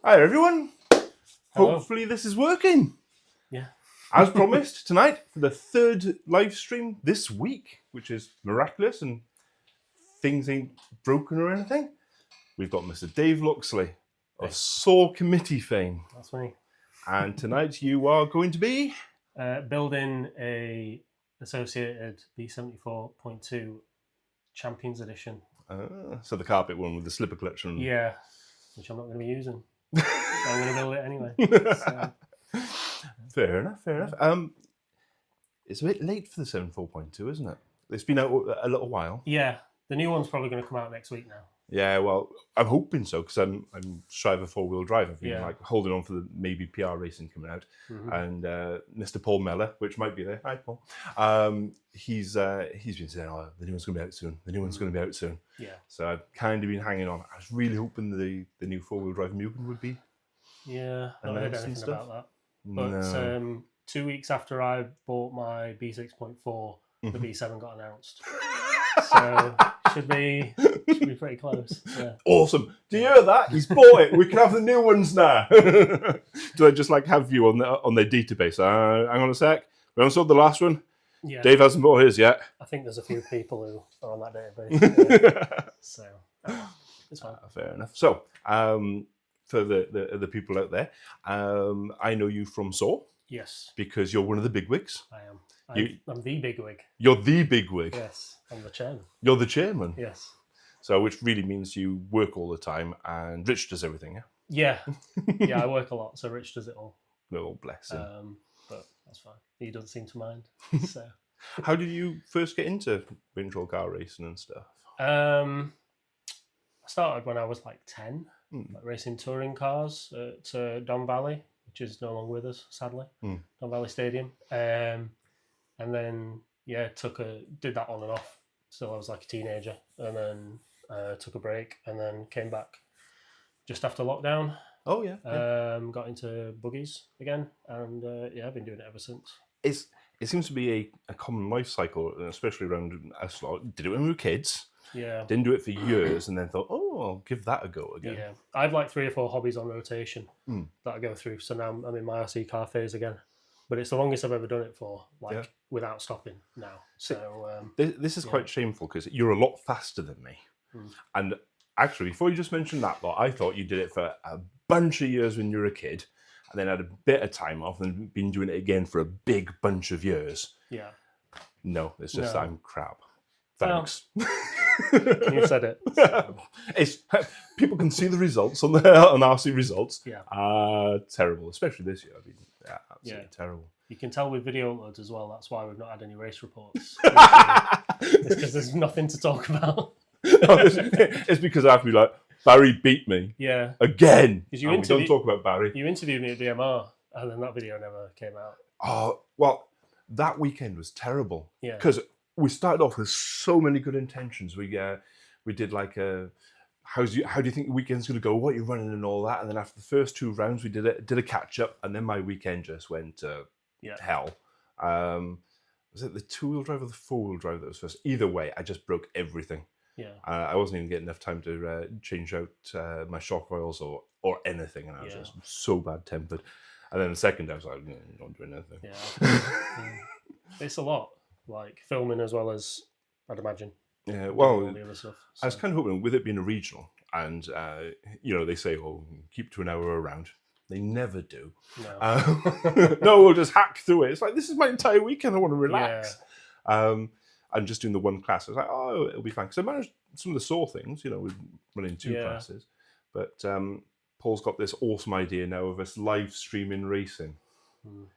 Hi everyone. Hello. Hopefully this is working. Yeah. As promised, tonight for the third live stream this week, which is miraculous and things ain't broken or anything. We've got Mr. Dave Loxley of SOAR Commitee fame. That's me. And tonight you are going to be Building a Associated B74.2 Champions Edition. So the carpet one with the slipper collection. Yeah, which I'm not going to be using. I'm going to build it anyway. So. Fair enough. It's a bit late for the 74.2, isn't it? It's been out a little while. Yeah, the new one's probably going to come out next week now. Yeah, well, I'm hoping so because I'm Striver 4-wheel drive. I've been like holding on for the maybe PR racing coming out, and Mr. Paul Meller, which might be there. Hi, Paul. He's been saying, "Oh, the new one's going to be out soon. The new one's going to be out soon." Yeah. So I've kind of been hanging on. I was really hoping the new 4-wheel drive Mugen would be. Yeah, not heard anything about that. But No. 2 weeks after I bought my B6.4, the B7 got announced. So should be pretty close. Yeah. Awesome. Do you hear that? He's bought it. We can have the new ones now. Do I just like have you on their database? Hang on a sec. We haven't sold the last one. Yeah. Dave hasn't bought his yet. I think there's a few people who are on that database. So it's fine. Fair enough. So for the people out there, I know you from SOAR. Yes. Because you're one of the bigwigs. I am. I'm the bigwig. You're the bigwig. Yes. I'm the chairman. You're the chairman. Yes. So which really means you work all the time and Rich does everything, yeah? Yeah, I work a lot, so Rich does it all. Oh, bless him. But that's fine. He doesn't seem to mind. So how did you first get into winch car racing and stuff? I started when I was like 10, like racing touring cars at Don Valley, which is no longer with us, sadly. Don Valley Stadium. And then did that on and off till I was like a teenager, and then took a break, and then came back just after lockdown. Oh yeah. Got into buggies again, and I've been doing it ever since. It seems to be a common life cycle, especially around us lot. Did it when we were kids. Yeah. Didn't do it for years, and then thought, oh, I'll give that a go again. Yeah. I've like 3 or 4 hobbies on rotation that I go through. So now I'm in my RC car phase again. But it's the longest I've ever done it for, without stopping now. So this is quite shameful because you're a lot faster than me. And actually, before you just mentioned that, I thought you did it for a bunch of years when you were a kid, and then had a bit of time off, and been doing it again for a big bunch of years. Yeah. No, it's just I'm crap. Thanks. You said it. It's people can see the results on RC results. Yeah. Terrible, especially this year. I mean, absolutely terrible. You can tell with video uploads as well. That's why we've not had any race reports. It's because there's nothing to talk about. It's because I have to be like, Barry beat me. Yeah. Again. We don't talk about Barry. You interviewed me at DMR, and then that video never came out. Oh, well, that weekend was terrible. Yeah. Because we started off with so many good intentions. We did like how do you think the weekend's going to go? What are you running and all that? And then after the first 2 rounds, we did a catch up, and then my weekend just went to hell. Was it the 2-wheel drive or the 4-wheel drive that was first? Either way, I just broke everything. Yeah. I wasn't even getting enough time to change out my shock oils or anything, and I was just so bad tempered. And then the second, I was like, not doing anything. Yeah. It's a lot, like filming as well as I'd imagine. Yeah, well, all the other stuff, so. I was kind of hoping with it being a regional, and they say, "Oh, keep to an hour around." They never do. No, no, we'll just hack through it. It's like, this is my entire weekend. I want to relax. Yeah. I'm just doing the one class. I was like, oh, it'll be fine. Because I managed some of the SOAR things, we're running 2 classes. But Paul's got this awesome idea now of us live streaming racing. I'm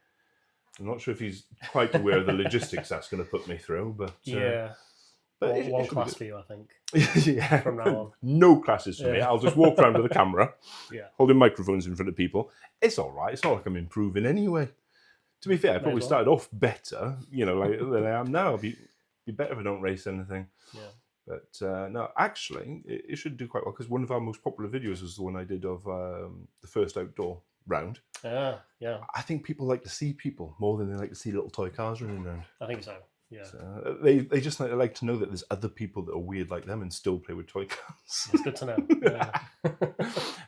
not sure if he's quite aware of the logistics that's going to put me through, but but one class for you, I think. Yeah, from now on, no classes for me. I'll just walk around with a camera, holding microphones in front of people. It's all right. It's not like I'm improving anyway. To be fair, I probably started off better, than I am now. It'd be better if I don't race anything. Yeah. But no, actually, it should do quite well because one of our most popular videos was the one I did of the first outdoor round. Yeah. I think people like to see people more than they like to see little toy cars running around. I think so. Yeah. So they just like to know that there's other people that are weird like them and still play with toy cars. It's good to know. Yeah.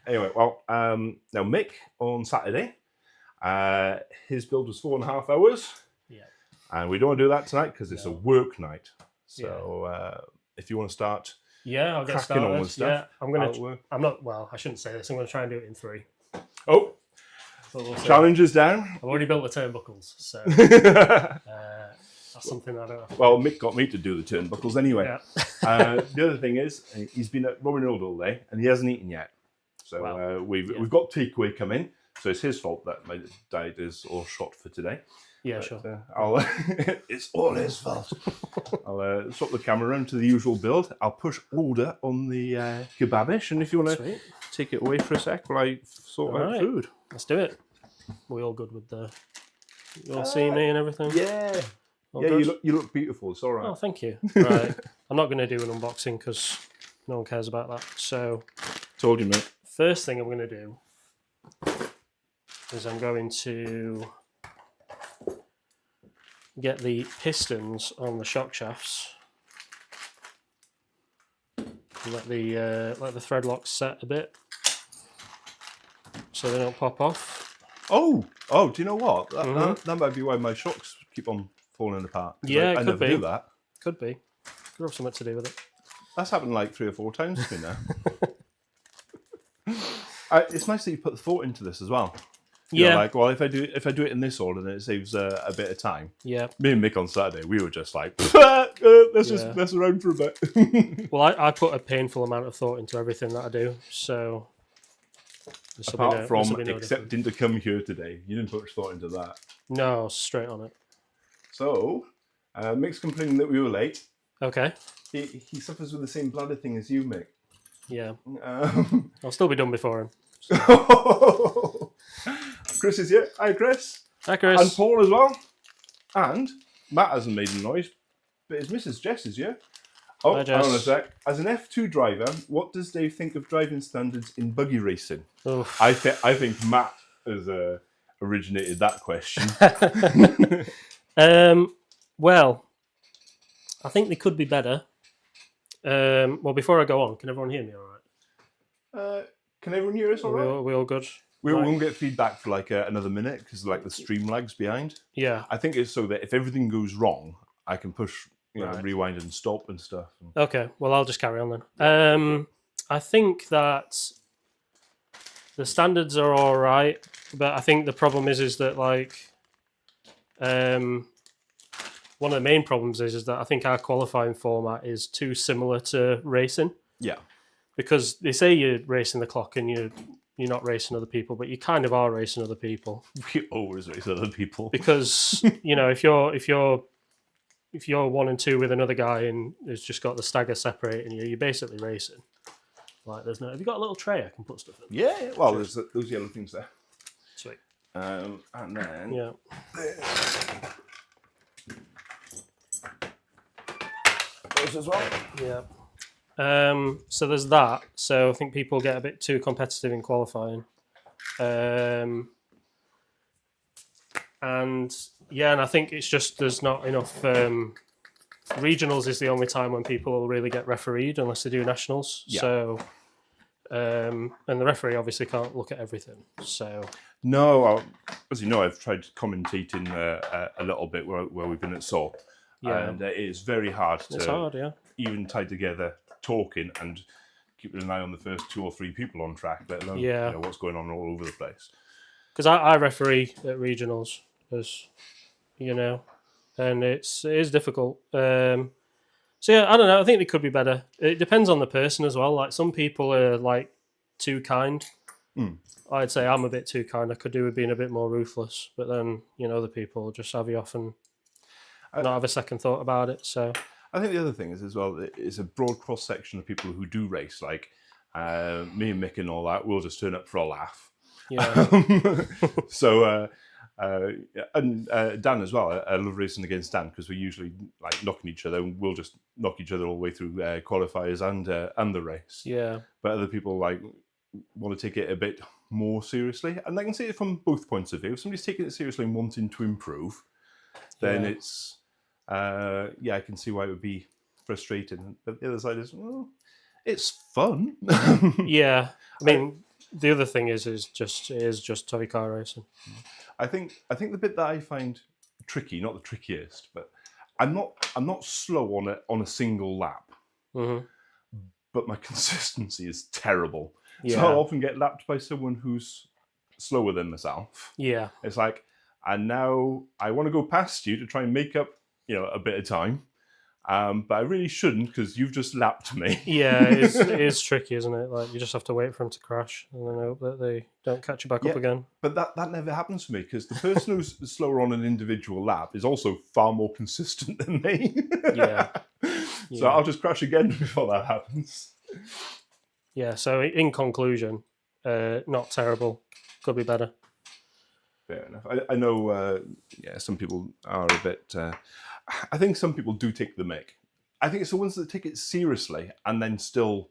Anyway, well, now Mick on Saturday, his build was 4.5 hours. Yeah. And we don't want to do that tonight because it's a work night. So if you want to start, I'll get started. On with stuff, I'm not. Well, I shouldn't say this. I'm going to try and do it in 3. Oh, we'll challenge is down. I've already built the turnbuckles, so that's something I don't have. Well, Mick got me to do the turnbuckles anyway. Yeah. The other thing is, he's been at Robin Hood all day and he hasn't eaten yet. So we've got takeaway coming. So it's his fault that my diet is all shot for today. Yeah, but, sure. It's all his fault. I'll swap the camera around to the usual build. I'll push order on the kebabish, and if you want to take it away for a sec while I sort out food. Let's do it. We all good with the... You all see me and everything? Yeah. You look beautiful. It's all right. Oh, thank you. Right. I'm not going to do an unboxing because no one cares about that. So... Told you, mate. First thing I'm going to do is I'm going to get the pistons on the shock shafts. Let the thread locks set a bit so they don't pop off. Oh! Do you know what? That might be why my shocks keep on falling apart. Yeah, I never do that. Could be. Could have something to do with it. That's happened like 3 or 4 times to me now. It's nice that you put the thought into this as well. You know, like, well, if I do it in this order, then it saves a bit of time. Yeah. Me and Mick on Saturday, we were just like, let's just mess around for a bit. Well, I put a painful amount of thought into everything that I do, so. Apart from accepting to come here today, you didn't put much thought into that. No, straight on it. So, Mick's complaining that we were late. Okay. He suffers with the same bladder thing as you, Mick. Yeah. I'll still be done before him. So. Chris is here. Hi, Chris. Hi, Chris. And Paul as well. And Matt hasn't made a noise, but his Mrs. Jess is here. Oh, hang on a sec. As an F2 driver, what does Dave think of driving standards in buggy racing? Oof. I think Matt has originated that question. Well, I think they could be better. Well, before I go on, can everyone hear me all right? Can everyone hear us all right? We all good? We won't get feedback for like another minute because like the stream lags behind. Yeah. I think it's so that if everything goes wrong, I can push, rewind and stop and stuff. Okay. Well, I'll just carry on then. I think that the standards are all right, but I think the problem is that like, one of the main problems is that I think our qualifying format is too similar to racing. Yeah. Because they say you're racing the clock and you're not racing other people, but you kind of are racing other people. We always race other people because if you're 1 and 2 with another guy and has just got the stagger separating you, you're basically racing. Like there's no. Have you got a little tray I can put stuff in? Yeah. Well, there's those yellow things there. Sweet. And then those as well. Yeah. So there's that. So I think people get a bit too competitive in qualifying. And I think it's just there's not enough. Regionals is the only time when people will really get refereed unless they do nationals. Yeah. So, and the referee obviously can't look at everything. So no, as you know, I've tried commentating a little bit where we've been at SOAR. Yeah. And it is very hard to even tie together talking and keeping an eye on the first 2 or 3 people on track, let alone what's going on all over the place. Because I referee at regionals, as and it is difficult. So yeah, I don't know. I think they could be better. It depends on the person as well. Like some people are like too kind. I'd say I'm a bit too kind. I could do with being a bit more ruthless, but then other people just have you off and not have a second thought about it. So. I think the other thing is as well, it's a broad cross section of people who do race. Like me and Mick and all that, we'll just turn up for a laugh. Yeah. So and Dan as well. I love racing against Dan because we're usually like knocking each other, and we'll just knock each other all the way through qualifiers and the race. Yeah. But other people like want to take it a bit more seriously, and I can see it from both points of view. If somebody's taking it seriously and wanting to improve, then it's. yeah, I can see why it would be frustrating. But the other side is, well, it's fun. Yeah, I mean, the other thing is just toy car racing. I think the bit that I find tricky, not the trickiest, but I'm not slow on a single lap, but my consistency is terrible. Yeah. So I'll often get lapped by someone who's slower than myself. Yeah. It's like, and now I want to go past you to try and make up, a bit of time. But I really shouldn't because you've just lapped me. Yeah, it is tricky, isn't it? Like, you just have to wait for them to crash and then hope that they don't catch you back up again. But that never happens for me because the person who's slower on an individual lap is also far more consistent than me. Yeah. So I'll just crash again before that happens. Yeah, so in conclusion, not terrible. Could be better. Fair enough. I know, some people are a bit... I think some people do take the mick. I think it's the ones that take it seriously and then still,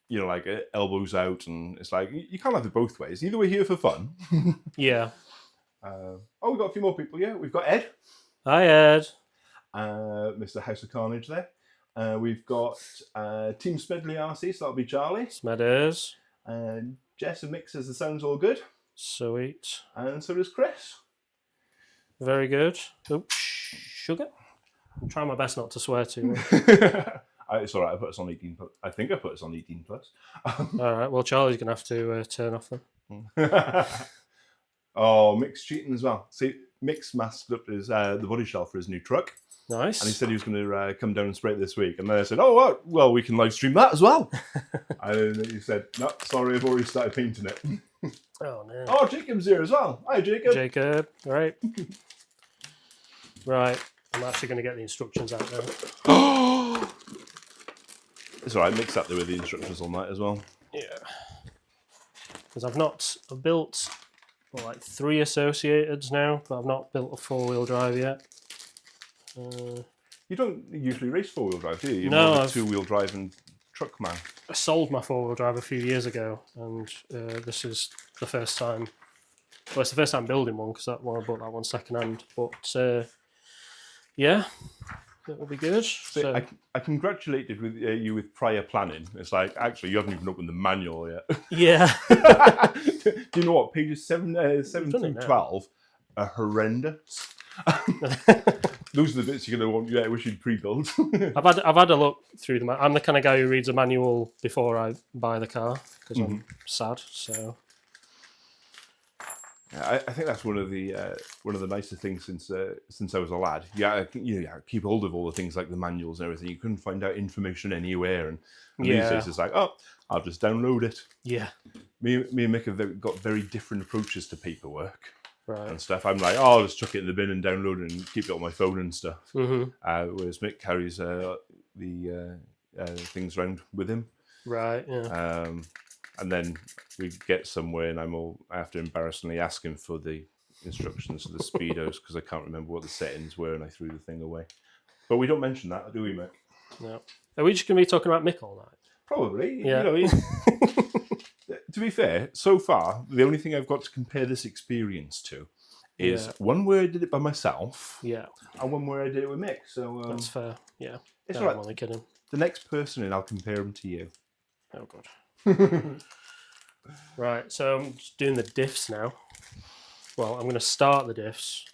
like elbows out, and it's like, you can't have it both ways. Either we're here for fun. Yeah. We've got a few more people. Yeah, we've got Ed. Hi, Ed. Mr. House of Carnage there. We've got Team Smedley RC, so that'll be Charlie. Smedders. Jess and Mick says the sound's all good. Sweet. And so does Chris. Very good. Oops, sugar. I'm trying my best not to swear too much. It's all right. I put us on 18. I think I put us on 18 plus. All right. Well, Charlie's gonna have to turn off then. Oh, Mick's cheating as well. See, Mick's masked up his the body shell for his new truck. Nice. And he said he was going to come down and spray it this week. And then I said, "Oh, well, we can live stream that as well." And then he said, "No, sorry, I've already started painting it." Oh no. Oh, Jacob's here as well. Hi, Jacob. Jacob. All right. Right. I'm actually going to get the instructions out now. It's all right. Mick's up there with the instructions on that as well. Yeah. Because I've built like 3 Associateds now, but I've not built a 4-wheel drive yet. You don't usually race 4-wheel drive, do you? You're no, more of a 2-wheel drive and truck man. I sold my 4-wheel drive a few years ago, and this is the first time. Well, it's the first time building one because I bought that one second hand. But yeah, it will be good. So I congratulated with you with prior planning. It's like, actually, you haven't even opened the manual yet. Yeah. Do you know what? Pages 7 through 12 are horrendous. Those are the bits you're going to want. Yeah, I wish you'd pre-build. I've had a look through them. I'm the kind of guy who reads a manual before I buy the car because I'm sad. So yeah, I think that's one of the nicer things since I was a lad. Yeah, keep hold of all the things like the manuals and everything. You couldn't find out information anywhere, and these days it's like, oh, I'll just download it. Yeah. Me and Mick have got very different approaches to paperwork. Right. And stuff. I'm like, oh, I'll just chuck it in the bin and download it and keep it on my phone and stuff. Whereas Mick carries the things around with him. Right. Yeah. And then we get somewhere, and I have to embarrassingly ask him for the instructions for the speedos because I can't remember what the settings were, and I threw the thing away. But we don't mention that, do we, Mick? No. Are we just going to be talking about Mick all night? Probably. Yeah. To be fair, so far, the only thing I've got to compare this experience to is one where I did it by myself, and one where I did it with Mick. So that's fair. Yeah, it's all right. I'm only kidding. The next person in, I'll compare him to you. Oh god. Right, so I'm just doing the diffs now. Well, I'm going to start the diffs.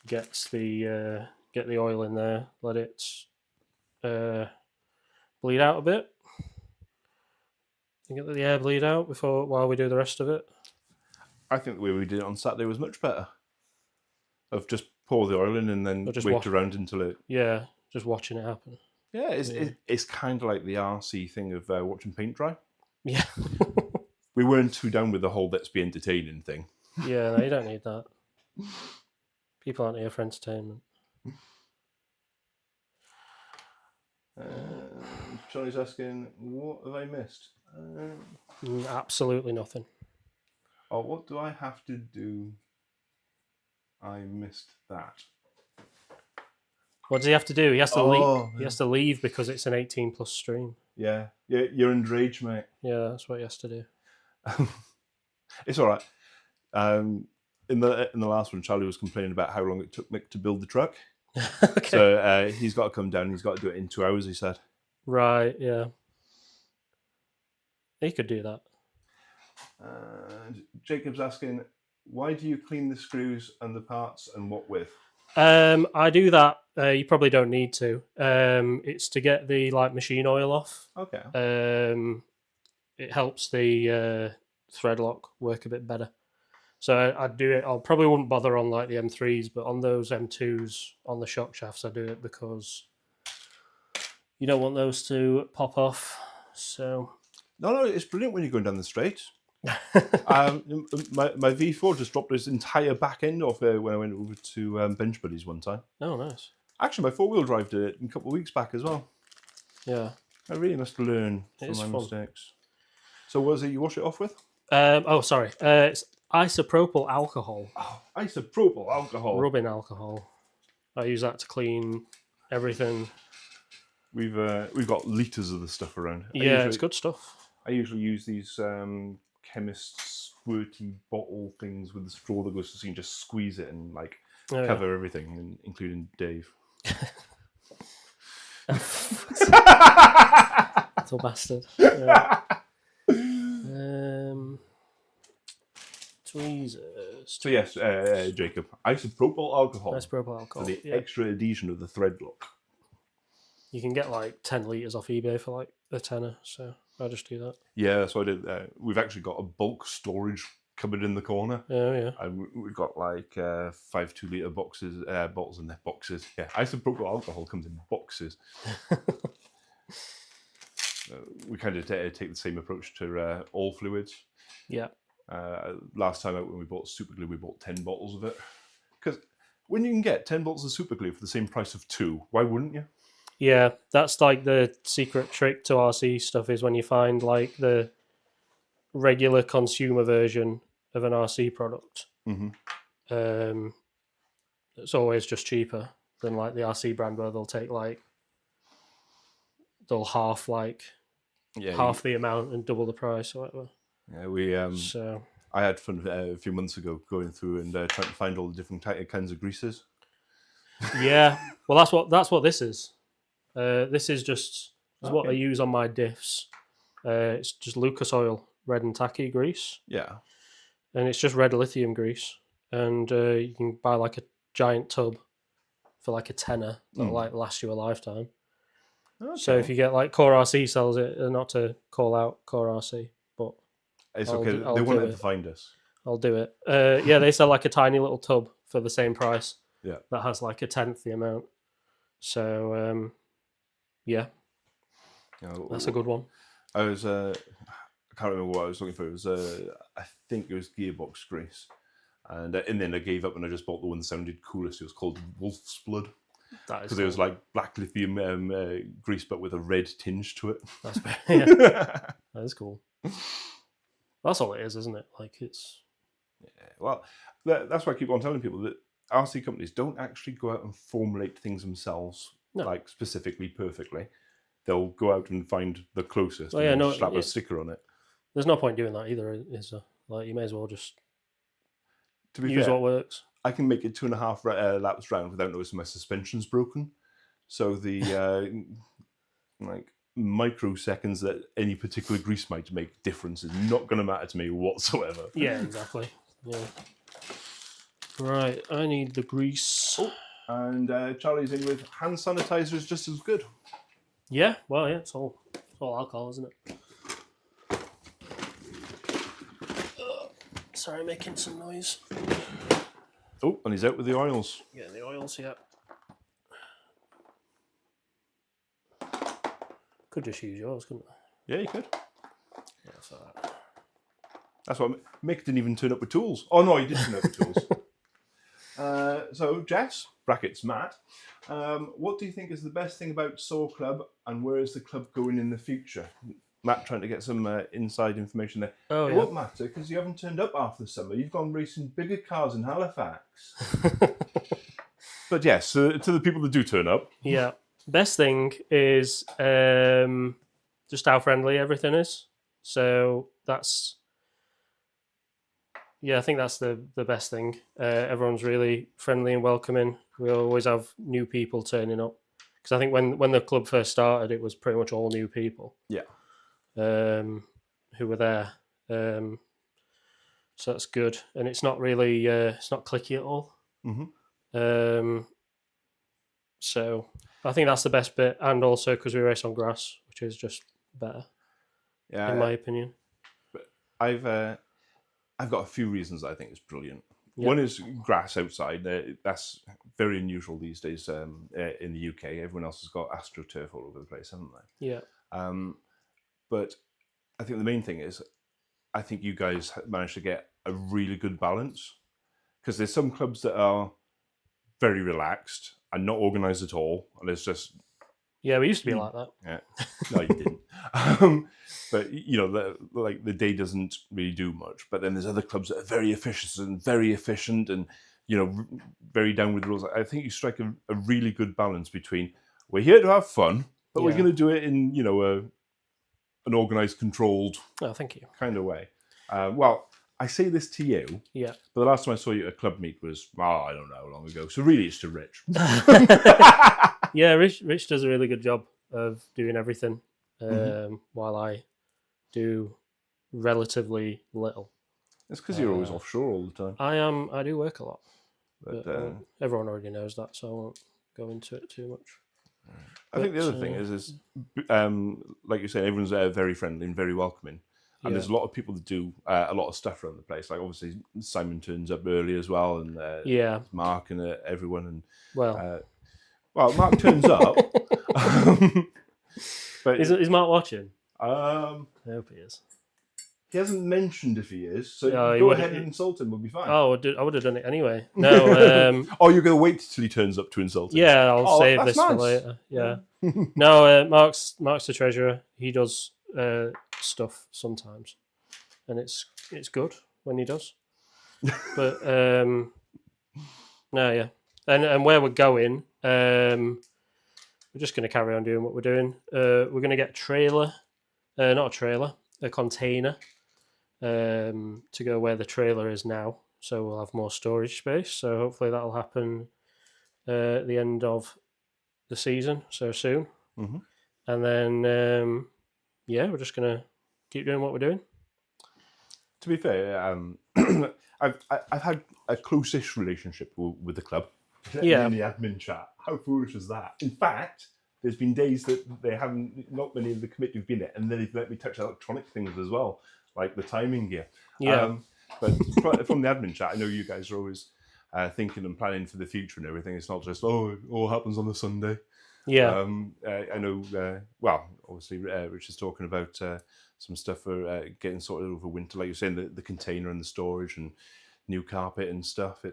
Get the oil in there. Let it bleed out a bit. Get the air bleed out while we do the rest of it. I think the way we did it on Saturday was much better. Of just pour the oil in and then wait around until it... Yeah, just watching it happen. Yeah, it's kind of like the RC thing of watching paint dry. Yeah. We weren't too down with the whole let's be entertaining thing. Yeah, no, you don't need that. People aren't here for entertainment. Johnny's asking, what have I missed? Absolutely nothing. Oh, what do I have to do? I missed that. What does he have to do? He has to leave. He has to leave because it's an 18+ stream. Yeah, you're underage, mate. Yeah, that's what he has to do. It's all right. In the last one, Charlie was complaining about how long it took Mick to build the truck. Okay. So he's got to come down. He's got to do it in 2 hours, he said. Right, yeah. He could do that. Jacob's asking, why do you clean the screws and the parts and what with? I do that. You probably don't need to. It's to get the machine oil off. Okay. It helps the thread lock work a bit better. So I'd do it. I probably wouldn't bother on the M3s, but on those M2s on the shock shafts, I do it because you don't want those to pop off. So no, it's brilliant when you're going down the straight. My V4 just dropped its entire back end off when I went over to Bench Buddies one time. Oh, nice. Actually, my 4-wheel drive did it a couple of weeks back as well. Yeah. I really must learn from my mistakes. So what is it you wash it off with? Sorry. It's isopropyl alcohol. Oh, isopropyl alcohol. Rubbing alcohol. I use that to clean everything. We've got litres of the stuff around. It's good stuff. I usually use these chemist squirty bottle things with the straw that goes to so you can just squeeze it and cover everything, including Dave. Little bastard. Yeah. Tweezers. So yes, Jacob, isopropyl alcohol. Isopropyl alcohol. For the extra adhesion of the thread lock. You can get 10 litres off eBay for a tenner, so I'll just do that. Yeah, that's what I did. We've actually got a bulk storage cupboard in the corner. Oh, yeah. And we've got 5 2-litre boxes, bottles in their boxes. Yeah, isopropyl alcohol comes in boxes. We kind of take the same approach to all fluids. Yeah. Last time out when we bought super glue, we bought 10 bottles of it. Because when you can get 10 bottles of super glue for the same price of 2, why wouldn't you? Yeah, that's the secret trick to RC stuff is when you find the regular consumer version of an RC product. Mm-hmm. It's always just cheaper than the RC brand where they'll take they'll half half the amount and double the price or whatever. Yeah, so I had fun a few months ago going through and trying to find all the different kinds of greases. Yeah, well that's what this is. This is just what I use on my diffs. It's just Lucas oil, red and tacky grease. Yeah. And it's just red lithium grease. And you can buy a giant tub for a tenner that'll last you a lifetime. Okay. So if you get Core RC sells it, not to call out Core RC, but it's okay. They won't have to find us. I'll do it. Yeah, they sell a tiny little tub for the same price. Yeah. That has 1/10 the amount. So yeah, that's a good one. I can't remember what I was looking for. It was I think it was gearbox grease, and then I gave up and I just bought the one that sounded coolest. It was called Wolf's Blood. Because it was black lithium grease, but with a red tinge to it. That's that is cool. That's all it is, isn't it? It's. Yeah, well, that's why I keep on telling people that RC companies don't actually go out and formulate things themselves, specifically perfectly. They'll go out and find the closest and slap a sticker on it. There's no point doing that either, is there? You may as well just use fair, what works. I can make it 2.5 laps round without noticing my suspension's broken. So the microseconds that any particular grease might make difference is not going to matter to me whatsoever. Yeah, exactly. Yeah. Right, I need the grease. Oh, and Charlie's in with hand sanitizer is just as good. Yeah, well, yeah, it's all alcohol, isn't it? Sorry, making some noise. Oh, and he's out with the oils. Yeah, the oils, yeah. Could just use yours, couldn't I? Yeah, you could. That's all right. That's what Mick didn't even turn up with tools. Oh no, he did turn up with tools. So Jess, brackets Matt, what do you think is the best thing about SOAR Club, and where is the club going in the future? Matt trying to get some inside information there. It won't matter because you haven't turned up after the summer. You've gone racing bigger cars in Halifax. But yes, to the people that do turn up. Yeah. Best thing is just how friendly everything is. So that's... Yeah, I think that's the best thing. Everyone's really friendly and welcoming. We always have new people turning up. Because I think when the club first started, it was pretty much all new people. Yeah. Who were there. So that's good. And it's not really, it's not cliquey at all. Mm-hmm. So I think that's the best bit. And also because we race on grass, which is just better, in my opinion. But I've got a few reasons I think it's brilliant. Yep. One is grass outside. That's very unusual these days in the UK. Everyone else has got AstroTurf all over the place, haven't they? Yeah. But I think the main thing is, I think you guys managed to get a really good balance, because there's some clubs that are very relaxed and not organised at all, and it's just... Yeah, we used to be like that. Yeah, no, you didn't. But you know, the day doesn't really do much. But then there's other clubs that are very efficient, and you know, very down with the rules. I think you strike a really good balance between, we're here to have fun, but we're going to do it in, you know, an organised, controlled thank you. kind of way. Well, I say this to you, but the last time I saw you at a club meet was, I don't know how long ago. So really, it's to Rich. Yeah, Rich does a really good job of doing everything, while I do relatively little. It's because you're always offshore all the time. I do work a lot, but everyone already knows that, so I won't go into it too much. I think the other thing is like you said, everyone's very friendly and very welcoming. And there's a lot of people that do a lot of stuff around the place. Like obviously Simon turns up early as well, and Mark and everyone. And well, Mark turns up. But is Mark watching? I hope he is. He hasn't mentioned if he is, so go ahead and insult him. We'll be fine. Oh, I would have done it anyway. No. Oh, you're going to wait till he turns up to insult him? Yeah, I'll save this for later. Yeah. No, Mark's the treasurer. He does stuff sometimes, and it's good when he does. But no, yeah, and where we're going, we're just going to carry on doing what we're doing. We're going to get a container, to go where the trailer is now, so we'll have more storage space. So hopefully that'll happen at the end of the season, so soon. And then we're just going to keep doing what we're doing. To be fair, I've had a close-ish relationship with the club. In the admin chat. How foolish is that? In fact, there's been days that not many of the committee have been there, and then they've let me touch electronic things as well, like the timing gear. But from the admin chat, I know you guys are always thinking and planning for the future and everything. It's not just, it all happens on a Sunday. Yeah. I know, well, obviously Rich is talking about some stuff for getting sorted over winter, like you're saying, the container and the storage and new carpet and stuff.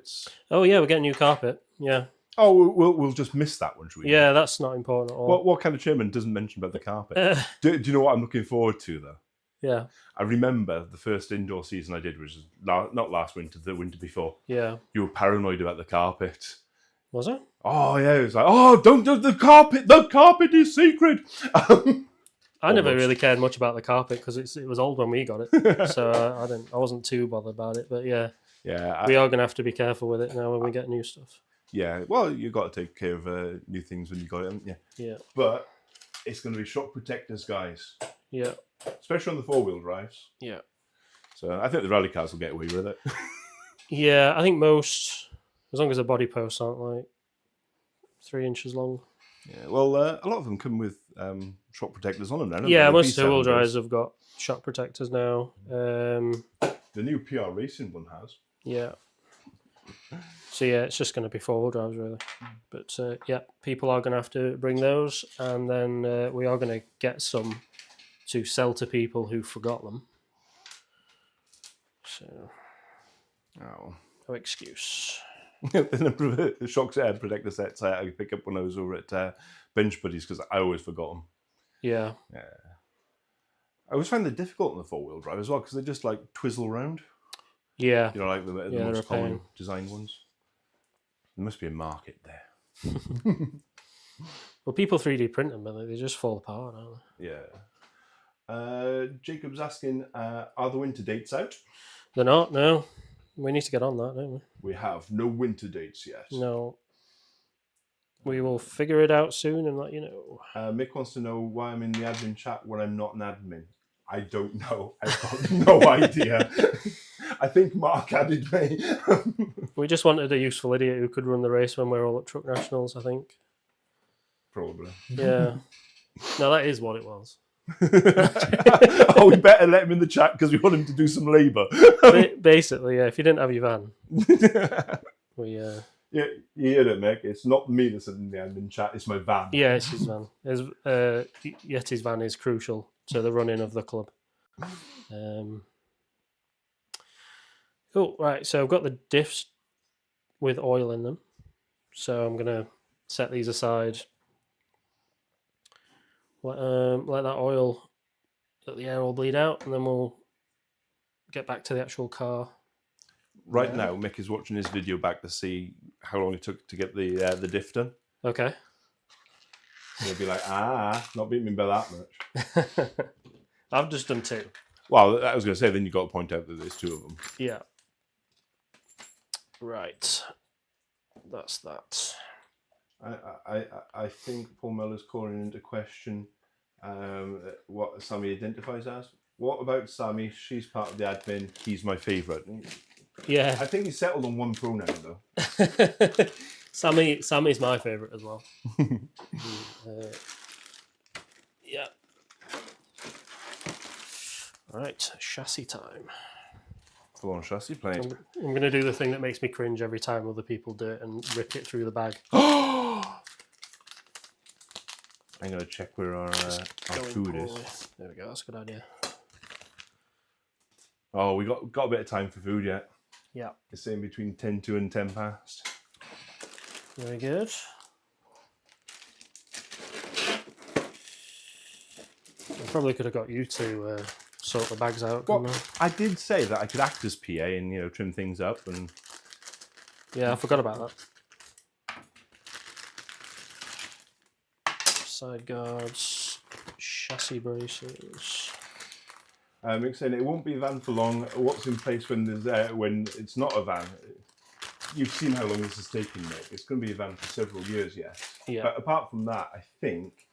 Oh yeah, we're getting new carpet. Yeah. Oh, we'll just miss that one, should we? Yeah, that's not important at all. What kind of chairman doesn't mention about the carpet? Do you know what I'm looking forward to, though? Yeah. I remember the first indoor season I did, which was not last winter, the winter before. Yeah. You were paranoid about the carpet. Was it? Oh, yeah. It was like, don't do the carpet. The carpet is sacred. I never really cared much about the carpet because it was old when we got it. So I wasn't too bothered about it. But yeah. Yeah. We are going to have to be careful with it now when we get new stuff. Yeah, well, you've got to take care of new things when you got it, haven't you? Yeah. But it's going to be shock protectors, guys. Yeah. Especially on the four-wheel drives. Yeah. So I think the rally cars will get away with it. Yeah, I think most, as long as the body posts aren't like 3 inches long. Yeah, well, a lot of them come with shock protectors on them now, don't yeah, they? Most two-wheel drives have got shock protectors now. The new PR Racing one has. Yeah. So yeah, it's just going to be four-wheel drives really. But yeah, people are going to have to bring those, and then we are going to get some to sell to people who forgot them. So, no excuse. The number of the shock protector sets I picked up when I was over at Bench Buddies because I always forgot them. Yeah. Yeah. I always find it difficult in the four-wheel drive as well because they just like twizzle around. Yeah. You know, like the most common design ones. There must be a market there. Well, people 3D print them, but they just fall apart, don't they? Yeah. Jacob's asking, are the winter dates out? They're not, no. We need to get on that, don't we? We have no winter dates yet. No. we will figure it out soon and let you know. Mick wants to know why I'm in the admin chat when I'm not an admin. I don't know. I've got no idea. I think Mark added me. We just wanted a useful idiot who could run the race when we're all at Truck Nationals, I think. Probably. Yeah. No, that is what it was. Oh, we better let him in the chat because we want him to do some labour. Basically, yeah. If you didn't have your van, Yeah, you heard it, Mick. It's not me that's in the admin chat. It's my van. Yeah, it's his van. Yeti's van is crucial to the running of the club. Cool. Right. So I've got the diffs with oil in them. So I'm gonna set these aside. Let that oil, let the air all bleed out, and then we'll get back to the actual car. Right now, Mick is watching his video back to see how long it took to get the diff done. Okay. And he'll be like, not beating me by that much. I've just done 2. Well, I was going to say, then you've got to point out that there's 2 of them. Yeah. Right. That's that. I think Paul Miller's calling into question what Sammy identifies as. What about Sammy? She's part of the admin. He's my favourite. Yeah. I think he's settled on one pronoun, though. Sammy's my favourite as well. Yeah. Right, chassis time. Full on chassis plate. I'm going to do the thing that makes me cringe every time other people do it and rip it through the bag. I'm going to check where our food is. There we go, that's a good idea. Oh, we got a bit of time for food yet. Yeah. It's saying between 10 to and 10 past. Very good. I probably could have got you to sort the bags out. Well, I did say that I could act as PA and trim things up and. Yeah, I forgot about that. Side guards, chassis braces. Mick's saying it won't be a van for long. What's in place when it's not a van? You've seen how long this is taking, Mick. It's going to be a van for several years yet. Yeah. But apart from that, I think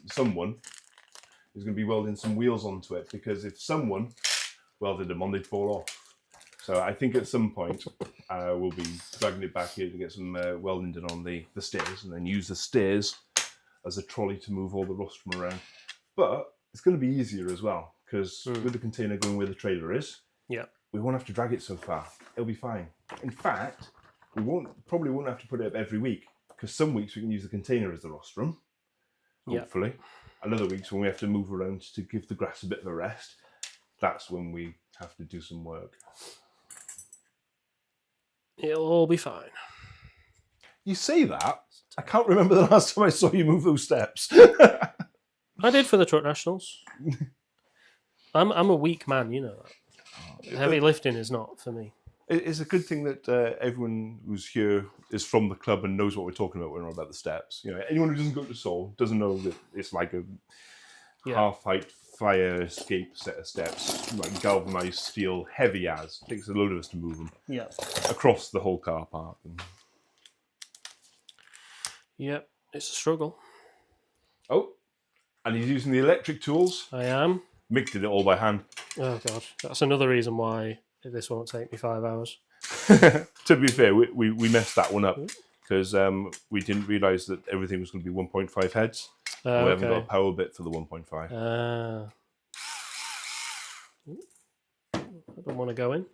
someone is going to be welding some wheels onto it, because if someone welded them on, they'd fall off. So I think at some point we'll be dragging it back here to get some welding done on the stairs, and then use the stairs as a trolley to move all the rust from around. But it's going to be easier as well, because with the container going where the trailer is, we won't have to drag it so far. It'll be fine. In fact, we probably won't have to put it up every week, because some weeks we can use the container as the rostrum, hopefully. And other weeks when we have to move around to give the grass a bit of a rest, that's when we have to do some work. It'll all be fine. You say that? I can't remember the last time I saw you move those steps. I did for the Truck Nationals. I'm a weak man, you know that. Heavy lifting is not for me. It's a good thing that everyone who's here is from the club and knows what we're talking about when we're on about the steps. Anyone who doesn't go to SOAR doesn't know that it's like a half-height fire escape set of steps, like galvanized steel, heavy as. It takes a load of us to move them across the whole car park. Yep, it's a struggle. Oh, and he's using the electric tools. I am. Mick did it all by hand. Oh, God. That's another reason why this won't take me 5 hours. To be fair, we messed that one up because we didn't realise that everything was going to be 1.5 heads. We haven't got a power bit for the 1.5. I don't want to go in.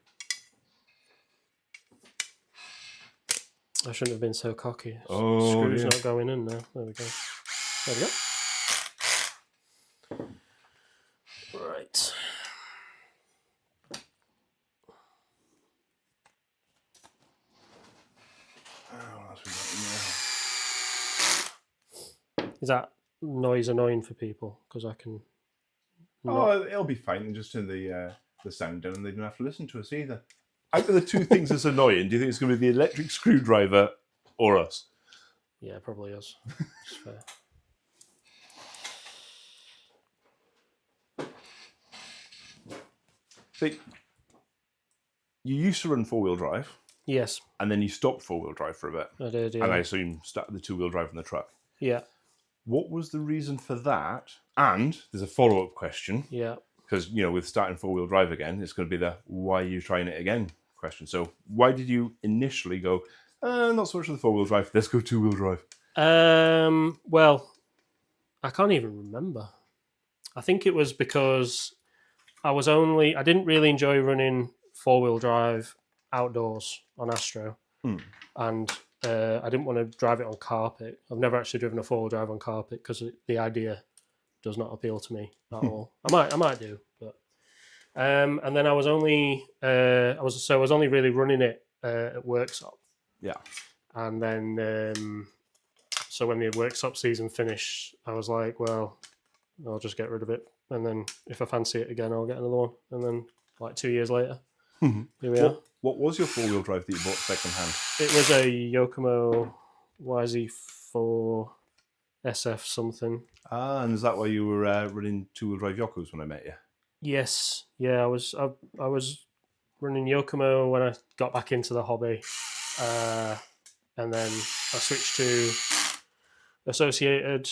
I shouldn't have been so cocky. Screw's not going in now. There we go. There we go. Right. Is that noise annoying for people? Because I can. It'll be fine. And just turn the sound down, and they don't have to listen to us either. Out of the two things that's annoying, do you think it's going to be the electric screwdriver or us? Yeah, probably us. It's fair. See, you used to run 4-wheel drive. Yes. And then you stopped 4-wheel drive for a bit. I did, yeah. And I assume started the 2-wheel drive on the truck. Yeah. What was the reason for that? And there's a follow-up question. Yeah. Because, with starting 4-wheel drive again, it's going to be the why are you trying it again question. So why did you initially go, not so much for the 4-wheel drive, let's go 2-wheel drive? Well, I can't even remember. I think it was because I didn't really enjoy running 4-wheel drive outdoors on Astro. And I didn't want to drive it on carpet. I've never actually driven a 4-wheel drive on carpet because the idea does not appeal to me at all. I might do, but and then I was only really running it at Worksop. Yeah. And then so when the Worksop season finished, I was like, well, I'll just get rid of it, and then if I fancy it again, I'll get another one. And then like 2 years later, here we are. What was your 4-wheel drive that you bought second hand? It was a Yokomo YZ4 SF something. And is that why you were running 2-wheel drive Yokos when I met you? Yes. Yeah, I was running Yokomo when I got back into the hobby, and then I switched to Associated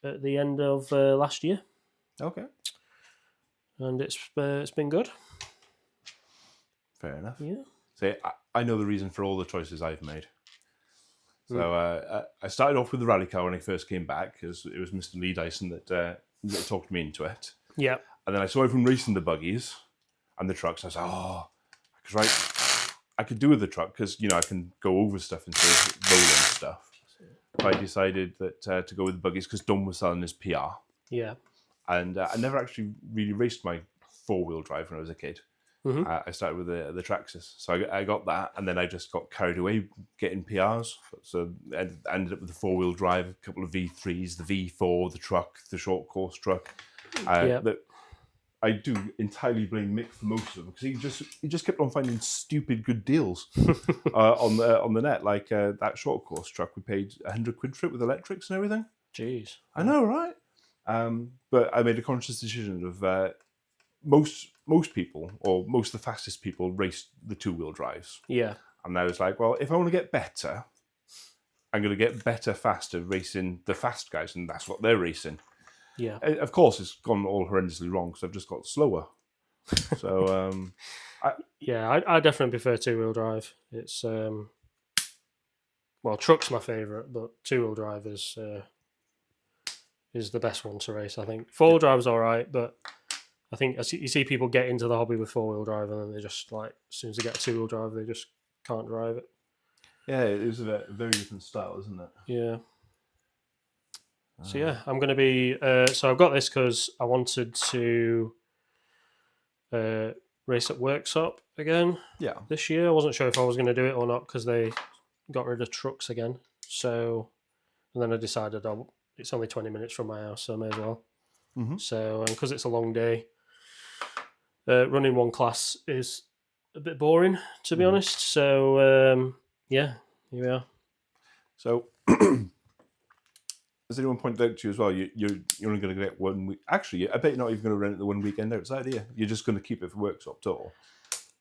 at the end of last year. Okay. And it's been good. Fair enough. Yeah. So I know the reason for all the choices I've made. So I started off with the rally car when I first came back, because it was Mr. Lee Dyson that talked me into it. Yeah. And then I saw everyone racing the buggies and the trucks. I was like, because I could do with the truck because, I can go over stuff instead of rolling stuff. So I decided that to go with the buggies because Don was selling his PR. Yeah. And I never actually really raced my 4-wheel drive when I was a kid. I started with the Traxxas. So I got that, and then I just got carried away getting PRs. So I ended up with the 4-wheel drive, a couple of V3s, the V4, the truck, the short course truck. That I do entirely blame Mick for most of them, because he just kept on finding stupid good deals on the net. Like that short course truck, we paid £100 for it with electrics and everything. Jeez. I know, right? But I made a conscious decision of most people, or most of the fastest people, race the 2-wheel drives. Yeah. And I was like, well, if I want to get better, I'm going to get better faster racing the fast guys, and that's what they're racing. Yeah. Of course, it's gone all horrendously wrong because I've just got slower. So, I definitely prefer 2-wheel drive. It's truck's my favourite, but 2-wheel drive is the best one to race, I think. 4-wheel drive's all right, but I think you see people get into the hobby with 4-wheel drive, and then they just, like, as soon as they get a 2-wheel drive, they just can't drive it. Yeah, it was a very different style, isn't it? Yeah. So yeah, I'm going to be. So I've got this because I wanted to race at Worksop again. Yeah. This year, I wasn't sure if I was going to do it or not because they got rid of trucks again. So, and then I decided it's only 20 minutes from my house, so I may as well. Mm-hmm. So, and because it's a long day, running one class is a bit boring, to be honest. So yeah, here we are. So. Has anyone pointed out to you as well? You're only going to get 1 week. Actually, I bet you're not even going to run it the one weekend outside, are you? You're just going to keep it for Worksop total.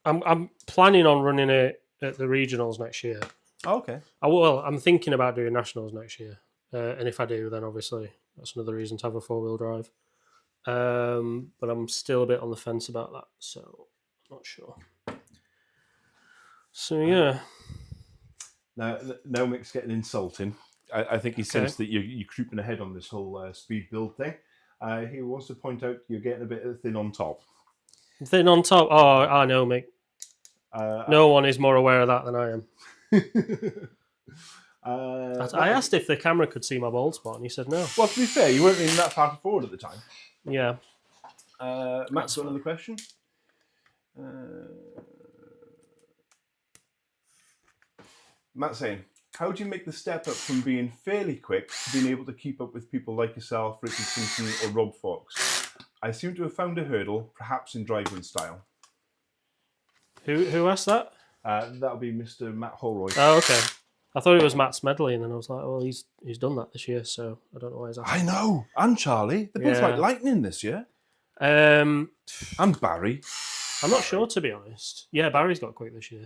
I'm planning on running it at the regionals next year. Oh, okay. I'm thinking about doing nationals next year, and if I do, then obviously that's another reason to have a 4-wheel drive. But I'm still a bit on the fence about that, so I'm not sure. So yeah. Now Mick's getting insulting. I think he sensed that you're creeping ahead on this whole speed build thing. He wants to point out you're getting a bit thin on top. Thin on top? Oh, I know, Mick. No one is more aware of that than I am. I asked if the camera could see my bald spot, and he said no. Well, to be fair, you weren't even that far forward at the time. Yeah. Matt's got another question. Matt's saying, how do you make the step up from being fairly quick to being able to keep up with people like yourself, Richard Simpson or Rob Fox? I seem to have found a hurdle, perhaps in driving style. Who asked that? That'll be Mr. Matt Holroyd. Oh, okay. I thought it was Matt Smedley, and then I was like, well, he's done that this year, so I don't know why he's asking. I know. And Charlie. They're both like lightning this year. And Barry. I'm not sure, to be honest. Yeah, Barry's got quick this year.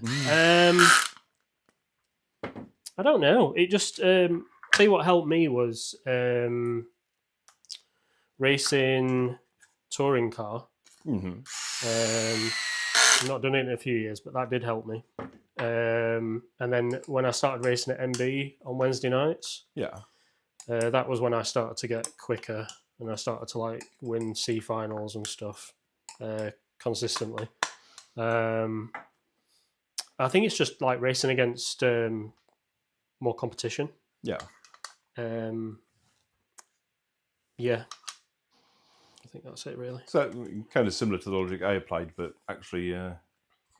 I don't know. It just tell you what helped me was racing touring car. I've not done it in a few years, but that did help me. And then when I started racing at MB on Wednesday nights, that was when I started to get quicker, and I started to like win C finals and stuff consistently. I think it's just like racing against more competition. Yeah. I think that's it, really. So kind of similar to the logic I applied, but actually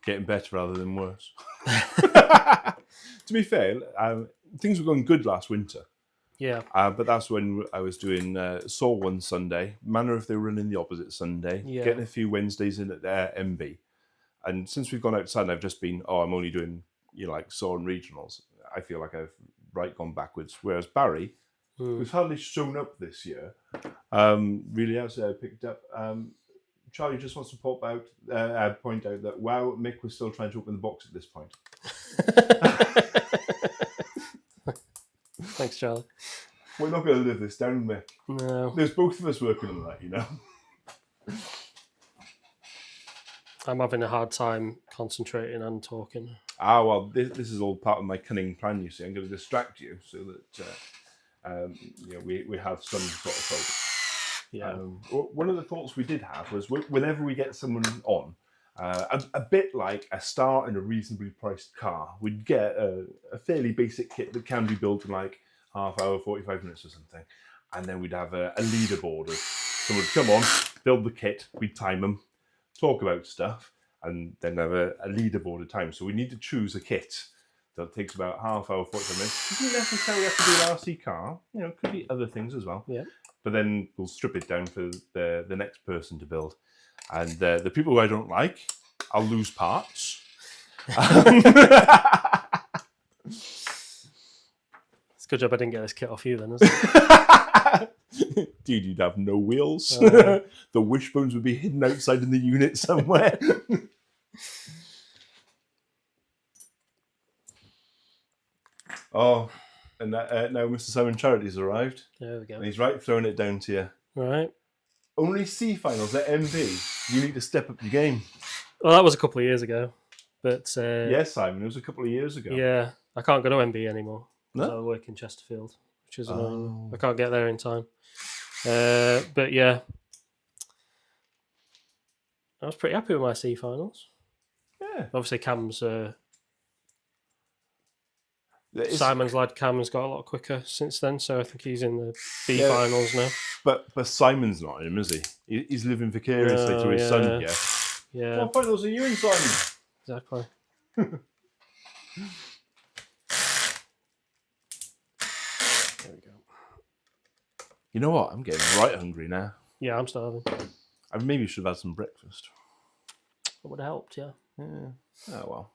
getting better rather than worse. To be fair, things were going good last winter. Yeah. But that's when I was doing SOAR one Sunday, Manor if they were running the opposite Sunday, getting a few Wednesdays in at MB. And since we've gone outside and I've just been, I'm only doing, like SOAR and regionals, I feel like I've gone backwards. Whereas Barry, who's hardly shown up this year, really has picked up. Charlie just wants to point out that, wow, Mick was still trying to open the box at this point. Thanks, Charlie. We're not going to live this down, Mick. No. There's both of us working on that, I'm having a hard time concentrating and talking. Well, this is all part of my cunning plan, you see. I'm going to distract you so that we have some sort of focus. Yeah. One of the thoughts we did have was whenever we get someone on, a bit like a start in a reasonably priced car, we'd get a fairly basic kit that can be built in like half hour, 45 minutes or something. And then we'd have a leaderboard of someone would come on, build the kit, we'd time them, talk about stuff, and then have a leaderboard of time. So we need to choose a kit that takes about half hour, 45 minutes. It doesn't necessarily have to be an RC car. It could be other things as well. Yeah. But then we'll strip it down for the next person to build. And the people who I don't like, I'll lose parts. It's a good job I didn't get this kit off you then, isn't it? Dude, you'd have no wheels. The wishbones would be hidden outside in the unit somewhere. And now Mr. Simon Charity's arrived. There we go. And he's throwing it down to you. Right. Only C finals at MB. You need to step up your game. Well, that was a couple of years ago. But yes, Simon, it was a couple of years ago. Yeah, I can't go to MB anymore. No? I work in Chesterfield, which is annoying. I can't get there in time. But yeah, I was pretty happy with my C finals. Yeah. Obviously, Simon's lad Cam's got a lot quicker since then, so I think he's in the B finals now. But Simon's not him, is he? He's living vicariously to his son here. Yeah. What finals are you in, Simon? Exactly. There we go. You know what? I'm getting right hungry now. Yeah, I'm starving. I maybe should have had some breakfast. That would have helped, yeah. Yeah. Oh, well.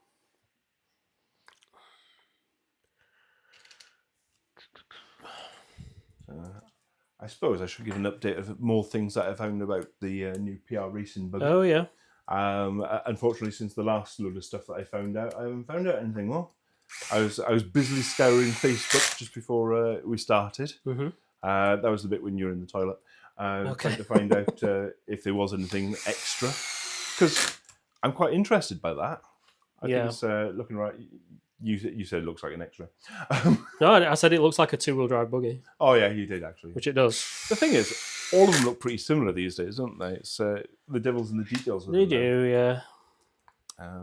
I suppose I should give an update of more things that I found about the new PR racing buggy. Oh, yeah. Unfortunately, since the last load of stuff that I found out, I haven't found out anything more. I was busily scouring Facebook just before we started. Mm-hmm. That was the bit when you were in the toilet. Trying to find out if there was anything extra. Because I'm quite interested by that. I think it's looking right. You said it looks like an extra. No, I said it looks like a two-wheel drive buggy. Oh, yeah, you did, actually. Which it does. The thing is, all of them look pretty similar these days, don't they? It's the devil's in the details. They do, yeah.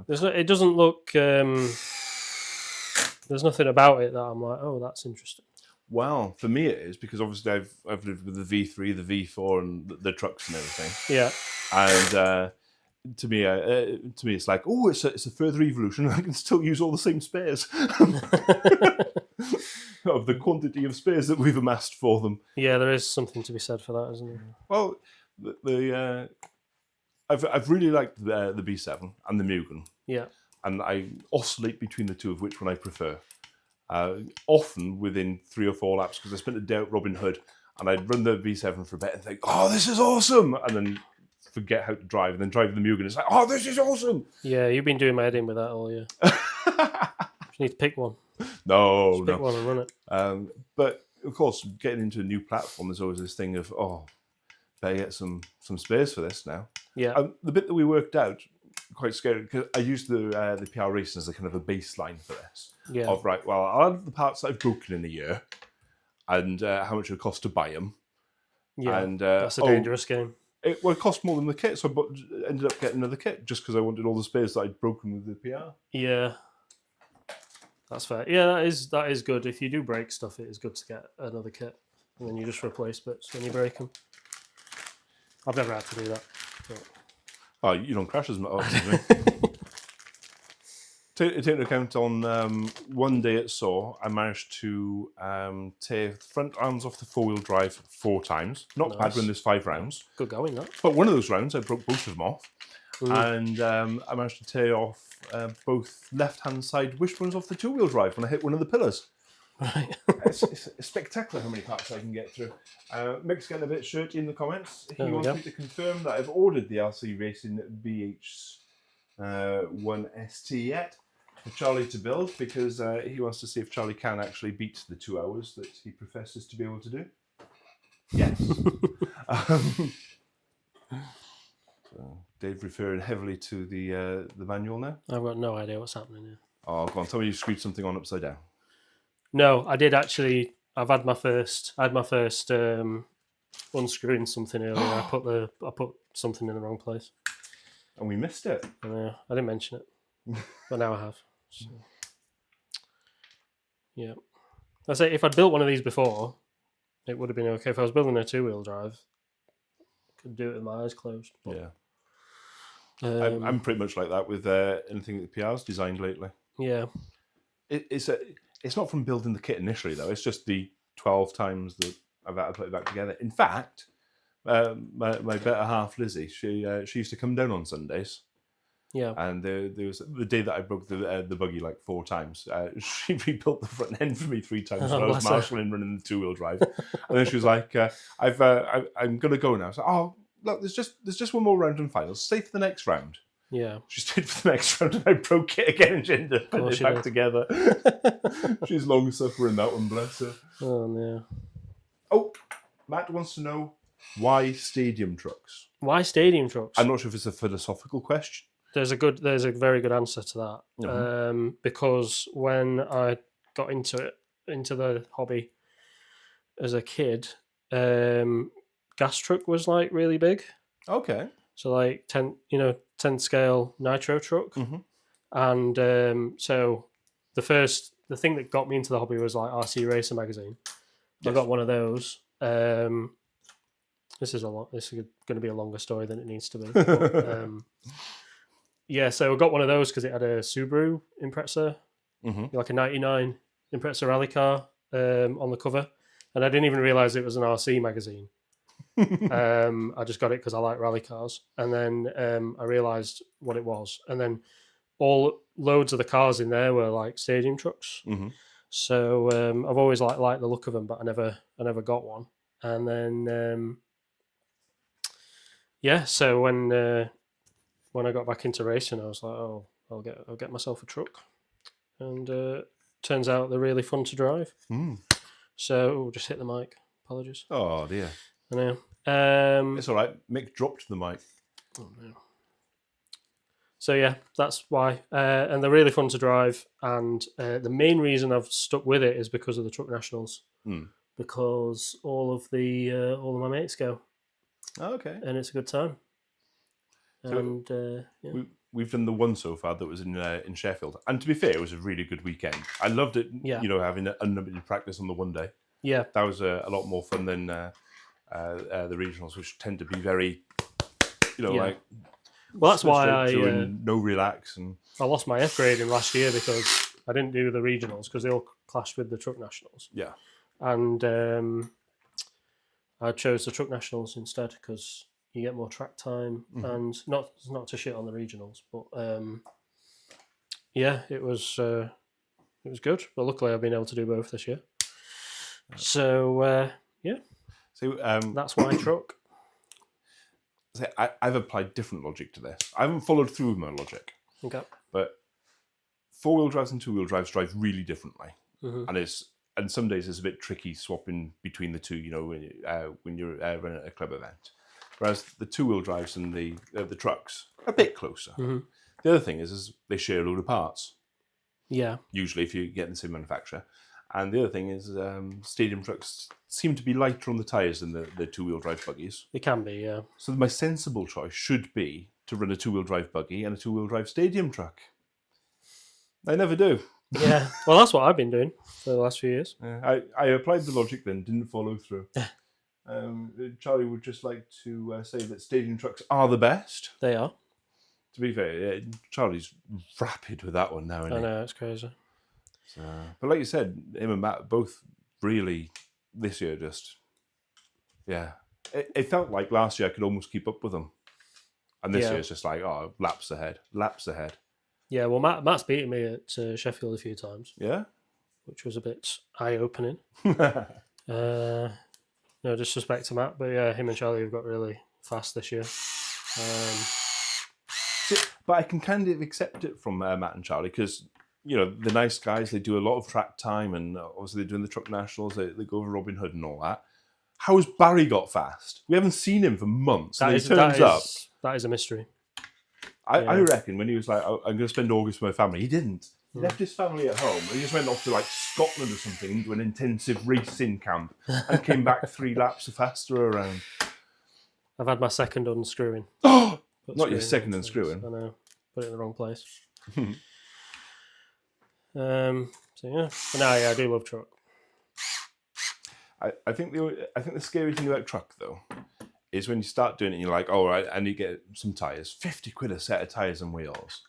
It doesn't look... there's nothing about it that I'm like, oh, that's interesting. Well, for me it is, because obviously I've lived with the V3, the V4, and the trucks and everything. Yeah. And to me, it's like, oh, it's a further evolution. I can still use all the same spares of the quantity of spares that we've amassed for them. Yeah, there is something to be said for that, isn't there? Well, I've really liked the B7 and the Mugen. Yeah. And I oscillate between the two of which one I prefer. Often within 3 or 4 laps, because I spent a day at Robin Hood, and I'd run the B7 for a bit and think, oh, this is awesome! And then forget how to drive, and then driving the Mugen, it's like, oh, this is awesome. Yeah, you've been doing my head in with that all year. You need to pick one. No, Just pick one and run it. But of course, getting into a new platform, there's always this thing of, better get some space for this now. Yeah. The bit that we worked out, quite scary, because I used the PR racing as a kind of a baseline for this. Yeah. Of right, well, I'll add the parts that I've broken in a year, and how much it would cost to buy them. Yeah. And that's a dangerous game. It cost more than the kit, so I ended up getting another kit just because I wanted all the spares that I'd broken with the PR. Yeah. That's fair. Yeah, that is good. If you do break stuff, it is good to get another kit, and then you just replace bits when you break them. I've never had to do that. But... Oh, you don't crash as much as me. Take into account on one day at SOAR, I managed to tear the front arms off the 4-wheel drive 4 times. Not bad when there's 5 rounds. Good going, that. But one of those rounds, I broke both of them off. And I managed to tear off both left-hand side wishbones off the 2-wheel drive when I hit one of the pillars. Right. It's spectacular how many parts I can get through. Mick's getting a bit shirty in the comments. He wants me to confirm that I've ordered the RC Racing BH1ST yet for Charlie to build, because he wants to see if Charlie can actually beat the 2 hours that he professes to be able to do. Yes. So Dave referring heavily to the manual now. I've got no idea what's happening here. Oh, go on, tell me you screwed something on upside down. No, I did actually. I had my first unscrewing something earlier. I put something in the wrong place, and we missed it. I didn't mention it, but now I have. So. Yeah, I say if I'd built one of these before, it would have been okay. If I was building a 2-wheel drive, I could do it with my eyes closed. But, yeah, I'm pretty much like that with anything that PR's designed lately. Yeah, It's not from building the kit initially, though. It's just the 12 times that I've had to put it back together. In fact, my better half, Lizzie, she used to come down on Sundays. Yeah. And there was the day that I broke the buggy like 4 times. She rebuilt the front end for me 3 times when I was marshalling running the 2-wheel drive. And then she was like, I'm going to go now. So, oh, look, there's just one more round and final. Stay for the next round. Yeah. She stayed for the next round and I broke it again and she ended up putting it back together. She's long suffering, that one, bless her. Oh, no. Oh, Matt wants to know, why stadium trucks? Why stadium trucks? I'm not sure if it's a philosophical question. There's a very good answer to that. Mm-hmm. Because when I got into the hobby as a kid, gas truck was like really big. Okay. So like 10 scale nitro truck. Mm-hmm. And so the thing that got me into the hobby was like RC Racer magazine. Yes. I got one of those. This is going to be a longer story than it needs to be. But, yeah, so I got one of those because it had a Subaru Impreza, like a 99 Impreza rally car on the cover. And I didn't even realise it was an RC magazine. I just got it because I like rally cars. And then I realised what it was. And then loads of the cars in there were like stadium trucks. Mm-hmm. So I've always liked the look of them, but I never got one. And then, so when I got back into racing, I was like, oh, I'll get myself a truck. And turns out they're really fun to drive. Mm. So just hit the mic. Apologies. Oh dear. I know. It's all right. Mick dropped the mic. Oh no. So yeah, that's why. And they're really fun to drive. And the main reason I've stuck with it is because of the Truck Nationals. Mm. Because all of my mates go. Oh, okay. And it's a good time. So and we've done the one so far that was in Sheffield. And to be fair, it was a really good weekend. I loved it. Yeah. Having unlimited practice on the one day. Yeah. That was a lot more fun than the regionals, which tend to be very, like. Well, that's why no relax. And I lost my F grading last year because I didn't do the regionals because they all clashed with the Truck Nationals. Yeah. And I chose the Truck Nationals instead because you get more track time, and not to shit on the regionals, but it was good. But luckily, I've been able to do both this year. So So that's my truck. I've applied different logic to this. I haven't followed through with my logic. Okay. But 4-wheel drives and 2-wheel drives drive really differently, and some days it's a bit tricky swapping between the two. When you're running a club event, whereas the 2-wheel drives and the trucks are a bit closer. The other thing is they share a load of parts. Yeah. Usually, if you get the same manufacturer. And the other thing is stadium trucks seem to be lighter on the tyres than the 2-wheel drive buggies. They can be, yeah. So my sensible choice should be to run a 2-wheel drive buggy and a 2-wheel drive stadium truck. I never do. Yeah, well, that's what I've been doing for the last few years. I applied the logic then, didn't follow through. Charlie would just like to say that stadium trucks are the best. They are. To be fair, Charlie's rapid with that one now, isn't he? I know, it's crazy. So, but like you said, him and Matt both really this year it felt like last year I could almost keep up with them, and this year it's just like laps ahead. Yeah, well, Matt's beaten me at Sheffield a few times. Yeah, which was a bit eye-opening. No disrespect to Matt, but yeah, him and Charlie have got really fast this year. But I can kind of accept it from Matt and Charlie because, the nice guys, they do a lot of track time and obviously they're doing the truck nationals, they go over Robin Hood and all that. How has Barry got fast? We haven't seen him for months and he turns up. That is a mystery. I reckon when he was like, I'm going to spend August with my family, he didn't. He left his family at home and he just went off to like Scotland or something into an intensive racing camp and came back 3 laps faster around. I've had my second unscrewing. Oh! Not your second unscrewing. I know. Put it in the wrong place. So yeah. But no, yeah, I do love truck. I think the scary thing about truck though is when you start doing it and you're like, all right, I need to get some tyres. 50 quid a set of tyres and wheels.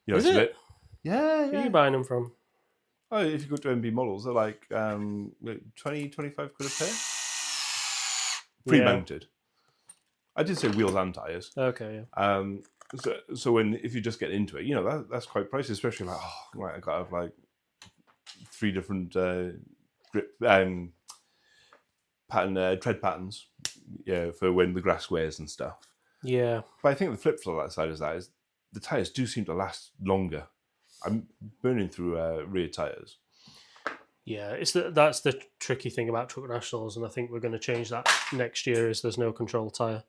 Is it? Yeah. Where are you buying them from? Oh, if you go to MB Models, they're like 20, 25 quid a pair. Pre-mounted. I did say wheels and tyres. Okay, yeah. So if you just get into it, that's quite pricey, especially like, I got to have like 3 different grip tread patterns, for when the grass wears and stuff. Yeah. But I think the flip side of that is the tyres do seem to last longer. I'm burning through rear tyres. Yeah, that's the tricky thing about truck nationals, and I think we're going to change that next year. Is there's no control tyre,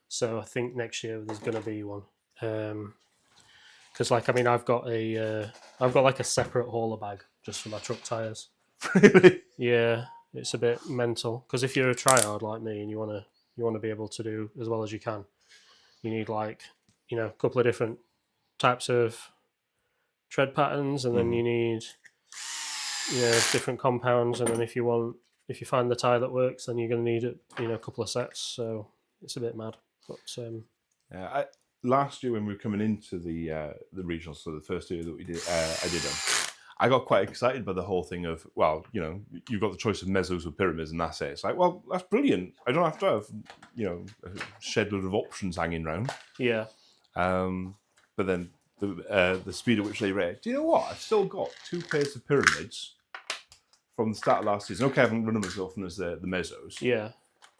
so I think next year there's going to be one. Because I've got like a separate hauler bag just for my truck tyres. Really? Yeah, it's a bit mental. Because if you're a tryhard like me and you want to be able to do as well as you can, you need a couple of different types of tread patterns, and then you need different compounds, and then if you find the tyre that works, then you're going to need a couple of sets. So it's a bit mad. But last year when we were coming into the regionals, so the first year that we did, I did them. I got quite excited by the whole thing of, you've got the choice of mesos or pyramids, and that's it. It's like, well, that's brilliant. I don't have to have a shed load of options hanging around. Yeah. But then the speed at which they rate. Do you know what? I've still got 2 pairs of pyramids from the start of last season. Okay, I haven't run them as often as the mesos. Yeah.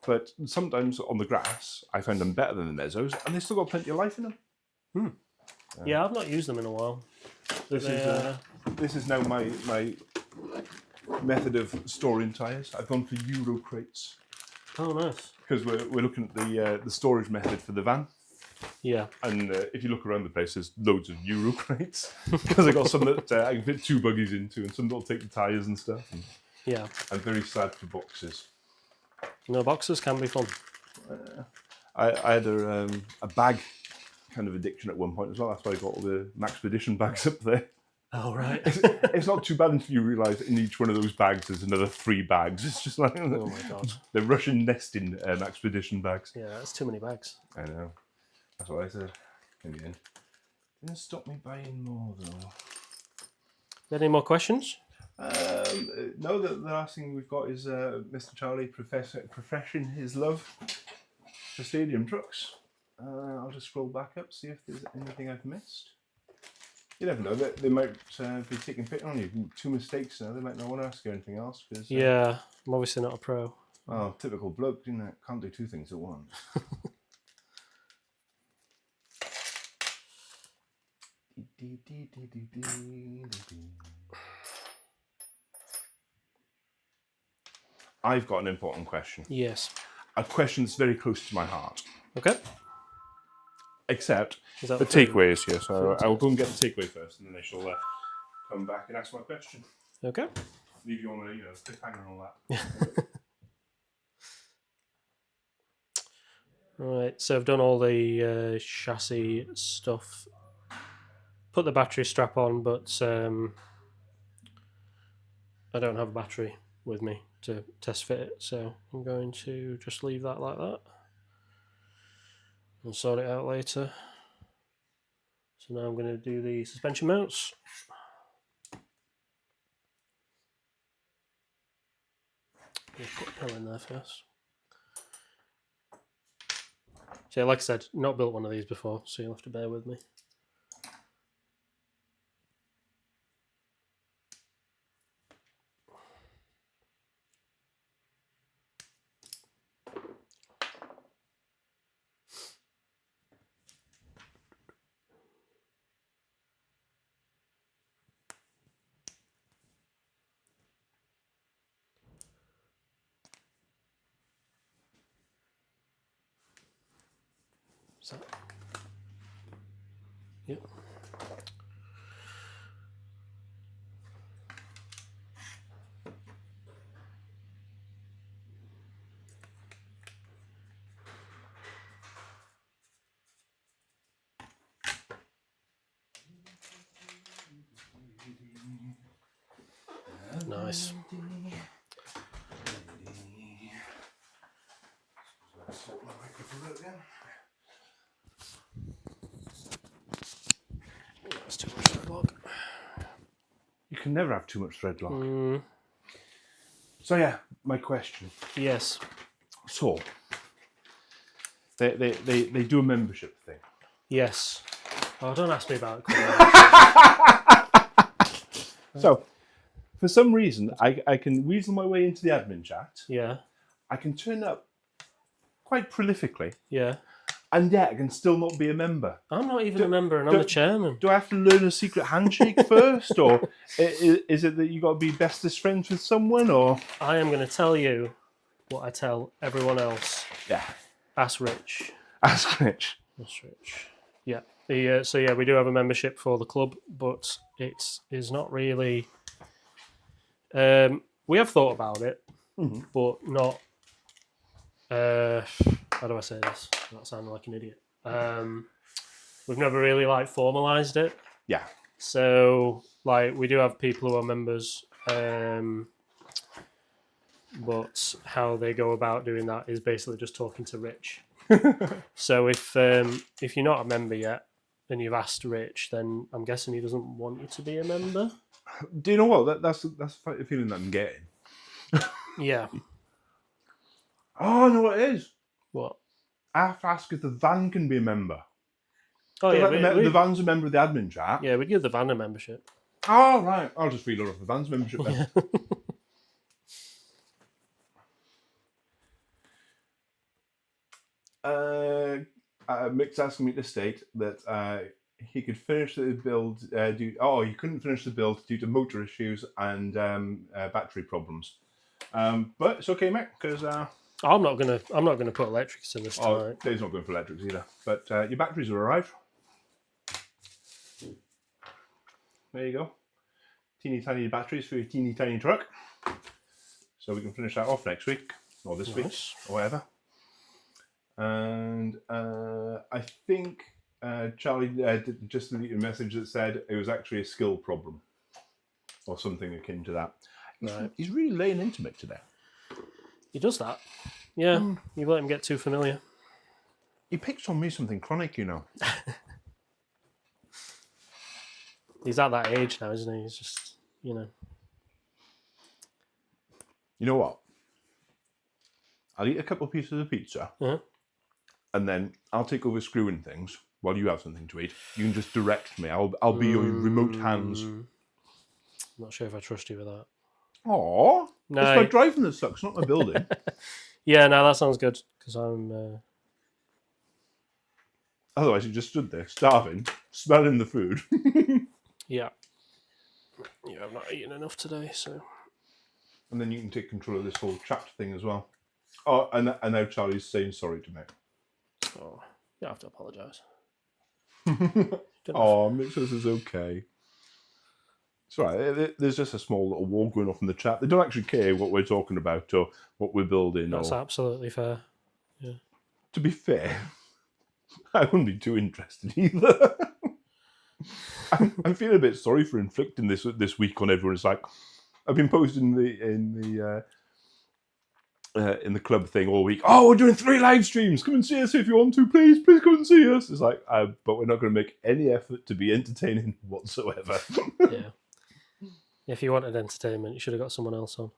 But sometimes on the grass, I find them better than the mesos, and they've still got plenty of life in them. Yeah, I've not used them in a while. This is now my method of storing tyres. I've gone for Euro crates. Oh, nice. Because we're looking at the storage method for the van. Yeah. And if you look around the place, there's loads of Euro crates. Because I got some that I can fit 2 buggies into, and some that'll take the tyres and stuff. And yeah. I'm very sad for boxes. No, boxes can be fun. I had a bag kind of addiction at one point as well. That's why I got all the Maxpedition bags up there. Oh, right. It's not too bad until you realise in each one of those bags there's another 3 bags. It's just like, oh my God. The Russian nesting Maxpedition bags. Yeah, that's too many bags. I know. That's what I said. Again. Didn't stop me buying more though. Any more questions? No, the last thing we've got is Mr. Charlie professing his love for stadium trucks. I'll just scroll back up, see if there's anything I've missed. You never know, they might be taking pity on you. 2 mistakes now, they might not want to ask you anything else. Cause, yeah, I'm obviously not a pro. Oh, typical bloke, isn't it? Can't do 2 things at once. I've got an important question. Yes. A question that's very close to my heart. Okay. Except Is that the food? takeaway is here, so Food I'll go and get the takeaway first, and then I shall come back and ask my question. Okay. Leave you on a cliffhanger and all that. Right, so I've done all the chassis stuff. Put the battery strap on, but I don't have a battery with me to test fit it, so I'm going to just leave that like that and sort it out later. So now I'm going to do the suspension mounts. Put a pill in there first. So like I said, not built one of these before, so you'll have to bear with me. Is that? Yep. Nice. That's too much thread lock. You can never have too much thread lock. So yeah, my question. Yes. So they do a membership thing. Yes. Oh, don't ask me about it. So for some reason, I can weasel my way into the admin chat. Yeah. I can turn up quite prolifically. Yeah. And yet I can still not be a member. I'm not even a member, and I'm the chairman. Do I have to learn a secret handshake first, or is it that you got to be bestest friends with someone, or? I am going to tell you what I tell everyone else. Yeah. Ask Rich. Ask Rich. Ask Rich. Yeah. So yeah, we do have a membership for the club, but it is not really. We have thought about it, but not. How do I say this? I'm not sounding like an idiot. We've never really formalized it. Yeah. So we do have people who are members, but how they go about doing that is basically just talking to Rich. So if you're not a member yet and you've asked Rich, then I'm guessing he doesn't want you to be a member. Do you know what? That's the feeling that I'm getting. Yeah. Oh, I know what it is. What? I have to ask if the van can be a member. Oh yeah, the van's a member of the admin chat. Yeah, we'd give the van a membership. Oh right, I'll just reload off the van's membership then. Mick's asking me to state that he could finish the build. He couldn't finish the build due to motor issues and battery problems. But it's okay, Mick, because I'm not gonna put electrics in this tonight. Dave's not going for electrics either. But your batteries will arrive. There you go. Teeny tiny batteries for your teeny tiny truck. So we can finish that off next week or this week or whatever. And I think Charlie just deleted a message that said it was actually a skill problem or something akin to that. He's really laying into Mick today. He does that. Yeah, you let him get too familiar. He picks on me something chronic, you know. He's at that age now, isn't he? He's just, you know. You know what? I'll eat a couple of pieces of pizza, and then I'll take over screwing things while you have something to eat. You can just direct me. I'll be your remote hands. I'm not sure if I trust you with that. Aww. No. It's my driving that sucks, not my building. Yeah, no, that sounds good, because I'm... Otherwise, you just stood there, starving, smelling the food. Yeah. Yeah, I've not eaten enough today, so. And then you can take control of this whole chat thing as well. Oh, and now Charlie's saying sorry to me. Oh, you don't have to apologise. Oh, Mitch says it's okay. It's all right. There's just a small little war going off in the chat. They don't actually care what we're talking about or what we're building. That's absolutely fair. Yeah. To be fair, I wouldn't be too interested either. I'm feeling a bit sorry for inflicting this week on everyone. It's like I've been posting in the club thing all week. Oh, we're doing 3 live streams. Come and see us if you want to. Please come and see us. It's like, but we're not going to make any effort to be entertaining whatsoever. Yeah. If you wanted entertainment, you should have got someone else on.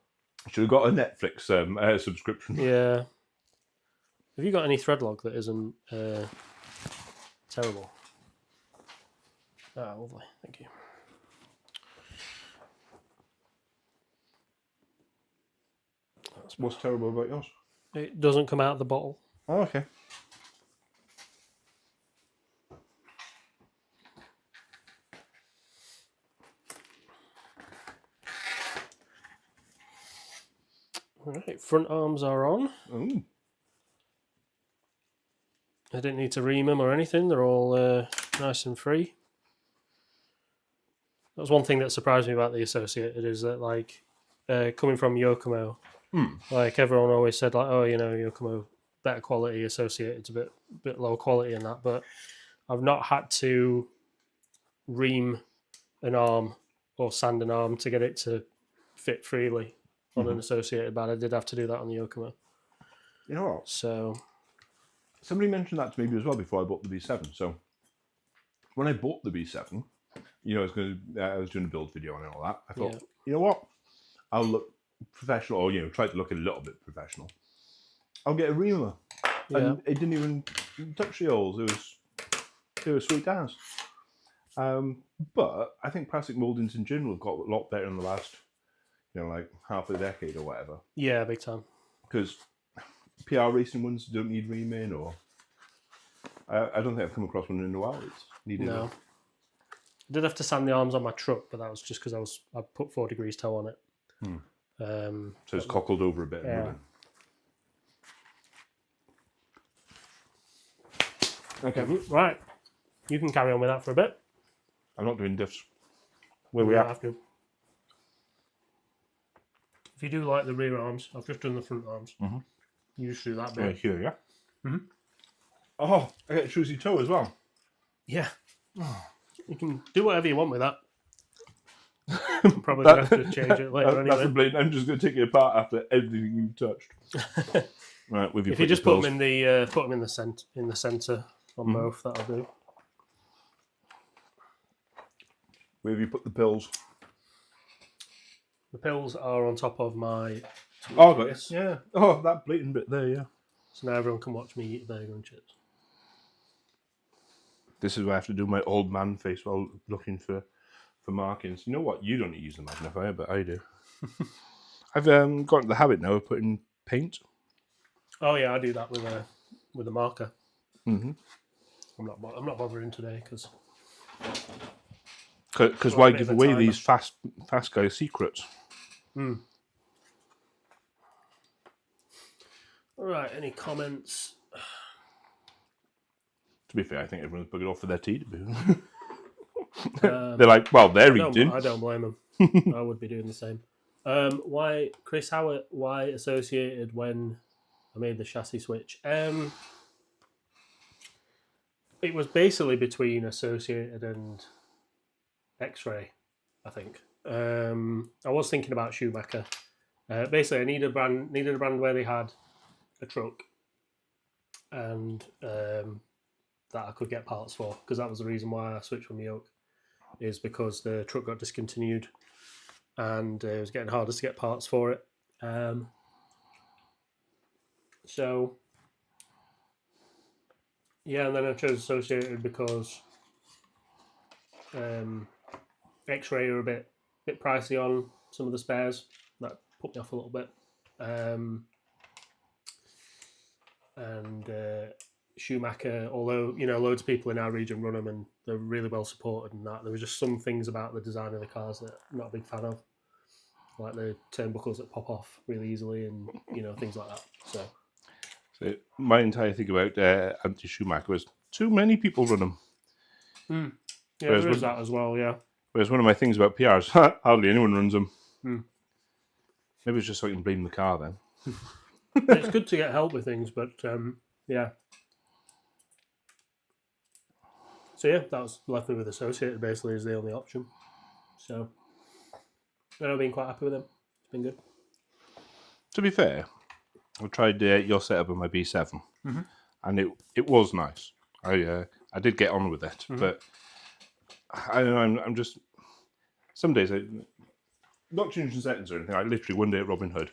Should have got a Netflix subscription. Yeah. Have you got any threadlog that isn't terrible? Ah, lovely. Thank you. What's terrible about yours? It doesn't come out of the bottle. Oh, okay. All right, front arms are on. Ooh. I didn't need to ream them or anything. They're all nice and free. That was one thing that surprised me about the Associated is that, like, coming from Yokomo, like everyone always said, like, oh, you know, Yokomo better quality, Associated's a bit lower quality in that, but I've not had to ream an arm or sand an arm to get it to fit freely on an Associated bag. I did have to do that on the Yokomo. You know what? So somebody mentioned that to me as well before I bought the B7. So when I bought the B7, you know, I was doing a build video and all that. I thought, you know what? I'll look professional, or, you know, try to look a little bit professional. I'll get a reamer. Yeah. And it didn't even touch the holes. It was sweet as. But I think plastic moldings in general have got a lot better in the last, you know, like half a decade or whatever. Yeah, big time. Because PR racing ones don't need reaming, or I don't think I've come across one in a while. It's needed. No. I did have to sand the arms on my truck, but that was just because I put 4 degrees toe on it. So it's cockled over a bit. Yeah. Okay. Right. You can carry on with that for a bit. I'm not doing diffs. Where We we at? have to. If you do like the rear arms, I've just done the front arms. You just do that bit. Right here, yeah. Oh, I get a choosy toe as well. Yeah. You can do whatever you want with that. I'm probably going to have to change it later That's a anyway. blade. I'm just going to take it apart after everything you've touched. Right, with your. If you just put them in the center on both, that'll do. Where have you put the pills? The pills are on top of my. Oh, got it. Yeah. Oh, that bleeding bit there, yeah. So now everyone can watch me eat burger and chips. This is where I have to do my old man face while looking for markings. You know what? You don't use the magnifier, but I do. I've got into the habit now of putting paint. Oh yeah, I do that with a marker. Mm-hmm. I'm not bothering today because why give away these fast guy secrets? All right. Any comments? To be fair, I think everyone's buggered off for their tea. They're like, well, they're eating. I don't blame them. I would be doing the same. Why, Chris Howard? Why Associated when I made the chassis switch? It was basically between Associated and X-Ray, I think. I was thinking about Schumacher. Basically, I needed a brand where they had a truck and that I could get parts for, because that was the reason why I switched from Yoke, is because the truck got discontinued and it was getting harder to get parts for it. So yeah, and then I chose Associated because X-Ray are a bit pricey on some of the spares. That put me off a little bit. And Schumacher, although loads of people in our region run them and they're really well supported and that, there was just some things about the design of the cars that I'm not a big fan of, like the turnbuckles that pop off really easily and things like that. So my entire thing about anti-Schumacher was too many people run them. Yeah, whereas there is that as well. Yeah. Whereas one of my things about PRs, hardly anyone runs them. Maybe it's just so I can blame the car then. It's good to get help with things, but yeah. So yeah, that was left me with Associated basically as the only option. So I've been quite happy with them. It's been good. To be fair, I tried your setup on my B7, and it was nice. I did get on with it, but I'm just some days not changing settings or anything. I literally one day at Robin Hood,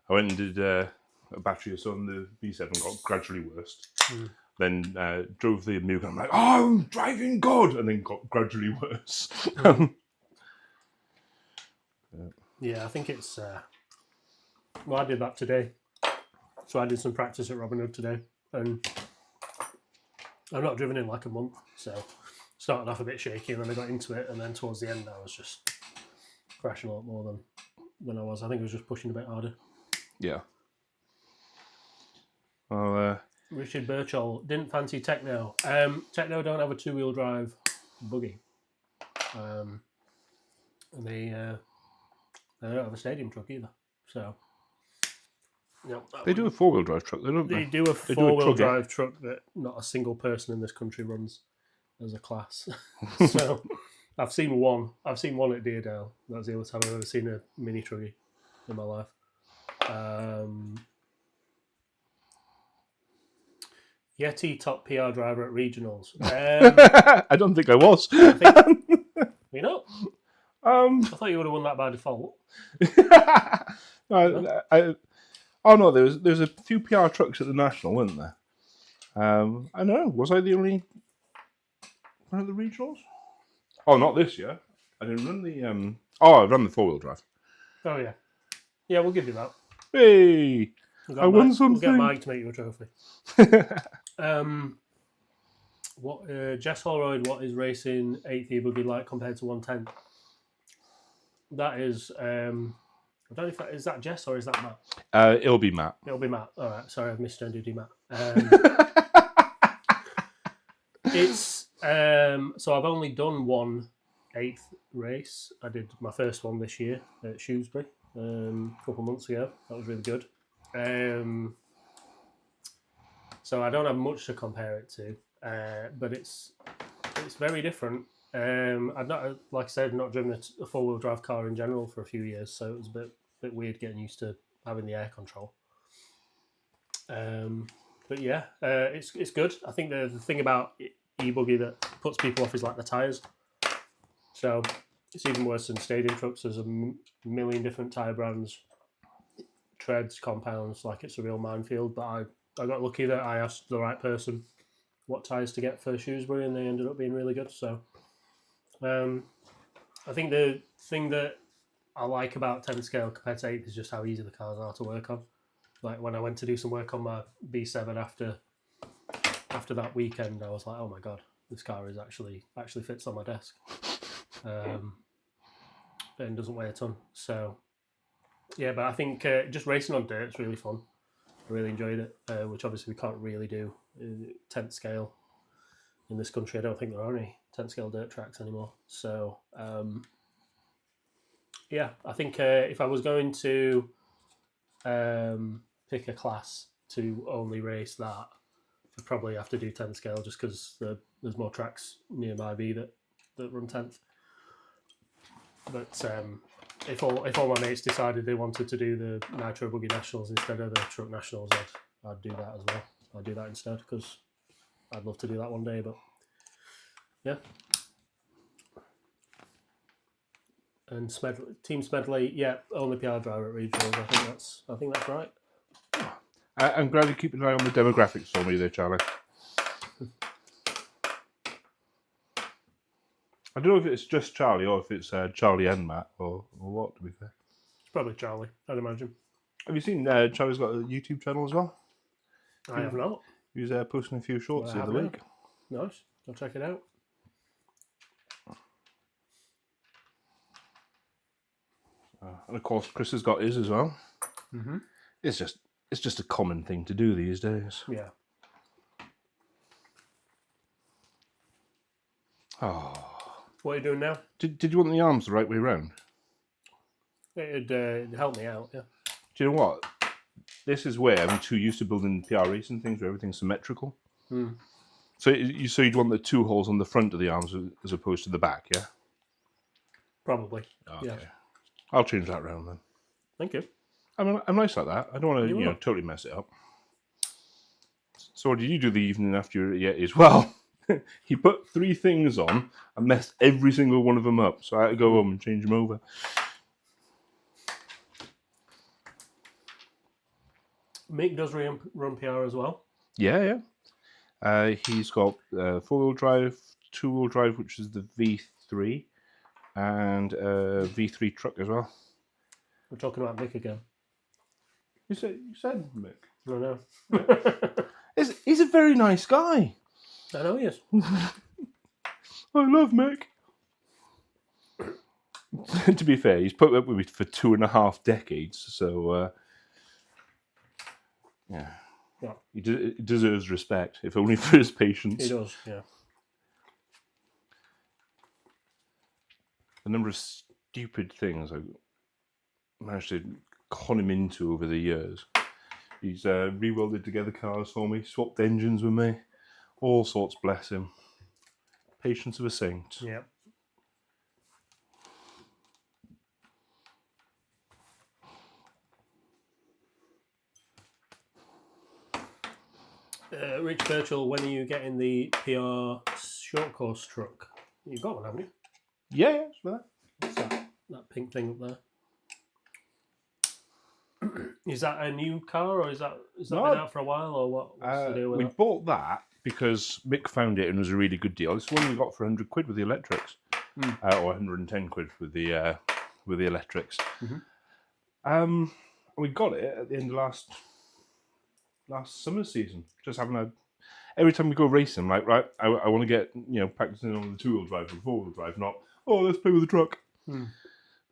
I went and did a battery so on the B7 got gradually worse. Then drove the Mugen. I'm like, oh, I'm driving good, and then got gradually worse. Yeah, I think it's. Well, I did that today. So I did some practice at Robin Hood today, and I've not driven in like a month. So started off a bit shaky, and then I got into it, and then towards the end, I was just crashing a lot more than I was. I think I was just pushing a bit harder. Yeah. Well, Richard Birchall didn't fancy Techno. Techno don't have a two-wheel drive buggy, and they don't have a stadium truck either. So they do a four-wheel drive truck. They do a four-wheel drive truck that not a single person in this country runs as a class. So I've seen one. I've seen one at Deerdale. That's the only time I've ever seen a mini truggy in my life. Yeti top PR driver at regionals. I don't think I was. You know, I thought you would have won that by default. Oh no, there's a few PR trucks at the National, weren't there? I don't know. Was I the only one at the regionals? Oh, not this year. I didn't run the. I ran the four-wheel drive. Oh yeah, yeah. We'll give you that. Hey, I won something. We'll get Mike to make you a trophy. Jess Holroyd, what is racing 8th buggy like compared to 110? That is, I don't know if is that Jess or is that Matt? It'll be Matt. It'll be Matt. All right, sorry, I've misgendered you, Matt. It's so I've only done one 8th race. I did my first one this year at Shrewsbury a couple of months ago. That was really good. So I don't have much to compare it to, but it's very different. I've not, like I said, not driven a four-wheel drive car in general for a few years, so it was a bit weird getting used to having the air control. But yeah, it's good. I think the thing about e-buggy that puts people off is like the tyres. So it's even worse than stadium trucks. There's a million different tyre brands, treads, compounds. Like it's a real minefield. But I got lucky that I asked the right person what tyres to get for Shrewsbury, and they ended up being really good. So I think the thing that I like about 10 scale compared to 8 is just how easy the cars are to work on. Like when I went to do some work on my B7 after that weekend, I was like, oh my god, this car is actually fits on my desk. And doesn't weigh a ton. So yeah, but I think just racing on dirt is really fun. I really enjoyed it, which obviously we can't really do 10th scale in this country. I don't think there are any 10th scale dirt tracks anymore. So yeah, I think if I was going to pick a class to only race that, I'd probably have to do 10th scale just because there's more tracks near my V that run 10th. But if all my mates decided they wanted to do the Nitro Buggy Nationals instead of the Truck Nationals, I'd do that as well. I'd do that instead because I'd love to do that one day. But yeah. And Team Smedley, yeah, only PR driver at regionals. I think that's right. I'm glad you keep an eye on the demographics for me there, Charlie. I don't know if it's just Charlie or if it's Charlie and Matt or what, to be fair. It's probably Charlie, I'd imagine. Have you seen Charlie's got a YouTube channel as well? I have not. He was posting a few shorts the other week. Nice. I'll check it out. And of course, Chris has got his as well. Mm-hmm. It's just a common thing to do these days. Yeah. Oh. What are you doing now? Did you want the arms the right way round? It'd help me out, yeah. Do you know what? This is where I'm too used to building PR racing things where everything's symmetrical. Mm. So you'd want the 2 holes on the front of the arms as opposed to the back, yeah? Probably. Okay. Yeah. I'll change that round then. Thank you. I'm nice like that. I don't want to totally mess it up. So what did you do the evening after you were at Yeti's? Well, he put 3 things on and messed every single one of them up. So I had to go home and change them over. Mick does run PR as well. Yeah. He's got 4-wheel drive, 2-wheel drive, which is the V3, and a V3 truck as well. We're talking about Mick again. You said Mick. I know. He's a very nice guy. I know he is. I love Mick. To be fair, he's put up with me for 2.5 decades, so yeah. He deserves respect, if only for his patience. He does, yeah. The number of stupid things I managed to con him into over the years. He's re-welded together cars for me, swapped engines with me, all sorts, bless him. Patience of a saint. Yeah. Rich Birchall, when are you getting the PR short course truck? You've got one, haven't you? Yeah, it's there. What's that pink thing up there? Is that a new car, or is that been out for a while, or what? What's the deal with we that? bought that because Mick found it and it was a really good deal. It's the one we got for 100 quid with the electrics, or 110 quid with the electrics. Mm-hmm. We got it at the end of last summer season. Just having every time we go racing, like, right, I want to get, practicing on the 2-wheel drive or 4-wheel drive, not, let's play with the truck.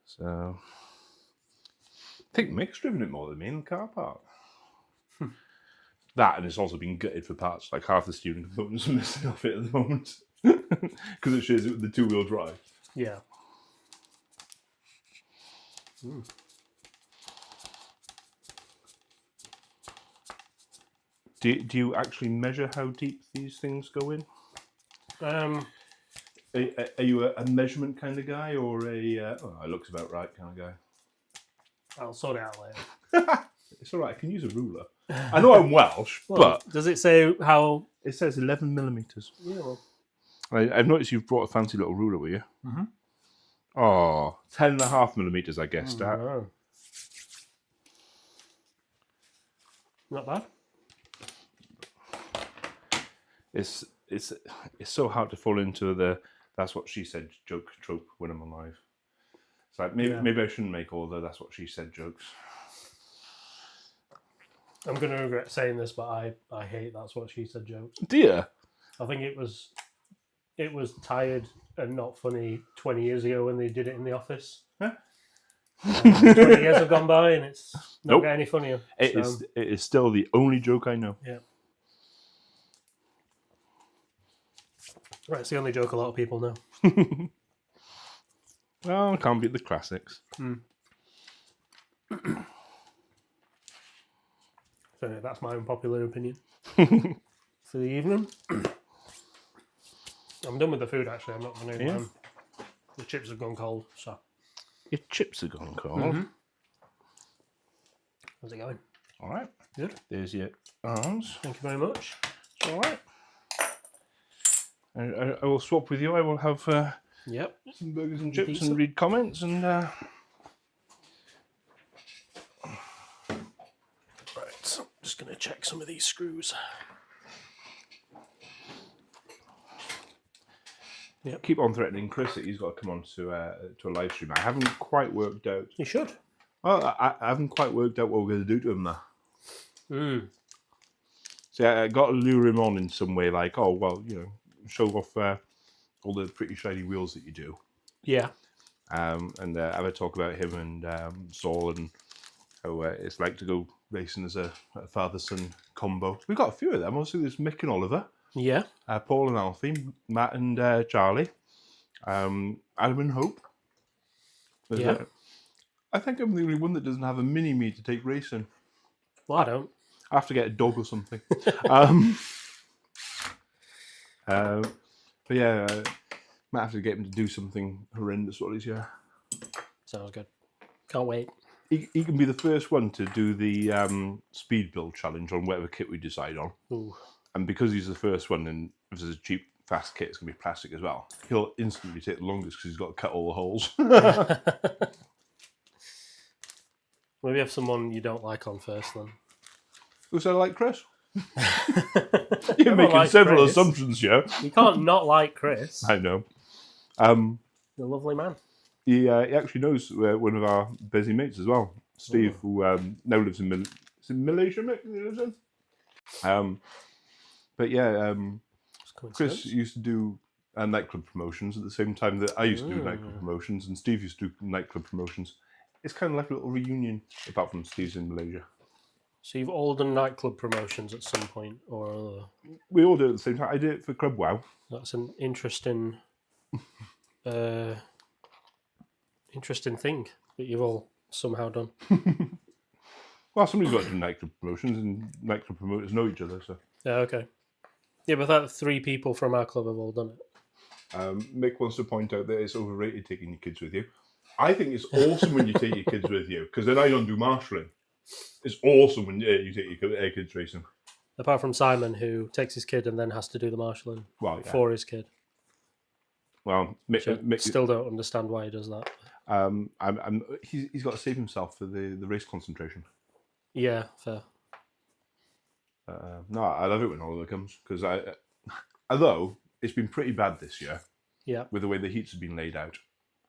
So I think Mick's driven it more than me in the car park. That, and it's also been gutted for parts. Like half the steering components are missing off it at the moment because it shares it with the 2-wheel drive. Yeah. Do you actually measure how deep these things go in? Are you a measurement kind of guy, or it looks about right kind of guy? I'll sort it out later. It's all right. I can use a ruler. I know I'm Welsh, but does it say how? It says 11 millimeters. Yeah. Well. I've noticed you've brought a fancy little ruler with you. Mm-hmm. Oh, 10.5 millimeters, I guess. No. Not bad. It's so hard to fall into the "that's what she said" joke trope when I'm alive. It's like maybe I shouldn't make all the "that's what she said" jokes. I'm going to regret saying this, but I hate "that's what she said" jokes. Dear, I think it was tired and not funny 20 years ago when they did it in The Office. Huh? 20 years have gone by and it's not getting any funnier. It is still the only joke I know. Yeah. Right, it's the only joke a lot of people know. Well, I can't beat the classics. So that's my unpopular opinion for the evening. I'm done with the food, actually. I'm not going to... the chips have gone cold, so... Your chips have gone cold? Mm-hmm. How's it going? All right. Good. There's your arms. Thank you very much. It's all right. I will swap with you. I will have some burgers and chips and read comments and... Right, so I'm just going to check some of these screws. Yep. Keep on threatening Chris that he's got to come on to a live stream. I haven't quite worked out... You should. Well, I haven't quite worked out what we're going to do to him now. So I got to lure him on in some way, like, oh, well, show off all the pretty shiny wheels that you do. Yeah. And have a talk about him and Saul and how it's like to go racing as a father-son combo. We've got a few of them. Obviously, there's Mick and Oliver. Yeah. Paul and Alfie, Matt and Charlie, Adam and Hope. Yeah. I think I'm the only one that doesn't have a mini-me to take racing. Well, I don't. I have to get a dog or something. But yeah, might have to get him to do something horrendous while he's here. Sounds good. Can't wait. He can be the first one to do the speed build challenge on whatever kit we decide on. Ooh. And because he's the first one, and if there's a cheap, fast kit, it's going to be plastic as well. He'll instantly take the longest because he's got to cut all the holes. Maybe have someone you don't like on first, then. Who said I like Chris? You're making several assumptions here. You can't not like Chris. I know. He's a lovely man. He actually knows one of our busy mates as well, Steve, who now lives in Malaysia. He lives in. But yeah, Chris used to do nightclub promotions at the same time that I used to do nightclub promotions, and Steve used to do nightclub promotions. It's kind of like a little reunion, apart from Steve's in Malaysia. So you've all done nightclub promotions at some point or other? We all do it at the same time. I did it for Club WoW. That's an interesting, interesting thing that you've all somehow done. Well, somebody's got to do nightclub promotions, and nightclub promoters know each other, so. Yeah, okay. Yeah, but that 3 people from our club have all done it. Mick wants to point out that it's overrated taking your kids with you. I think it's awesome when you take your kids with you, because then I don't do marshalling. It's awesome when you take your kids racing. Apart from Simon, who takes his kid and then has to do the marshalling for his kid. Well, Mick still don't understand why he does that. He's got to save himself for the race concentration. Yeah, fair. No, I love it when Oliver comes, because although it's been pretty bad this year, with the way the heats have been laid out,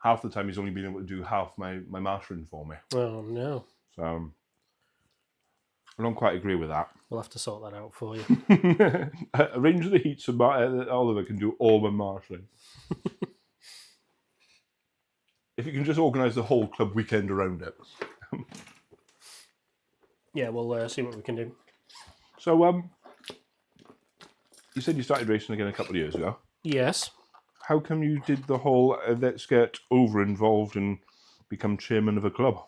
half the time he's only been able to do half my marshalling for me. Oh no! So I don't quite agree with that. We'll have to sort that out for you. Arrange the heats so Oliver can do all my marshalling. If you can just organise the whole club weekend around it. Yeah, we'll see what we can do. So, you said you started racing again a couple of years ago. Yes. How come you did the whole let's get over-involved and become chairman of a club?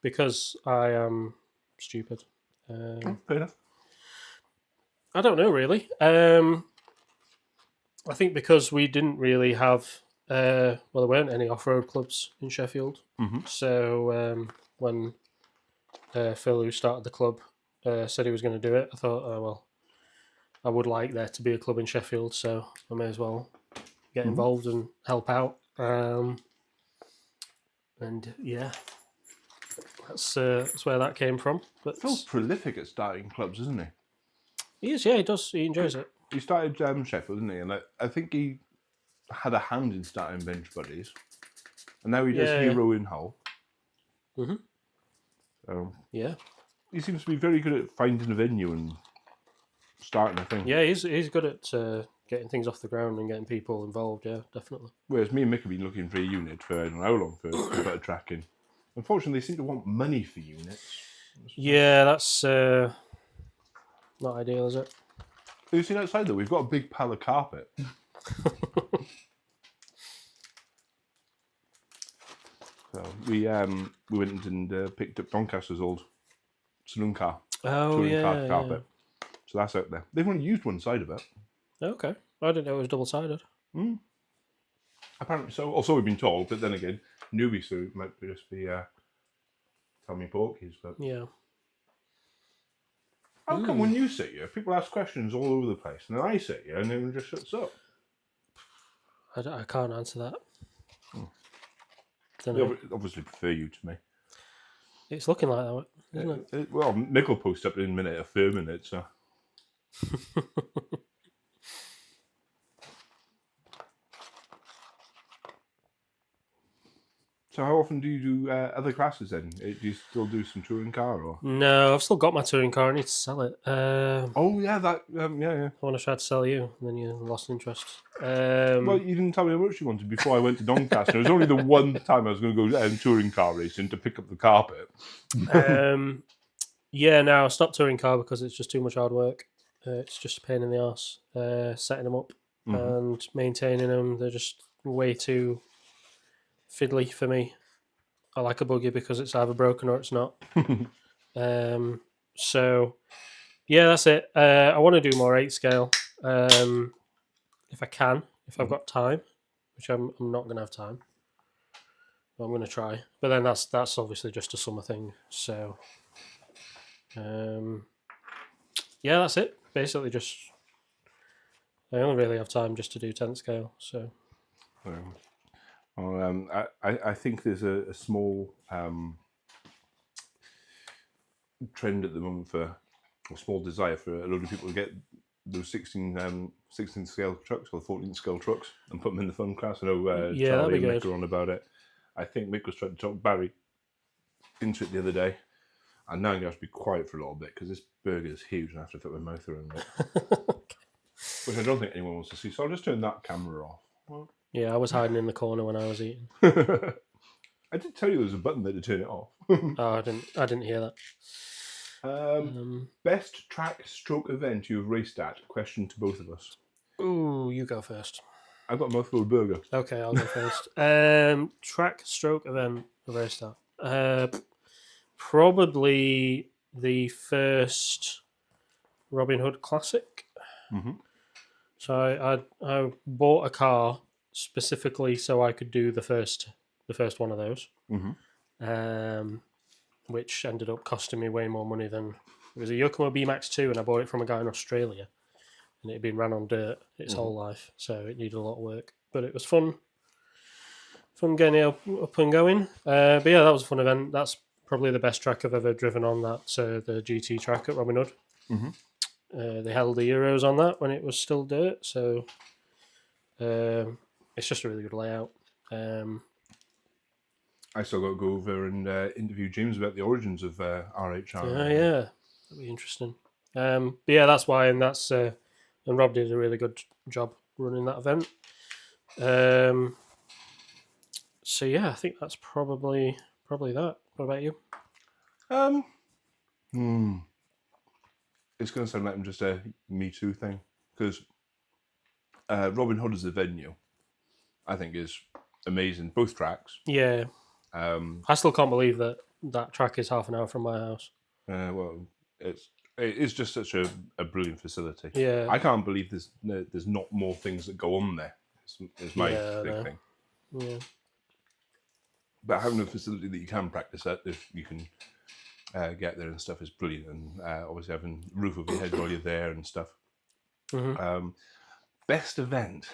Because I am stupid. Fair enough. I don't know, really. I think because we didn't really have... there weren't any off-road clubs in Sheffield. Mm-hmm. So when Phil, who started the club, said he was going to do it, I thought, oh, well, I would like there to be a club in Sheffield, so I may as well get involved and help out. And yeah, that's where that came from. But Phil's prolific at starting clubs, isn't he? He is, yeah, he does. He enjoys it. He started Sheffield, didn't he? And I think he had a hand in starting Bench Buddies. And now he does Hero in Hull. Mm-hmm. So, yeah. He seems to be very good at finding a venue and starting a thing. Yeah, he's good at getting things off the ground and getting people involved, yeah, definitely. Whereas me and Mick have been looking for a unit for I don't know how long for a bit of tracking. Unfortunately, they seem to want money for units. Yeah, that's not ideal, is it? Have you seen outside though? We've got a big pile of carpet. So we went and picked up Doncaster's old saloon car. Oh, car carpet. So that's out there. They've only used one side of it. Okay. I didn't know it was double-sided. Apparently so. Also, we've been told, but then again, newbie, so it might just be Tommy Porkies. But yeah. How come when you sit here, people ask questions all over the place, and then I sit here and everyone just shuts up? I can't answer that. They obviously prefer you to me. It's looking like that, isn't it? Well, Mick will post up in a minute affirming it, so. So how often do you do other classes then? Do you still do some touring car or? No, I've still got my touring car. I need to sell it. Oh yeah, that yeah. I want to try to sell you, and then you lost interest. Well, you didn't tell me how much you wanted before I went to Doncaster. It was only the one time I was going to go touring car racing to pick up the carpet. Yeah, no, I stopped touring car because it's just too much hard work. It's just a pain in the arse setting them up and maintaining them. They're just way too fiddly for me. I like a buggy because it's either broken or it's not. So, yeah, that's it. I want to do more 8 scale if I can, if I've got time, which I'm not going to have time. I'm going to try. But then that's obviously just a summer thing. So, yeah, that's it. Basically, just I only really have time just to do 10th scale. So, I think there's a small trend at the moment for a small desire for a lot of people to get those 16 scale trucks or 14 scale trucks and put them in the fun class. I know Charlie and Mick are on about it. I think Mick was trying to talk Barry into it the other day. And now I'm going to have to be quiet for a little bit because this burger is huge and I have to put my mouth around it. Which I don't think anyone wants to see. So I'll just turn that camera off. Well, yeah, I was hiding in the corner when I was eating. I did tell you there was a button there to turn it off. Oh, I didn't hear that. Best track stroke event you've raced at? Question to both of us. Ooh, you go first. I've got a mouthful of burger. Okay, I'll go first. Track stroke event I've raced at. Probably the first Robin Hood Classic. So I bought a car specifically so I could do the first one of those, which ended up costing me way more money than it was a Yokomo B-Max 2, and I bought it from a guy in Australia, and it had been ran on dirt its whole life, so it needed a lot of work, but it was fun getting it up and going. But yeah, that was a fun event. That's probably the best track I've ever driven on. That the GT track at Robin Hood. They held the Euros on that when it was still dirt, so it's just a really good layout. I still got to go over and interview James about the origins of RHR. Yeah, that'd be interesting. But yeah, that's why, and that's and Rob did a really good job running that event. So yeah, I think that's probably that. What about you? It's going to sound like I'm just a Me Too thing, because Robin Hood as a venue, I think, is amazing. Both tracks. Yeah. I still can't believe that track is half an hour from my house. Well, it's just such a brilliant facility. Yeah. I can't believe there's not more things that go on there. It's my big thing. Yeah. But having a facility that you can practice at, if you can get there and stuff, is brilliant. And obviously having a roof over your head while you're there and stuff. Best event.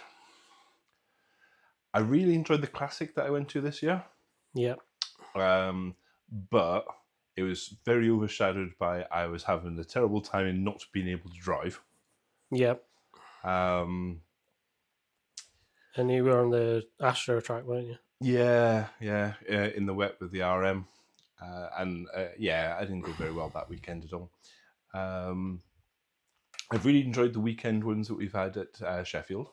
I really enjoyed the classic that I went to this year. Yeah. But it was very overshadowed by I was having a terrible time in not being able to drive. Yeah. And you were on the Astro track, weren't you? Yeah, in the wet with the RM. I didn't go very well that weekend at all. I've really enjoyed the weekend ones that we've had at Sheffield.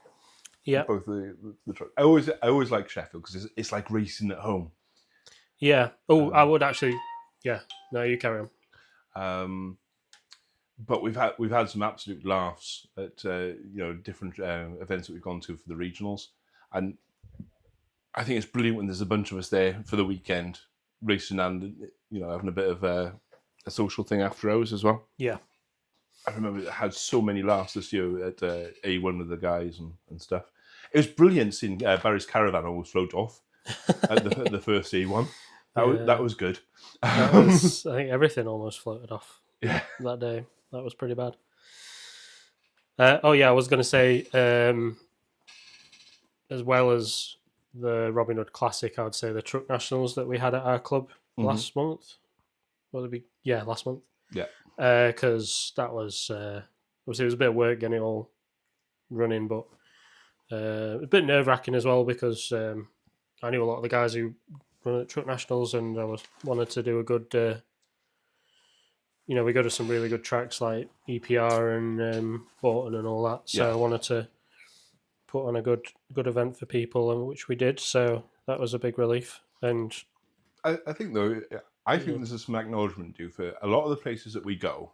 Yeah. Both the truck. I always like Sheffield because it's like racing at home. Yeah. Oh, I would actually. Yeah. No, you carry on. But we've had some absolute laughs at different events that we've gone to for the regionals, and I think it's brilliant when there's a bunch of us there for the weekend racing and having a bit of a social thing after hours as well. Yeah. I remember it had so many laughs this year at A1 with the guys and stuff. It was brilliant seeing Barry's caravan almost float off at the first A1. That was good. I think everything almost floated off that day. That was pretty bad. I was going to say, as well as the Robin Hood Classic, I would say the Truck Nationals that we had at our club last month. Last month. Yeah. Because that was obviously it was a bit of work getting it all running, but a bit nerve wracking as well because I knew a lot of the guys who running at Truck Nationals, and I wanted to do a good. We go to some really good tracks like EPR and Bolton and all that. So I wanted to put on a good event for people, which we did. So that was a big relief. And I think though, I think this is some acknowledgement due for a lot of the places that we go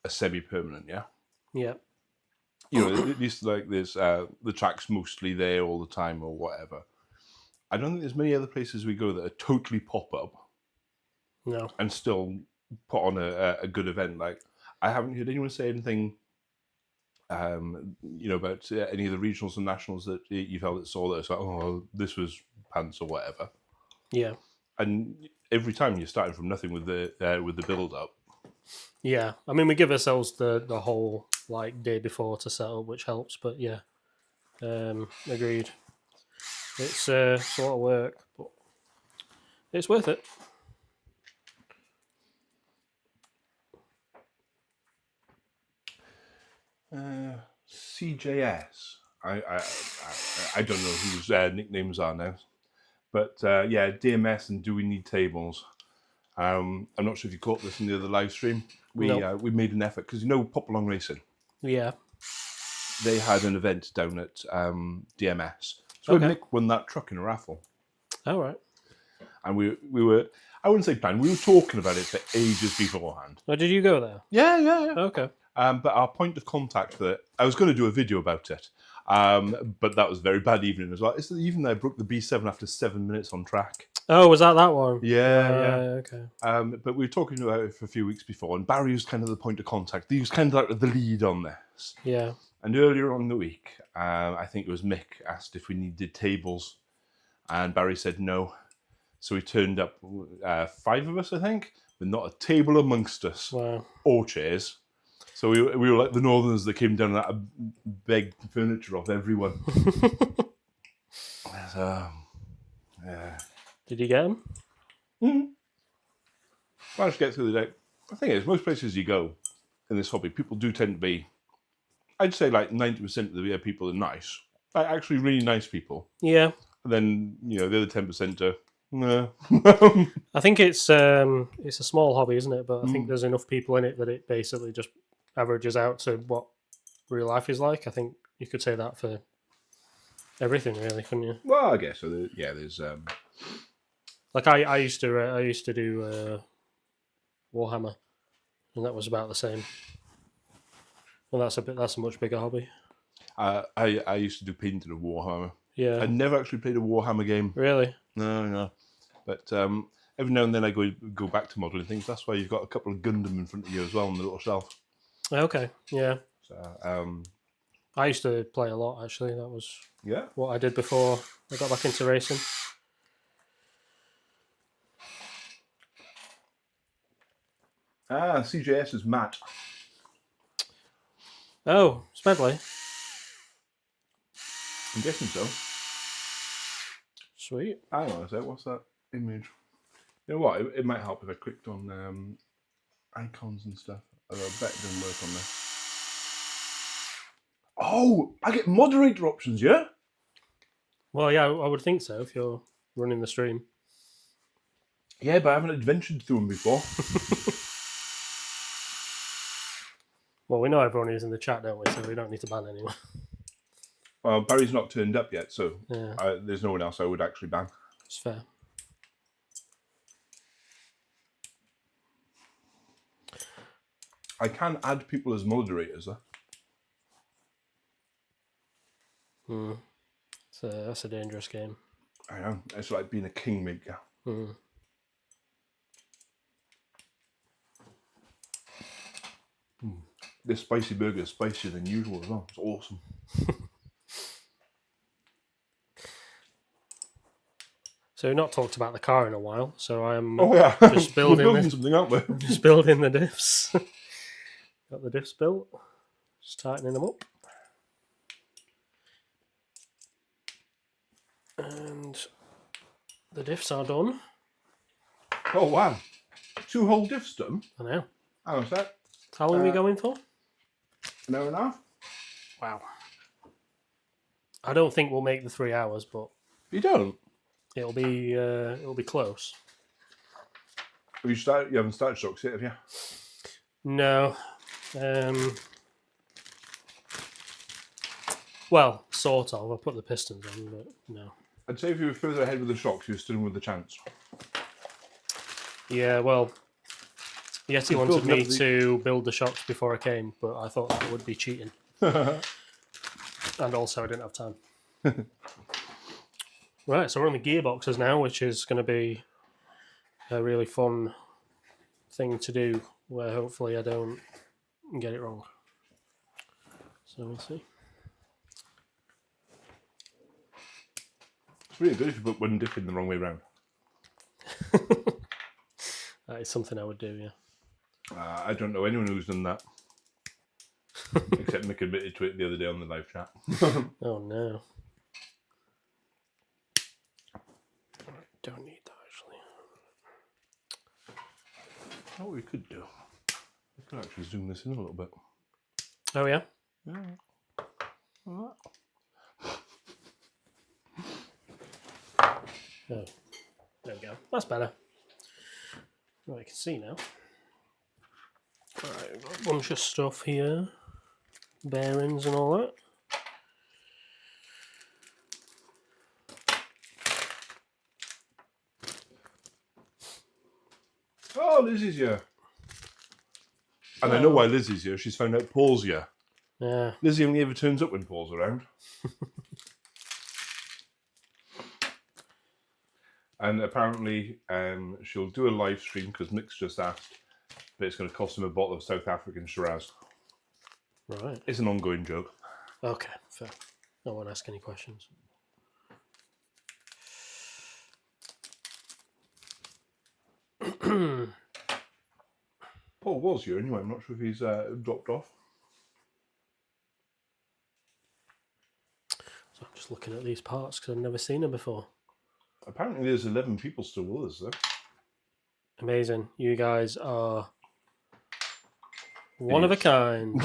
are semi-permanent. Yeah. Yeah. At least like there's the track's mostly there all the time or whatever. I don't think there's many other places we go that are totally pop up. No. And still put on a good event. Like, I haven't heard anyone say anything, about any of the regionals and nationals that you've held at SOAR that it's like, oh, this was pants or whatever. Yeah. And every time you're starting from nothing with the build up. Yeah, I mean, we give ourselves the whole like day before to set up, which helps. But yeah, agreed. It's a lot of work, but it's worth it. CJS. I don't know whose nicknames are now, but DMS and Do We Need Tables. I'm not sure if you caught this in the other live stream. We made an effort because Pop Along Racing. Yeah. They had an event down at DMS. So Mick won that truck in a raffle. All right. And we were, I wouldn't say planned, we were talking about it for ages beforehand. Oh, did you go there? Yeah. Okay. But our point of contact I was going to do a video about it, but that was very bad evening as well. It's the evening I broke the B7 after 7 minutes on track. Oh, was that one? Yeah. Okay. But we were talking about it for a few weeks before, and Barry was kind of the point of contact. He was kind of like the lead on this. Yeah. And earlier on in the week, I think it was Mick asked if we needed tables, and Barry said no. So we turned up, 5 of us, I think, with not a table amongst us. Wow. Or chairs. So we were like the Northerners that came down and begged furniture off everyone. So, yeah. Did you get them? Mm-hmm. Managed to get through the day. The thing is, most places you go in this hobby, people do tend to be, I'd say like 90% of the people are nice. Like actually really nice people. Yeah. And then, the other 10% are, nah. I think it's a small hobby, isn't it? But I think there's enough people in it that it basically just averages out to what real life is like. I think you could say that for everything, really, couldn't you? Well, I guess so. There's like I used to do Warhammer, and that was about the same. Well, that's a much bigger hobby. I used to do painting of Warhammer. Yeah. I never actually played a Warhammer game. Really? No. But every now and then I go back to modelling things. That's why you've got a couple of Gundam in front of you as well on the little shelf. Okay, yeah. So, I used to play a lot, actually. That was what I did before I got back into racing. CJS is Matt. Oh, Smedley. I'm guessing so. Sweet. Hang on a sec, what's that image? You know what, it might help if I clicked on icons and stuff. I bet it doesn't work on this. Oh, I get moderator options, yeah? Well, yeah, I would think so if you're running the stream. Yeah, but I haven't adventured through them before. Well, we know everyone is in the chat, don't we? So we don't need to ban anyone. Well, Barry's not turned up yet, so yeah. There's no one else I would actually ban. It's fair. I can add people as moderators, though. That's a dangerous game. I know. It's like being a kingmaker. This spicy burger is spicier than usual as well. It's awesome. So we've not talked about the car in a while, so I'm just building something up there. Just building the diffs. Got the diffs built. Just tightening them up. And the diffs are done. Oh wow. 2 whole diffs done? I know. How was that? How long are we going for? An hour and a half. Wow. I don't think we'll make the 3 hours, but... You don't? It'll be close. You haven't started shocks yet, have you? No. Well, sort of. I put the pistons on, but no. I'd say if you were further ahead with the shocks, you were still with the chance. Yeah, well, Yeti wanted me to build the shocks before I came, but I thought that would be cheating. And also I didn't have time. Right, so we're on the gearboxes now, which is going to be a really fun thing to do, where hopefully I don't get it wrong. So we'll see. It's really good if you put one diff in the wrong way round. That is something I would do, yeah. I don't know anyone who's done that. Except Mick admitted to it the other day on the live chat. Oh no. Don't need that actually. What we could do, we could actually zoom this in a little bit. Oh yeah? Yeah. Oh, there we go. That's better. Right, you can see now. Alright, we've got a bunch of stuff here. Bearings and all that. Oh, Lizzie's here. And I know why Lizzie's here. She's found out Paul's here. Yeah. Lizzie only ever turns up when Paul's around. And apparently she'll do a live stream because Mick's just asked, but it's going to cost him a bottle of South African Shiraz. Right. It's an ongoing joke. Okay, fair. I won't ask any questions. Paul was here anyway. I'm not sure if he's dropped off. So I'm just looking at these parts because I've never seen them before. Apparently there's 11 people still with us though. Amazing. You guys are one of a kind.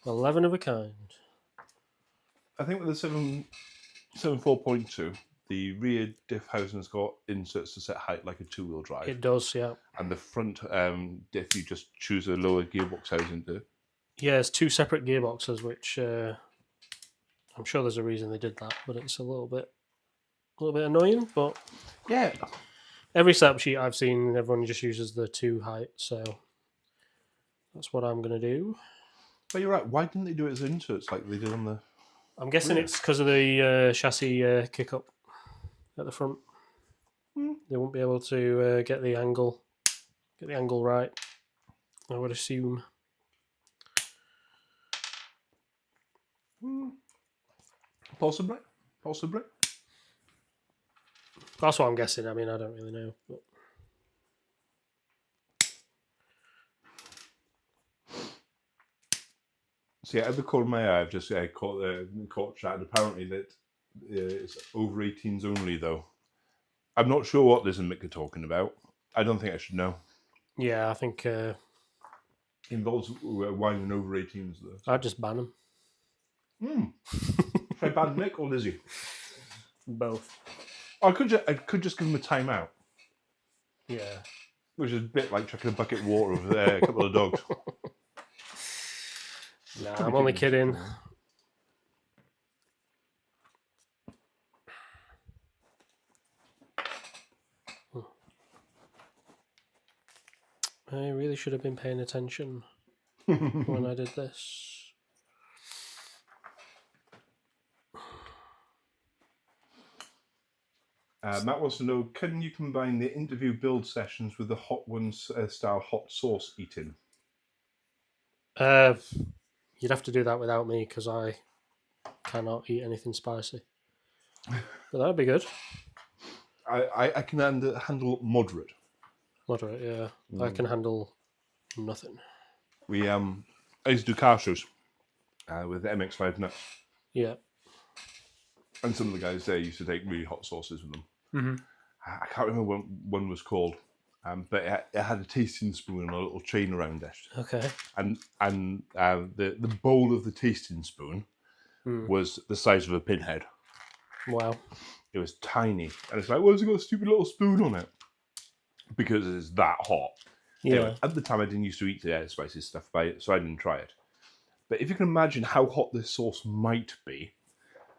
11 of a kind. I think with the 7.4.2, the rear diff housing's got inserts to set height like a two-wheel drive. It does, yeah. And the front diff, you just choose a lower gearbox housing to. Yeah, it's two separate gearboxes, which I'm sure there's a reason they did that, but it's a little bit annoying. But yeah, every setup sheet I've seen, everyone just uses the two height, so that's what I'm going to do. But you're right. Why didn't they do it as inserts like they did on the? I'm guessing it's because of the chassis kick-up at the front. They won't be able to get the angle right, I would assume. Possibly. That's what I'm guessing. I mean, I don't really know. But... See, at the corner of my eye, I've just caught chat, and apparently that it's over 18s only, though. I'm not sure what Liz and Mick are talking about. I don't think I should know. Yeah, I think... involves wine and over 18s, though. I'd just ban them. Should I ban Mick or Lizzie? Both. I could just give them a timeout. Yeah. Which is a bit like chucking a bucket of water over a couple of dogs. Nah, I'm only kidding. I really should have been paying attention when I did this. Matt wants to know, can you combine the interview build sessions with the Hot Ones style hot sauce eating? You'd have to do that without me because I cannot eat anything spicy. But that'd be good. I can handle moderate. Moderate, yeah. I can handle nothing. I used to do car shows with MX-5 nuts. Yeah. And some of the guys there used to take really hot sauces with them. Mm-hmm. I can't remember what one was called, but it had a tasting spoon and a little chain around it. Okay. And the bowl of the tasting spoon was the size of a pinhead. Wow. It was tiny. And it's like, well, it's got a stupid little spoon on it. Because it's that hot. Yeah. Anyway, at the time, I didn't used to eat the spicy stuff, so I didn't try it. But if you can imagine how hot this sauce might be,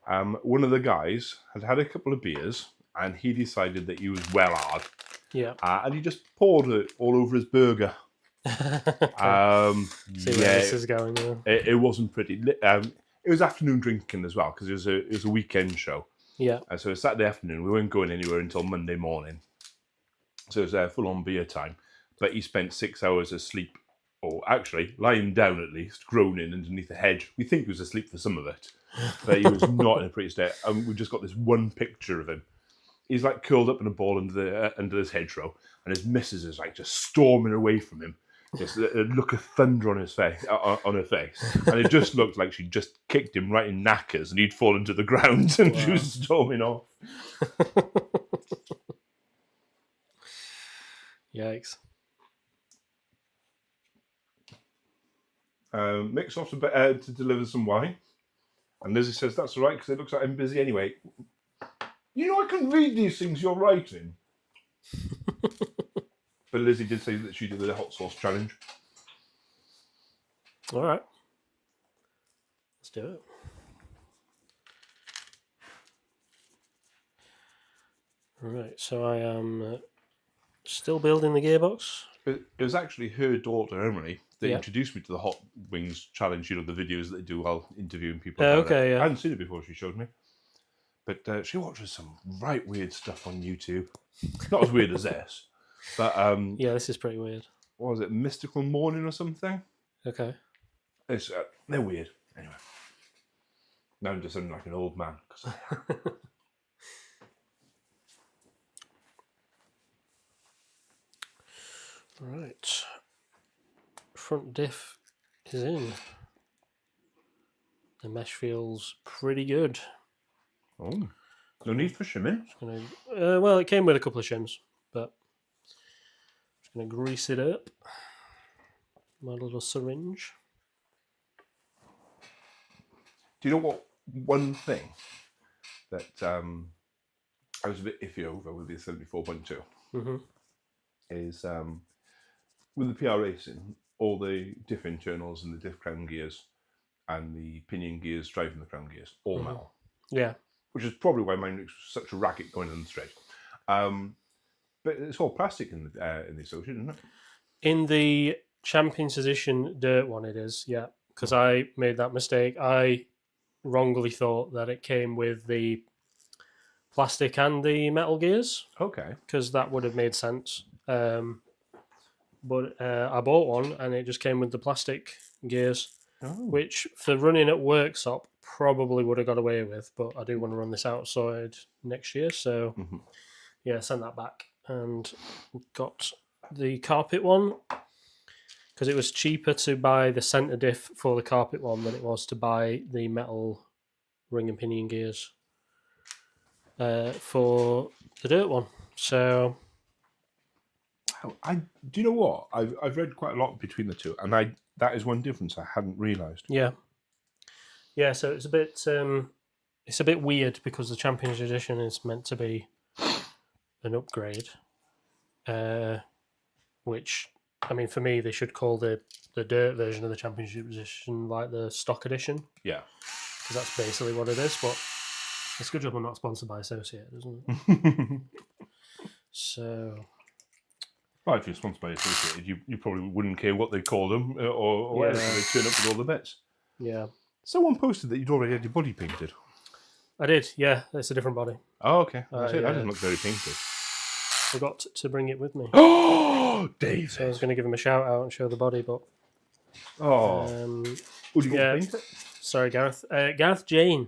one of the guys had had a couple of beers, and he decided that he was well hard. Yeah. And he just poured it all over his burger. See where this is going. It wasn't pretty. It was afternoon drinking as well, because it was a weekend show. Yeah. So it was Saturday afternoon. We weren't going anywhere until Monday morning. So it was full-on beer time. But he spent 6 hours asleep, or actually lying down at least, groaning underneath a hedge. We think he was asleep for some of it, but he was not in a pretty state. And we just got this one picture of him. He's like curled up in a ball under this hedgerow, and his missus is like just storming away from him. Just a look of thunder on his face, on her face, and it just looked like she just kicked him right in knackers, and he'd fallen to the ground, and she was storming off. Yikes. Mick's off to deliver some wine, and Lizzie says that's all right because it looks like I'm busy anyway. You know I can read these things you're writing. But Lizzie did say that she did the hot sauce challenge. All right, let's do it. Right, so I am still building the gearbox. It was actually her daughter Emily that introduced me to the hot wings challenge. You know, the videos that they do while interviewing people. Okay, yeah. I hadn't seen it before. She showed me, but she watches some right weird stuff on YouTube. Not as weird as this, but yeah, this is pretty weird. What was it, Mystical Morning or something? Okay, it's they're weird. Anyway, now I'm just sounding like an old man. Right, front diff is in. The mesh feels pretty good. Oh, no need for shimming. Well, it came with a couple of shims, but I'm just going to grease it up. My little syringe. Do you know what one thing that I was a bit iffy over with the 74.2 is with the PR racing, all the diff internals and the diff crown gears and the pinion gears driving the crown gears, all metal. Yeah. Which is probably why mine looks such a racket going on the straight. But it's all plastic in the Associated, isn't it? In the Champions Edition Dirt one it is, yeah. Because I made that mistake. I wrongly thought that it came with the plastic and the metal gears. Okay. Because that would have made sense. But I bought one and it just came with the plastic gears, which for running at Worksop probably would have got away with, but I do want to run this outside next year, so yeah, send that back. And got the carpet one because it was cheaper to buy the centre diff for the carpet one than it was to buy the metal ring and pinion gears for the dirt one. So do you know what? I've read quite a lot between the two, and that is one difference I hadn't realised. Yeah. So it's a bit weird because the Champions Edition is meant to be an upgrade, which, I mean, for me, they should call the dirt version of the Championship Edition like the stock edition. Yeah. Because that's basically what it is, but it's a good job I'm not sponsored by Associated, isn't it? So... Well, if you're sponsored by Associated, you probably wouldn't care what they call them or whatever. They turn up with all the bits. Yeah. Someone posted that you'd already had your body painted. I did, yeah. It's a different body. Oh, okay. That doesn't look very painted. Forgot to bring it with me. Oh, Dave! So I was going to give him a shout out and show the body, but... would you paint it? Sorry, Gareth. Gareth Jane.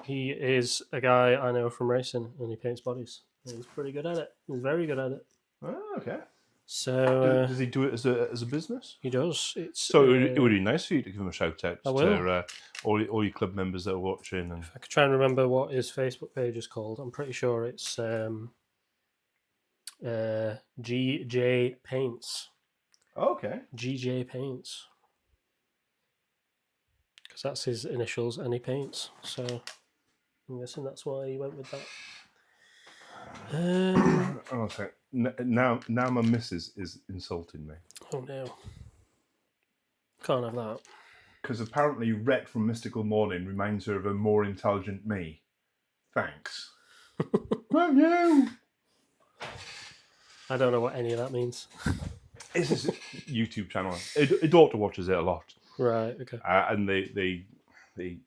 He is a guy I know from racing, and he paints bodies. And he's pretty good at it. He's very good at it. Oh, okay. So does he do it as a business? He does. It would be nice for you to give him a shout out to all your club members that are watching. And... If I could try and remember what his Facebook page is called, I'm pretty sure it's GJ Paints. Oh, okay. GJ Paints. Because that's his initials, and he paints. So I'm guessing that's why he went with that. Oh, sorry. Now my missus is insulting me. Oh no. Can't have that. Because apparently Rhett from Mystical Morning reminds her of a more intelligent me. Thanks. Well, you. I don't know what any of that means. It's his YouTube channel. A daughter watches it a lot. Right, okay. And they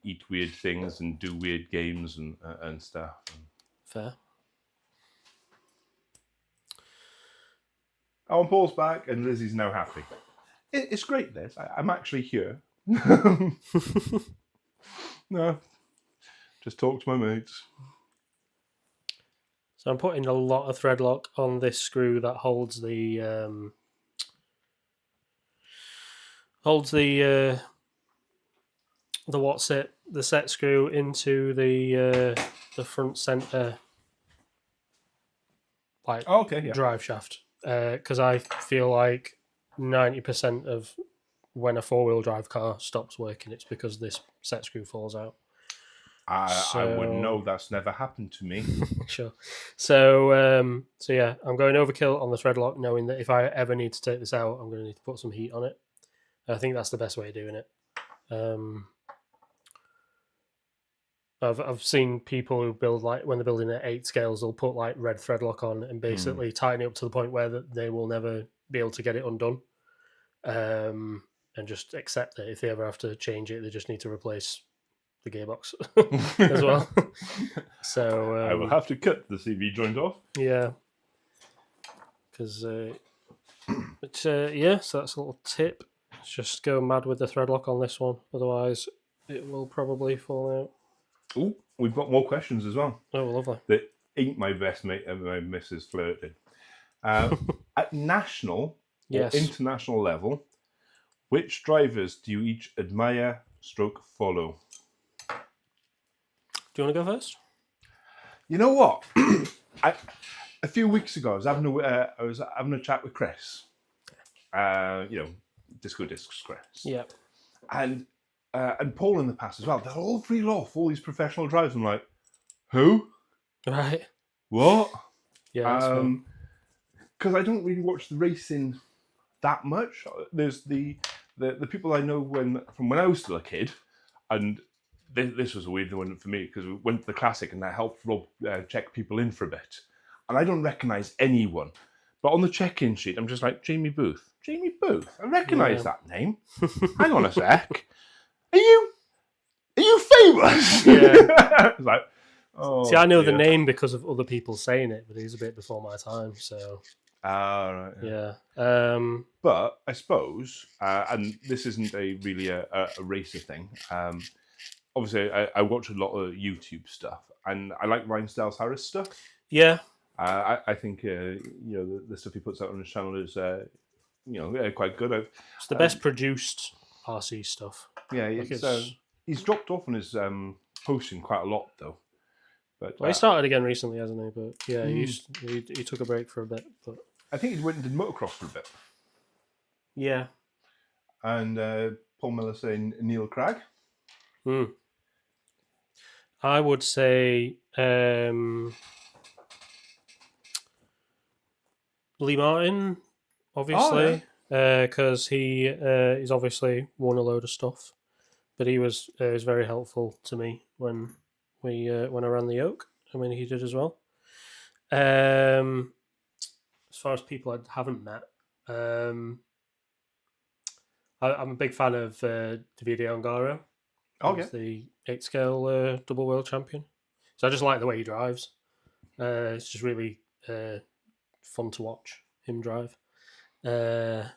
eat weird things and do weird games and stuff. Fair. Oh, and Paul's back, and Lizzie's now happy. It's great, Liz. I'm actually here. No, just talk to my mates. So I'm putting a lot of thread lock on this screw that holds the the set screw into the front center drive shaft, because I feel like 90% of when a 4-wheel drive car stops working, it's because this set screw falls out. I would know, that's never happened to me. Sure. So yeah, I'm going overkill on the thread lock, knowing that if I ever need to take this out, I'm going to need to put some heat on it. I think that's the best way of doing it. I've seen people who build, like, when they're building at 8 scales, they'll put like red thread lock on and basically tighten it up to the point where they will never be able to get it undone, and just accept that if they ever have to change it, they just need to replace the gearbox as well. So I will have to cut the CV joint off. Yeah, because yeah, so that's a little tip. Just go mad with the thread lock on this one, otherwise it will probably fall out. Oh, we've got more questions as well. Oh, lovely. That ain't my best mate and my missus flirting. At national or international level, which drivers do you each admire / follow? Do you want to go first? You know what? A few weeks ago, I was having a chat with Chris. Disco Discs Chris. Yeah. And Paul in the past as well. They're all free off all these professional drivers. I'm like, who? Right. What? Yeah. Because I don't really watch the racing that much. There's the people I know from when I was still a kid, and this was a weird one for me because we went to the Classic and that helped Rob check people in for a bit, and I don't recognise anyone. But on the check-in sheet, I'm just like, Jamie Booth. Jamie Booth. I recognise that name. Hang on a sec. Are you famous? Yeah. It's like, oh. See, I know the name because of other people saying it, but he's a bit before my time, so. Right. Yeah. But I suppose, and this isn't really a racer thing. Obviously, I watch a lot of YouTube stuff, and I like Ryan Stiles Harris stuff. Yeah. I think the stuff he puts out on his channel is quite good. It's the best produced RC stuff. Yeah, he's dropped off on his posting quite a lot though. But he started again recently, hasn't he? But yeah, he took a break for a bit. But I think he went and did motocross for a bit. Yeah. And Paul Miller saying Neil Cragg. I would say Lee Martin, obviously, because he's obviously won a load of stuff, but he was very helpful to me when I ran the Yoke. I mean, he did as well. As far as people I haven't met, I'm a big fan of Davide Ongaro. He's the 8 scale double world champion. So I just like the way he drives. It's just really fun to watch him drive. That's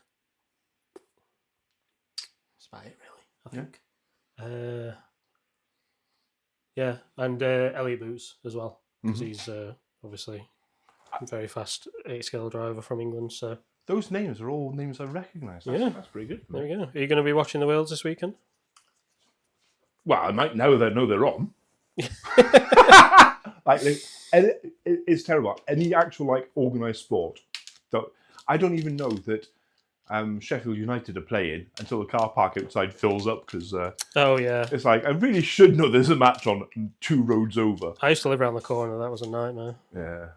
about it, really, I think. Yeah, and Elliot Boots as well, because he's obviously a very fast 8 scale driver from England. So those names are all names I recognise. That's pretty good. There we go. Are you going to be watching the Worlds this weekend? Well, I might now that I know they're on. It's terrible. Any actual organised sport, I don't even know that Sheffield United are playing until the car park outside fills up because Oh yeah. it's like I really should know there's a match on 2 roads over. I used to live around the corner. That was a nightmare. Yeah.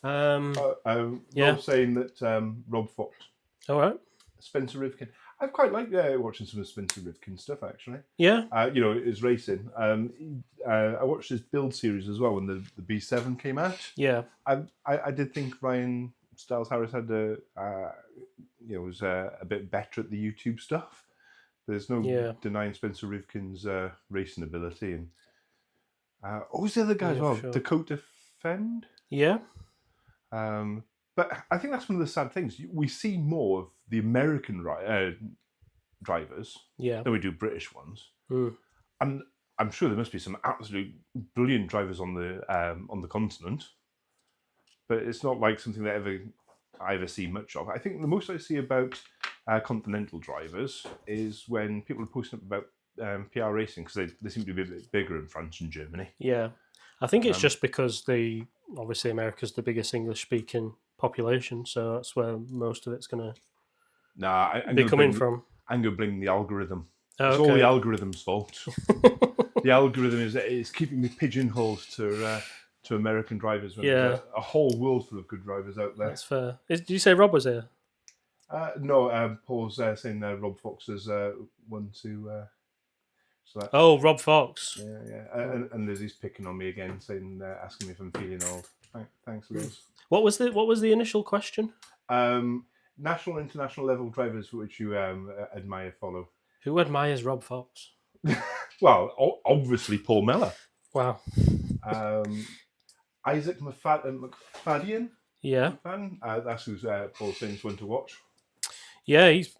Yeah. Rob saying that Rob Fox, All right. Spencer Rivkin. I quite like watching some of Spencer Rivkin stuff actually. Yeah. His racing. I watched his build series as well when the B7 came out. Yeah. I did think Ryan Styles Harris had was a bit better at the YouTube stuff. There's no denying Spencer Rivkin's racing ability. And who's the other guy as well? Sure. Dakota Fend. Yeah. But I think that's one of the sad things. We see more of the American drivers than we do British ones. And I'm sure there must be some absolute brilliant drivers on the continent. But it's not like something that I ever see much of. I think the most I see about continental drivers is when people are posting up about PR racing, because they seem to be a bit bigger in France and Germany. Yeah. I think it's just because obviously America's the biggest English-speaking population, so that's where most of it's going to be coming from. I'm going to blame the algorithm. Oh, it's all the algorithm's fault. The algorithm is keeping me pigeonholed to American drivers. When there's a whole world full of good drivers out there. That's fair. Did you say Rob was here? No, Paul's saying Rob Fox is one to... Rob Fox. Yeah. And Lizzie's picking on me again, saying, asking me if I'm feeling old. Thanks, Liz. What was the initial question? National and international level drivers which you admire, follow. Who admires Rob Fox? Well, obviously Paul Mellor. Wow. Isaac McFadden. Yeah. That's who's Paul's saying is one to watch. Yeah, he's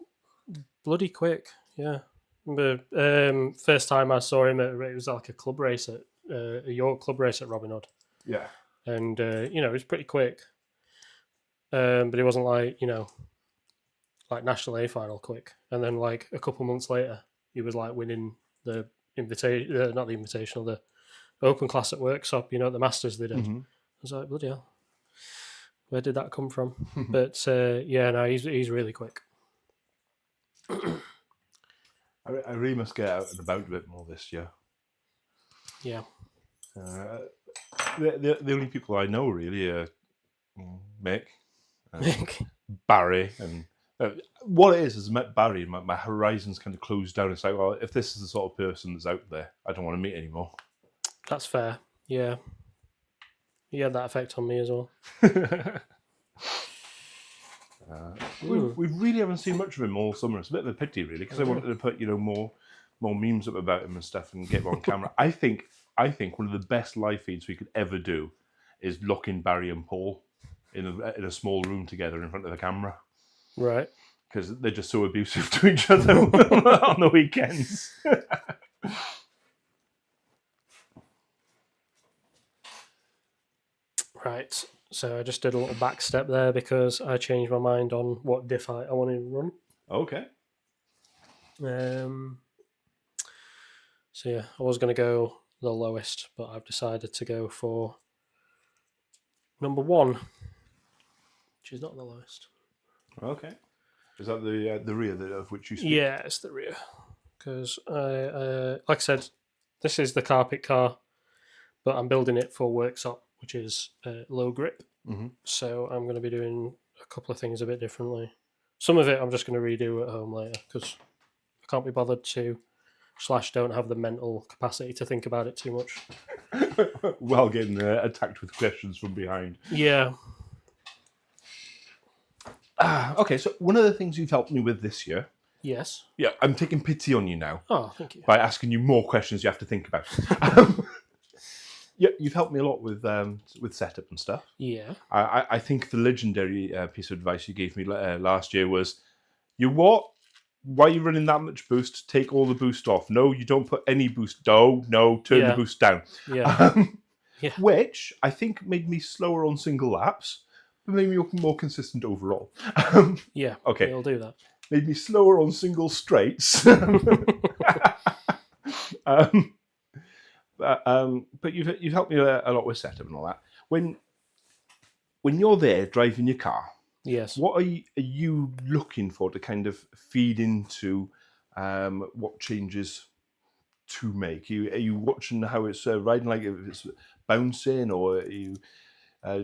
bloody quick. Yeah. First time I saw him, it was like a club race a York club race at Robin Hood. Yeah. And, he was pretty quick. But he wasn't like National A final quick. And then like a couple months later, he was like winning the not the invitational, the Open Class at Worksop, the Masters they did. I was like, bloody hell. Where did that come from? But he's really quick. I really must get out and about a bit more this year. Yeah. The only people I know really are Mick, Barry, and what it is I met Barry and my horizons kind of closed down. It's like, well, if this is the sort of person that's out there, I don't want to meet anymore. That's fair. Yeah. He had that effect on me as well. We really haven't seen much of him all summer. It's a bit of a pity, really, because I wanted to put more memes up about him and stuff and get him on camera. I think one of the best live feeds we could ever do is locking Barry and Paul in a small room together in front of the camera. Right. Because they're just so abusive to each other on the weekends. Right. So I just did a little back step there because I changed my mind on what diff I wanted to run. Okay. So yeah, I was going to go the lowest, but I've decided to go for number 1, which is not the lowest. Okay. Is that the rear of which you speak? Yeah, it's the rear. Because, like I said, this is the carpet car, but I'm building it for Worksop, which is low grip. Mm-hmm. So I'm going to be doing a couple of things a bit differently. Some of it I'm just going to redo at home later because I can't be bothered to / don't have the mental capacity to think about it too much. While getting attacked with questions from behind. Yeah. Okay, so one of the things you've helped me with this year. Yes. Yeah, I'm taking pity on you now. Oh, thank you. By asking you more questions you have to think about. Yeah, you've helped me a lot with setup and stuff. Yeah. I think the legendary piece of advice you gave me last year was, you what? Why are you running that much boost? Take all the boost off. No, you don't put any boost. No, turn the boost down. Yeah. Which I think made me slower on single laps, but made me more consistent overall. Yeah. Okay. I'll do that. Made me slower on single straights. But you've helped me a lot with setup and all that. When you're there driving your car, Yes. What are you looking for to kind of feed into what changes to make? Are you watching how it's riding, like if it's bouncing, or are you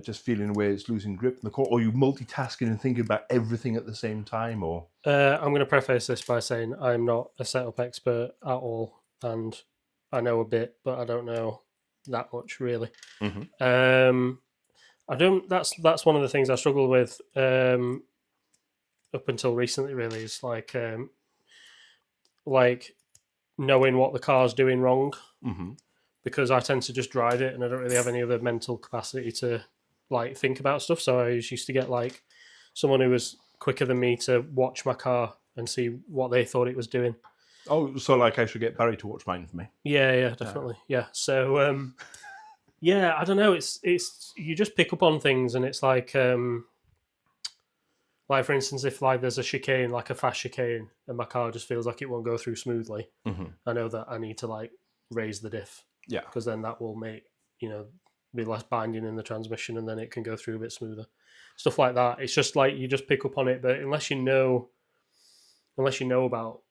just feeling where it's losing grip in the core, or are you multitasking and thinking about everything at the same time? Or I'm going to preface this by saying I'm not a setup expert at all, and I know a bit, but I don't know that much really. I don't. That's one of the things I struggle with up until recently. Really, is like knowing what the car's doing wrong, because I tend to just drive it and I don't really have any other mental capacity to like think about stuff. So I used to get like someone who was quicker than me to watch my car and see what they thought it was doing. oh, so like I should get Barry to watch mine for me. Yeah, definitely. Yeah. So yeah, I don't know. It's you just pick up on things, and it's like for instance, if like there's a chicane, like a fast chicane, and my car just feels like it won't go through smoothly, I know that I need to like raise the diff. Yeah, because then that will make be less binding in the transmission, and then it can go through a bit smoother. Stuff like that. It's just like you just pick up on it, but unless you know about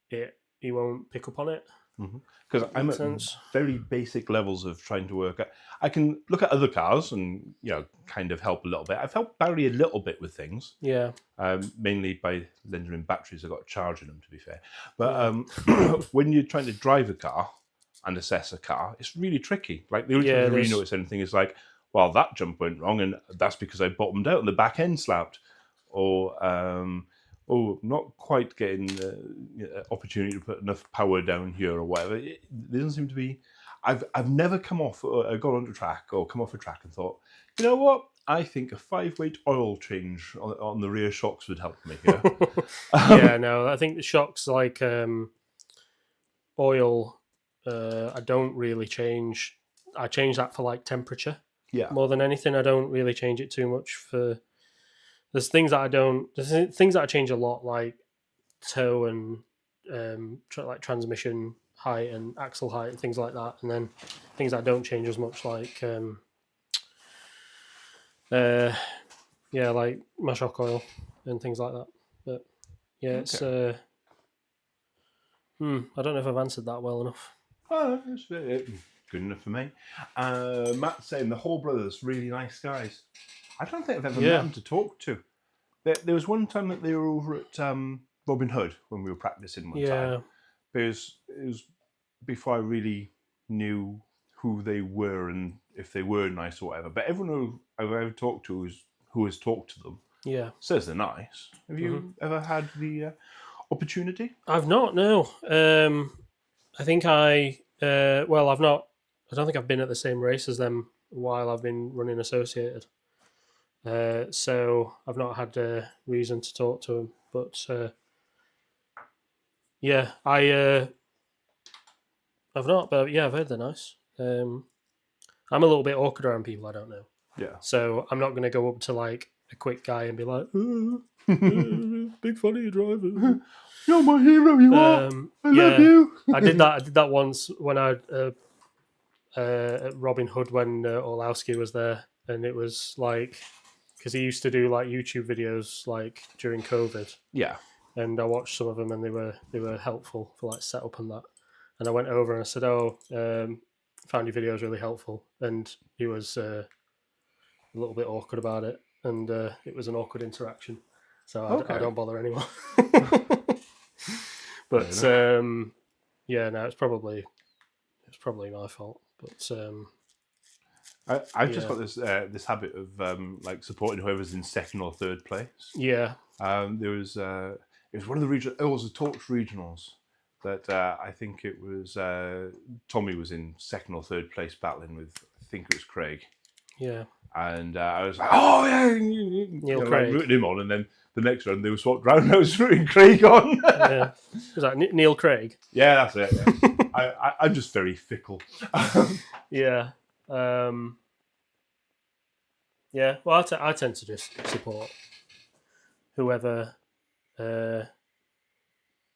it, you won't pick up on it. because I'm at very basic levels of trying to work. I can look at other cars and kind of help a little bit. I've helped Barry a little bit with things. Yeah. Mainly by lending him batteries. I got charging them, to be fair. But when you're trying to drive a car and assess a car, it's really tricky. Like the only time you really notice anything is like, well, that jump went wrong, and that's because I bottomed out and the back end slapped, or not quite getting the opportunity to put enough power down here or whatever. There doesn't seem to be. I've never come off, gone onto track or come off a track and thought, you know what? I think a 5-weight oil change on the rear shocks would help me here. Yeah, no, I think the shocks like oil. I don't really change. I change that for like temperature. Yeah. More than anything, I don't really change it too much for. There's things that I don't. There's things that I change a lot, like toe and like transmission height and axle height and things like that. And then things that I don't change as much, like like my shock oil and things like that. But yeah, it's I don't know if I've answered that well enough. Oh, it's good enough for me. Matt's saying the Hall brothers, really nice guys. I don't think I've ever met them to talk to. There was one time that they were over at Robin Hood when we were practicing one time. But it was before I really knew who they were and if they were nice or whatever. But everyone who I've ever talked to who has talked to them says they're nice. Have you ever had the opportunity? I've not, no. I think I've not. I don't think I've been at the same race as them while I've been running Associated. So I've not had a reason to talk to them. But I've not. But yeah, I've heard they're nice. I'm a little bit awkward around people I don't know. Yeah. So I'm not going to go up to like a quick guy and be like, big fan of your driver. You're my hero, you are. I love you. I did that once when I at Robin Hood when Orlowski was there, and it was like because he used to do like YouTube videos like during COVID. Yeah. And I watched some of them, and they were helpful for like setup and that. And I went over and I said, found your videos really helpful, and he was a little bit awkward about it, and it was an awkward interaction. So I don't bother anymore. But it's probably my fault. But I've just got this habit of like supporting whoever's in second or third place. Yeah. There was it was one of the regional. It was the Torch regionals that I think it was Tommy was in second or third place battling with. I think it was Craig. Yeah. And I was like, oh yeah, Neil Craig. Like, rooting him on, and then the next round they were swapped round. And I was rooting Craig on. Yeah. Was that Neil Craig? Yeah, that's it. Yeah. I'm just very fickle. Yeah. Yeah. Well, I tend to just support whoever.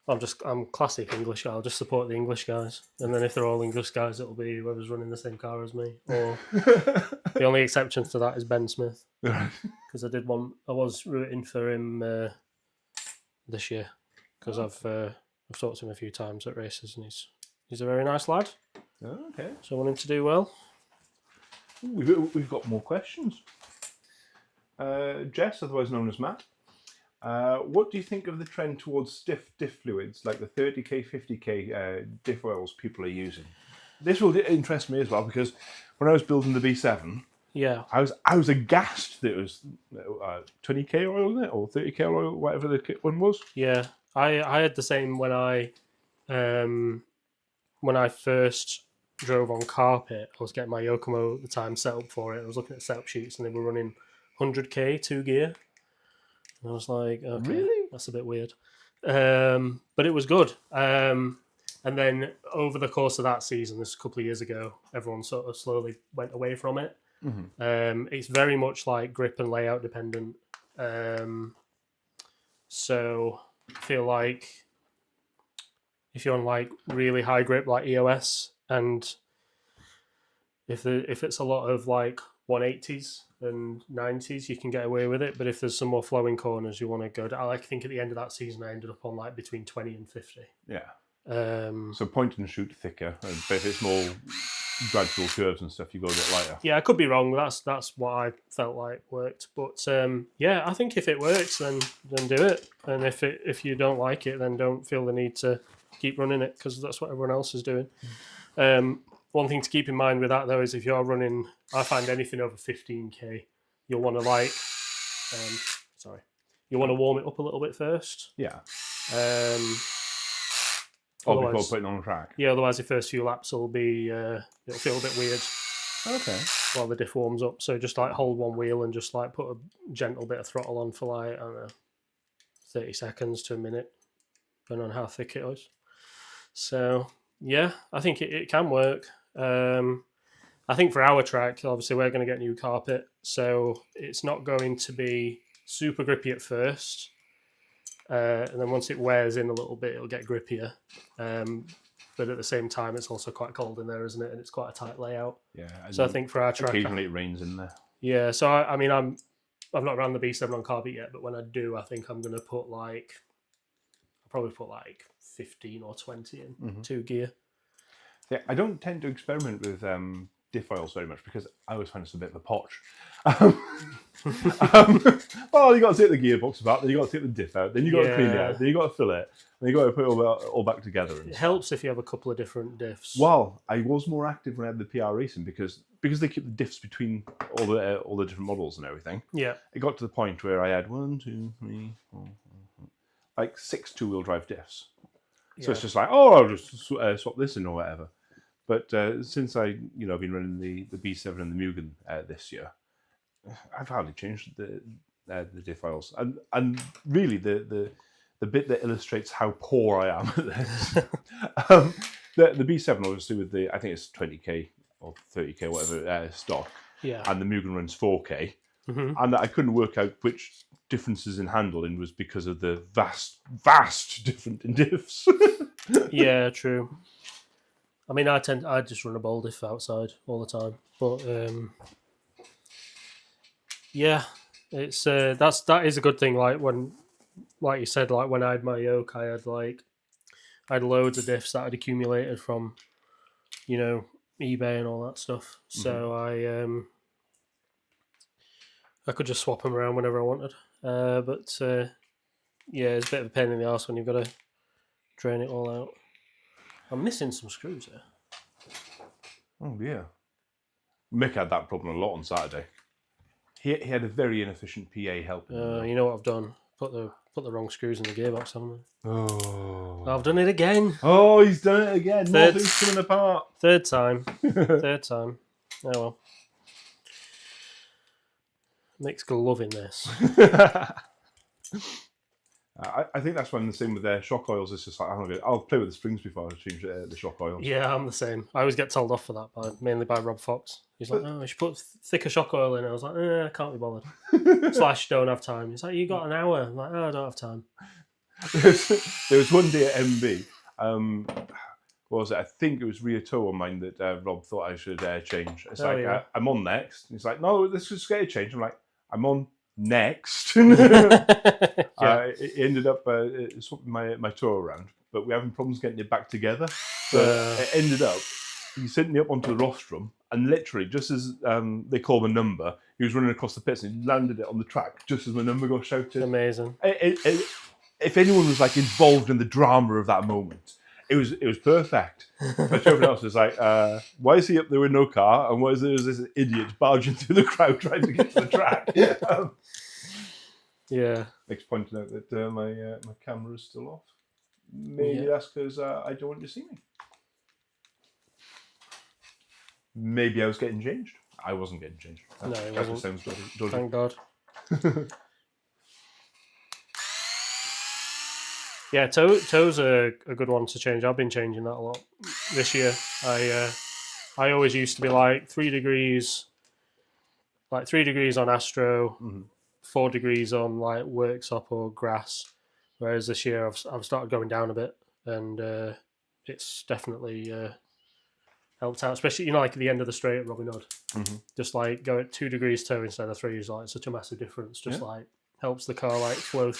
I'm classic English. I'll just support the English guys, and then if they're all English guys, it'll be whoever's running the same car as me. Or the only exception to that is Ben Smith, because because I was rooting for him this year because I've talked to him a few times at races, and he's a very nice lad. Oh, okay. So I want him to do well. We've got more questions. Jess, otherwise known as Matt, what do you think of the trend towards stiff diff fluids like the 30k, 50k diff oils people are using? This will interest me as well, because when I was building the B7, I was aghast that it was 20k oil in it, or 30k oil, whatever the one was. Yeah, I had the same when I first drove on carpet. I was getting my Yokomo at the time set up for it. I was looking at setup sheets, and they were running 100k 2 gear. And I was like, okay, really? That's a bit weird. But it was good. And then over the course of that season, this a couple of years ago, everyone sort of slowly went away from it. Mm-hmm. It's very much like grip and layout dependent. So I feel like if you're on like really high grip like EOS, and if it's a lot of like 180s and 90s, you can get away with it. But if there's some more flowing corners, you want to go down. I think at the end of that season, I ended up on like between 20 and 50. Yeah. So point and shoot thicker, but if it's more gradual curves and stuff, you go a bit lighter. Yeah, I could be wrong. That's what I felt like worked. But yeah, I think if it works, then do it. And if you don't like it, then don't feel the need to keep running it, because that's what everyone else is doing. One thing to keep in mind with that though is if you're running, I find anything over 15k, you'll want to you'll want to warm it up a little bit first. Yeah. Before putting on a track. Yeah, otherwise the first few laps will be it'll feel a bit weird. Okay. While the diff warms up, so just like hold one wheel and just like put a gentle bit of throttle on for like, I don't know, 30 seconds to a minute, depending on how thick it is. So yeah, I think it can work. I think for our track, obviously we're going to get new carpet, so it's not going to be super grippy at first. And then once it wears in a little bit, it'll get grippier. But at the same time, it's also quite cold in there, isn't it? And it's quite a tight layout. Yeah. So I think for our track, occasionally it rains in there. Yeah. So I mean, I've not ran the B7 on carpet yet, but when I do, I think I'm going to put I'll probably put 15 or 20 in 2 gear. Yeah, I don't tend to experiment with diff oils very much, because I always find it's a bit of a potch. Well, you got to take the gearbox apart, then you got to take the diff out, then you got to clean it out, then you got to fill it, then you got to put it all back together. It helps if you have a couple of different diffs. Well, I was more active when I had the PR racing, because they keep the diffs between all the different models and everything. Yeah, it got to the point where I had 1, 2, 3, 4, 5, 6 two-wheel drive diffs. So it's just like, I'll just swap this in or whatever. But since I've been running the B7 and the Mugen this year, I've hardly changed the diff oils. And really the bit that illustrates how poor I am at this, the B7 obviously with I think it's 20k or 30k whatever stock, and the Mugen runs 4k, and I couldn't work out which differences in handling was because of the vast difference in diffs. Yeah, true. I mean, I just run a bowl diff outside all the time, but yeah, it's that is a good thing. Like you said, like when I had my yoke, I had loads of diffs that I'd accumulated from, eBay and all that stuff. So I could just swap them around whenever I wanted. But yeah, it's a bit of a pain in the arse when you've got to drain it all out. I'm missing some screws here. Oh yeah. Mick had that problem a lot on Saturday. He had a very inefficient PA helping. You know what I've done? Put the wrong screws in the gearbox, haven't I? Oh. I've done it again. Oh, he's done it again. Nothing's coming apart. Third time. Third time. Oh well. Mick's loving this. I think that's when the same with their shock oils. It's just like, I'll play with the springs before I change the shock oils. Yeah, I'm the same. I always get told off for that, mainly by Rob Fox. He's like, "Oh, you should put thicker shock oil in." I was like, I can't be bothered. / don't have time. He's like, "You got an hour." I'm like, "Oh, I don't have time." There was one day at MB. What was it? I think it was Rio Toe on mine that Rob thought I should change. It's I'm on next. And he's like, "No, let's just get a change." I'm like, "I'm on next. Yeah. It ended up swapping my tow around, but we're having problems getting it back together. So it ended up, he sent me up onto the rostrum, and literally, just as they called my number, he was running across the pits and he landed it on the track just as my number got shouted. Amazing. If anyone was like involved in the drama of that moment, it was perfect. But everyone else was like, why is he up there with no car? And why is there this idiot barging through the crowd trying to get to the track? Yeah. Makes pointing out that my camera is still off. Maybe that's because I don't want you to see me. Maybe I was getting changed. I wasn't getting changed. No, it wasn't. Sounds dodgy. Thank God. Yeah, toe's a good one to change. I've been changing that a lot this year. I always used to be like 3 degrees, like 3 degrees on Astro, 4 degrees on like worktop or grass. Whereas this year I've started going down a bit, and it's definitely helped out. Especially like at the end of the straight at Robin Hood, just like go at 2 degrees toe instead of 3 is like such a massive difference. Just like helps the car like flow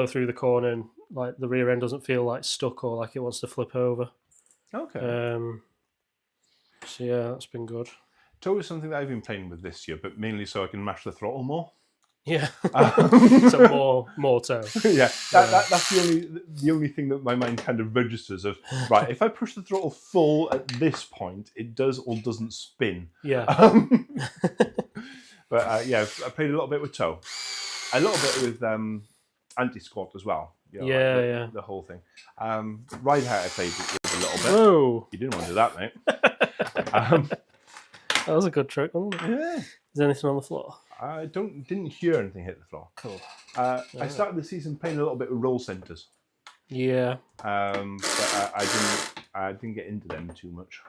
through the corner, and like the rear end doesn't feel like stuck or like it wants to flip over. Okay. So yeah, that's been good. Toe is something that I've been playing with this year, but mainly so I can mash the throttle more. Yeah. So more toe. Yeah, that's the only thing that my mind kind of registers of, right, if I push the throttle full at this point, it does or doesn't spin. Yeah. But yeah, I played a little bit with toe. A little bit with anti-squat as well. You know, the whole thing. Ride Height I played with a little bit. Whoa. You didn't want to do that, mate. That was a good trick, wasn't it? Yeah. Is there anything on the floor? I didn't hear anything hit the floor. Cool. I started the season playing a little bit with roll centers. Yeah. But I didn't get into them too much.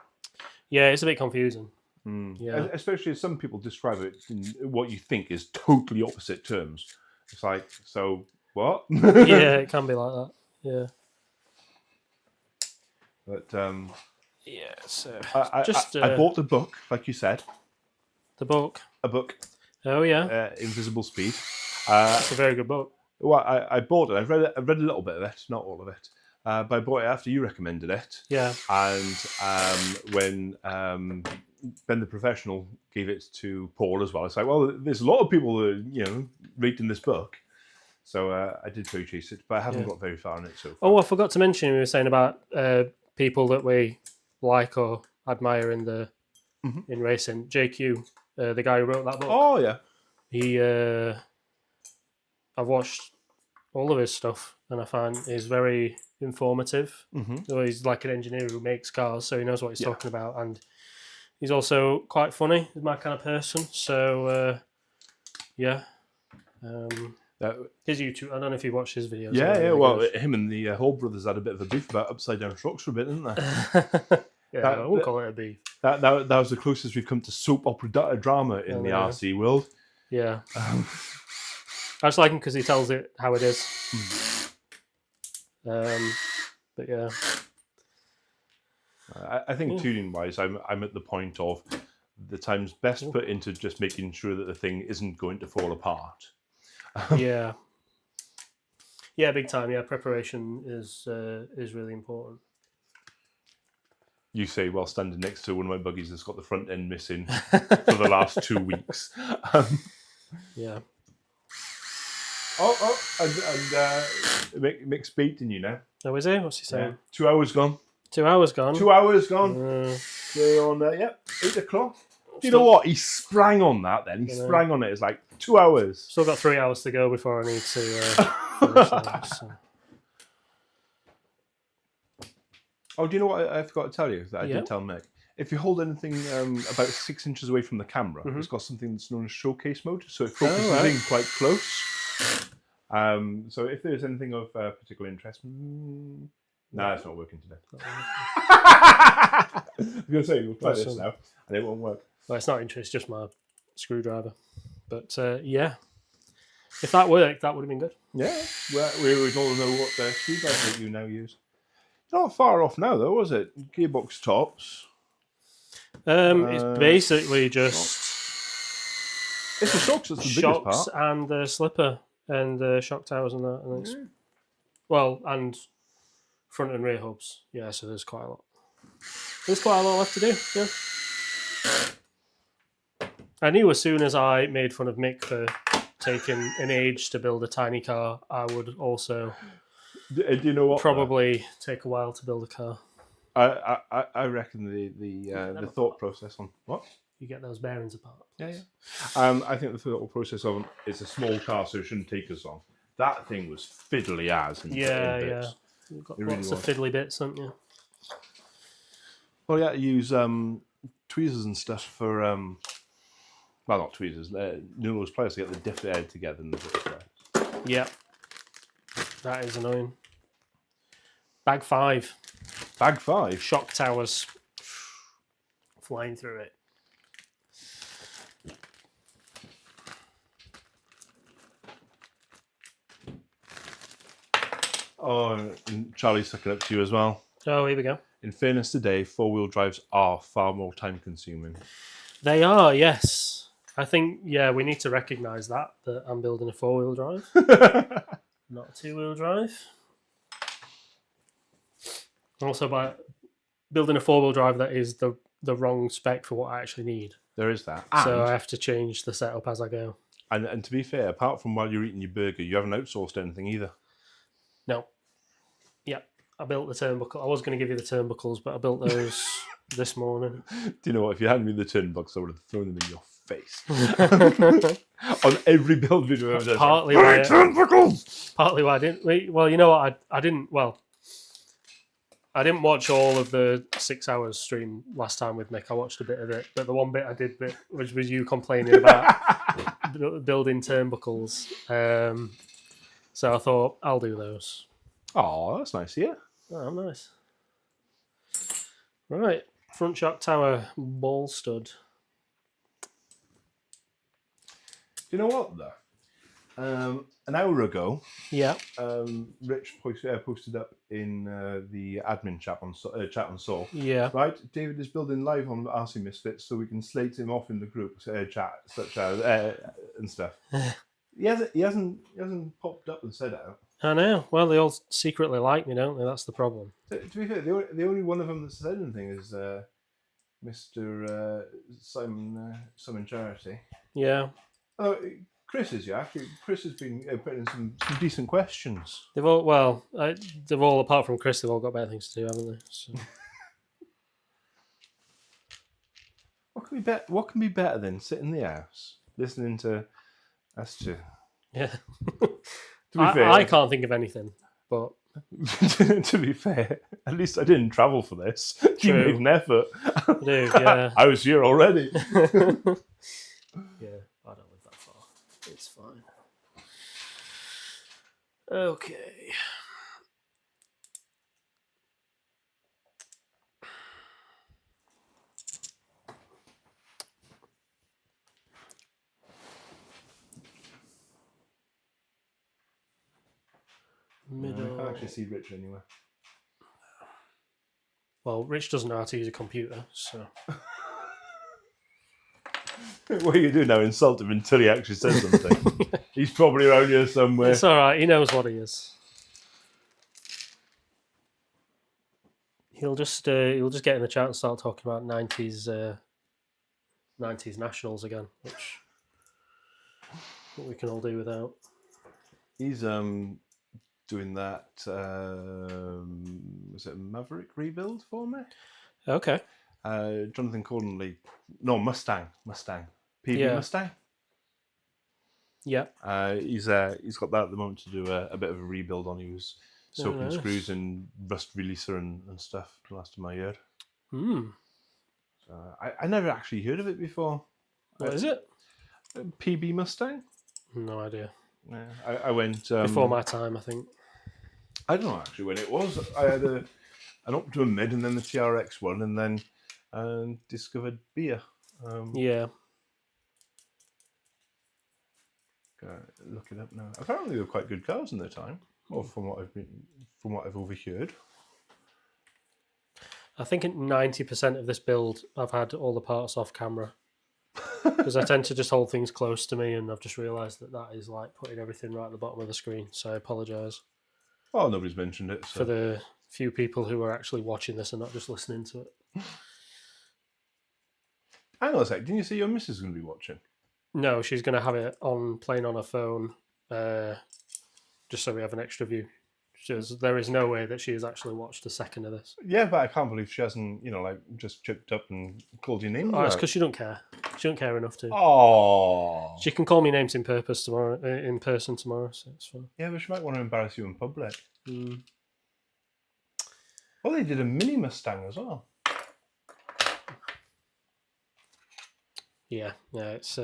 Yeah, it's a bit confusing. Yeah. Especially as some people describe it in what you think is totally opposite terms. It's like, so what? Yeah, it can be like that. Yeah. But yeah, so I bought the book, like you said. The book. A book. Oh yeah. Invisible Speed. It's a very good book. Well, I bought it. I've read a little bit of it, not all of it. But I bought it after you recommended it. Yeah. And when Ben the Professional gave it to Paul as well, it's like, well, there's a lot of people that reading this book. So I did purchase it, but I haven't got very far in it so far. Oh, I forgot to mention, we were saying about people that we like or admire in racing. JQ, the guy who wrote that book. Oh yeah. I've watched all of his stuff, and I find he's very informative. So he's like an engineer who makes cars, so he knows what he's talking about, and he's also quite funny. He's my kind of person. So his YouTube. I don't know if you watch his videos. Yeah. Well, him and the Hall brothers had a bit of a beef about upside down shocks for a bit, didn't they? I won't call it a beef. That was the closest we've come to soap opera drama in the RC world. Yeah. I just like him because he tells it how it is. But yeah. I think tuning-wise, I'm at the point of the time's best put into just making sure that the thing isn't going to fall apart. Yeah, big time. Yeah, preparation is really important. You say while standing next to one of my buggies that's got the front end missing for the last 2 weeks. Yeah. And Mick's beating you now. Oh, is he? What's he saying? 2 hours gone. 2 hours gone? 2 hours gone. We're on, 8 o'clock. You know what? He sprang on that then. He sprang on it. It's like 2 hours. Still got 3 hours to go before I need to finish that. So. Oh, do you know what I forgot to tell you that I did tell Mick? If you hold anything about 6 inches away from the camera, it's got something that's known as showcase mode, so it focuses in quite close. So if there's anything of particular interest, it's not working today. I was going to say, we'll try this now, and it won't work. Well, it's not interest, just my screwdriver. But if that worked, that would have been good. Yeah, we would all know what screwdriver you now use. Not far off now, though, was it? Gearbox tops. It's basically just It's the shocks that's the shocks biggest part. and the slipper and the shock towers and that. And it's, well, and front and rear hubs. Yeah, so there's quite a lot. There's quite a lot left to do. Yeah. I knew as soon as I made fun of Mick for taking an age to build a tiny car, I would also Do you know what? probably take a while to build a car. I reckon the thought process on what? You get those bearings apart. Yeah. I think the thought process on it's a small car, so it shouldn't take as long. That thing was fiddly as. In bits. You've got It lots of fiddly bits, haven't you? Well, yeah, use tweezers and stuff for well, not tweezers, those pliers to get the diff head together in the bit. Yeah, that is annoying. Bag 5. Bag 5. Shock towers flying through it. Oh, and Charlie's sucking up to you as well. Oh, here we go. In fairness today, 4-wheel drives are far more time consuming. They are, yes. I think, yeah, we need to recognise that I'm building a 4-wheel drive, not a 2-wheel drive. Also, by building a 4-wheel drive that is the wrong spec for what I actually need. There is that. So I have to change the setup as I go. And to be fair, apart from while you're eating your burger, you haven't outsourced anything either. No. Yeah, I built the turnbuckle. I was going to give you the turnbuckles, but I built those this morning. Do you know what? If you hadn't me the turnbuckles, I would have thrown them in your face. On every build video I've ever done. Partly why I didn't. Well, you know what? I didn't. Well, I didn't watch all of the 6 hours stream last time with Mick. I watched a bit of it, but the one bit I did, which was you complaining about building turnbuckles. So I thought I'll do those. Oh, that's nice, yeah. Oh, nice. Right, front shock tower ball stud. Do you know what though? An hour ago, Yeah. Rich posted up in the admin chat on SOAR. Yeah. Right, David is building live on RC Misfits, so we can slate him off in the group chat, such as and stuff. He hasn't popped up and said it. I know. Well, they all secretly like me, don't they? That's the problem. To be fair, the only one of them that said anything is Mr. Simon Charity. Yeah. Oh, Chris is Chris has been putting in some decent questions. They've all apart from Chris, they've all got better things to do, haven't they? So. What can be better than sitting in the house listening to us two? Yeah. To be fair, I can't think of anything, but to be fair, at least I didn't travel for this. True. You made an effort. I do, yeah. I was here already. Yeah, I don't live that far. It's fine. Okay. Middle. I can't actually see Rich anywhere. Well, Rich doesn't know how to use a computer, so. What are you doing now? Insult him until he actually says something. He's probably around here somewhere. It's all right. He knows what he is. He'll just get in the chat and start talking about 90s nationals again, which we can all do without. He's doing that. Was it Maverick rebuild for me? Okay. Jonathan Cornley. No, Mustang. PV Yeah. Mustang. Yeah. He's got that at the moment to do a bit of a rebuild on. He was soaking nice. screws and rust releaser and stuff the last time I heard. So I never actually heard of it before. What is it? PB Mustang? No idea. Yeah, I went Before my time, I think. I don't know actually when it was. I had an Optima Mid and then the TRX one, and then discovered beer. Yeah. Look it up now. Apparently, they were quite good cars in their time. Well, from what I've overheard. I think 90% of this build, I've had all the parts off camera. because I tend to just hold things close to me, and I've just realised that is like putting everything right at the bottom of the screen. So I apologise. Oh, nobody's mentioned it. So. For the few people who are actually watching this and not just listening to it. Hang on a sec. Didn't you say your missus is going to be watching? No, she's going to have it playing on her phone, just so we have an extra view. There is no way that she has actually watched a second of this. Yeah, but I can't believe she hasn't, just chipped up and called your name. Oh, it's because she don't care. She don't care enough to. Oh. She can call me names in person tomorrow, so it's fine. Yeah, but she might want to embarrass you in public. Mm. Well, they did a mini Mustang as well. Yeah, it's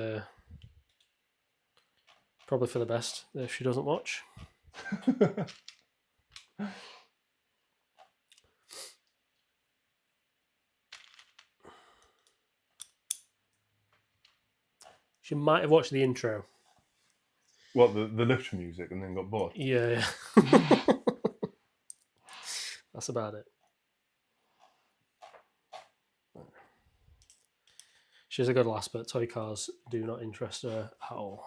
probably for the best if she doesn't watch. She might have watched the intro. What, the lift music and then got bored? Yeah. That's about it. She's a good lass, but toy cars do not interest her at all,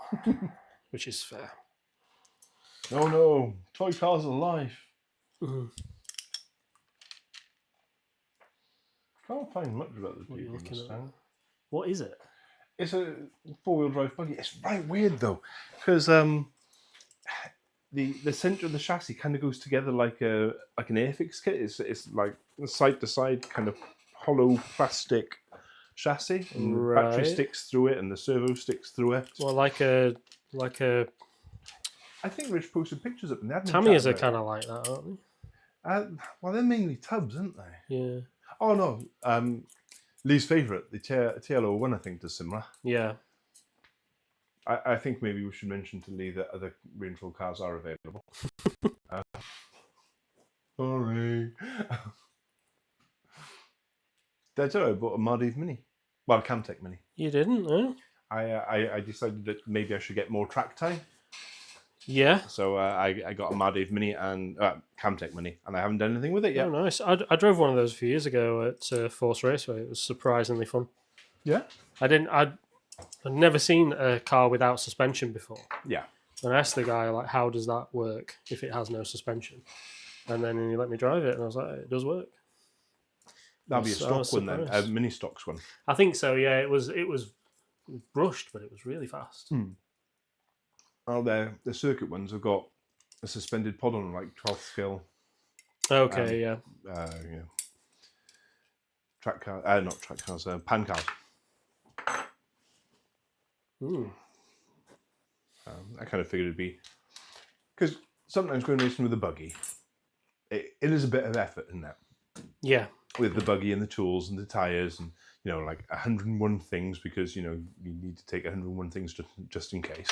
which is fair. Oh no, toy cars are life. Mm-hmm. Can't find much about the BB Mustang. What is it? It's a 4-wheel drive buggy. It's right weird though, because the centre of the chassis kind of goes together like an Airfix kit. It's like side to side kind of hollow plastic chassis, and the battery sticks through it, and the servo sticks through it. Well, like a. I think Rich posted pictures of them. Tamiya's are kind of like that, aren't they? Well, they're mainly tubs, aren't they? Yeah. Oh no, Lee's favourite, the TL01, I think, does similar. Yeah. I think maybe we should mention to Lee that other rainfall cars are available. Sorry. Did I tell you I bought a Mardiv Mini? Well, a Camtech Mini. You didn't, no? I decided that maybe I should get more track time. Yeah. So I got a Mardiv Mini and Camtech Mini, and I haven't done anything with it yet. Oh, nice. I drove one of those a few years ago at Force Raceway. It was surprisingly fun. Yeah? I'd never seen a car without suspension before. Yeah. And I asked the guy, like, how does that work if it has no suspension? And then he let me drive it, and I was like, it does work. That'll be a stock one then, a mini stocks one. I think so, yeah. It was brushed, but it was really fast. Well, the circuit ones have got a suspended pod on, like 12th scale. Okay, yeah. Track car, not track cars, pan cars. I kind of figured it'd be, because sometimes going racing with a buggy, it is a bit of effort, isn't it? Yeah. With the buggy and the tools and the tyres and, like 101 things, because, you need to take 101 things just in case.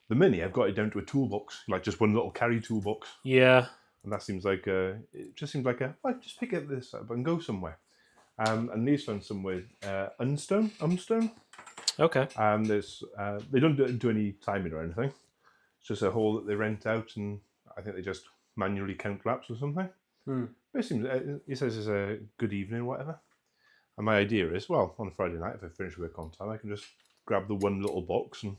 The Mini, I've got it down to a toolbox, like just one little carry toolbox. Yeah. And that seems like just pick up this up and go somewhere. And these found somewhere, Unstone. Okay. There's they don't do any timing or anything. It's just a hole that they rent out, and I think they just manually count laps or something. But it seems, he says it's a good evening or whatever. And my idea is, well, on a Friday night, if I finish work on time, I can just grab the one little box and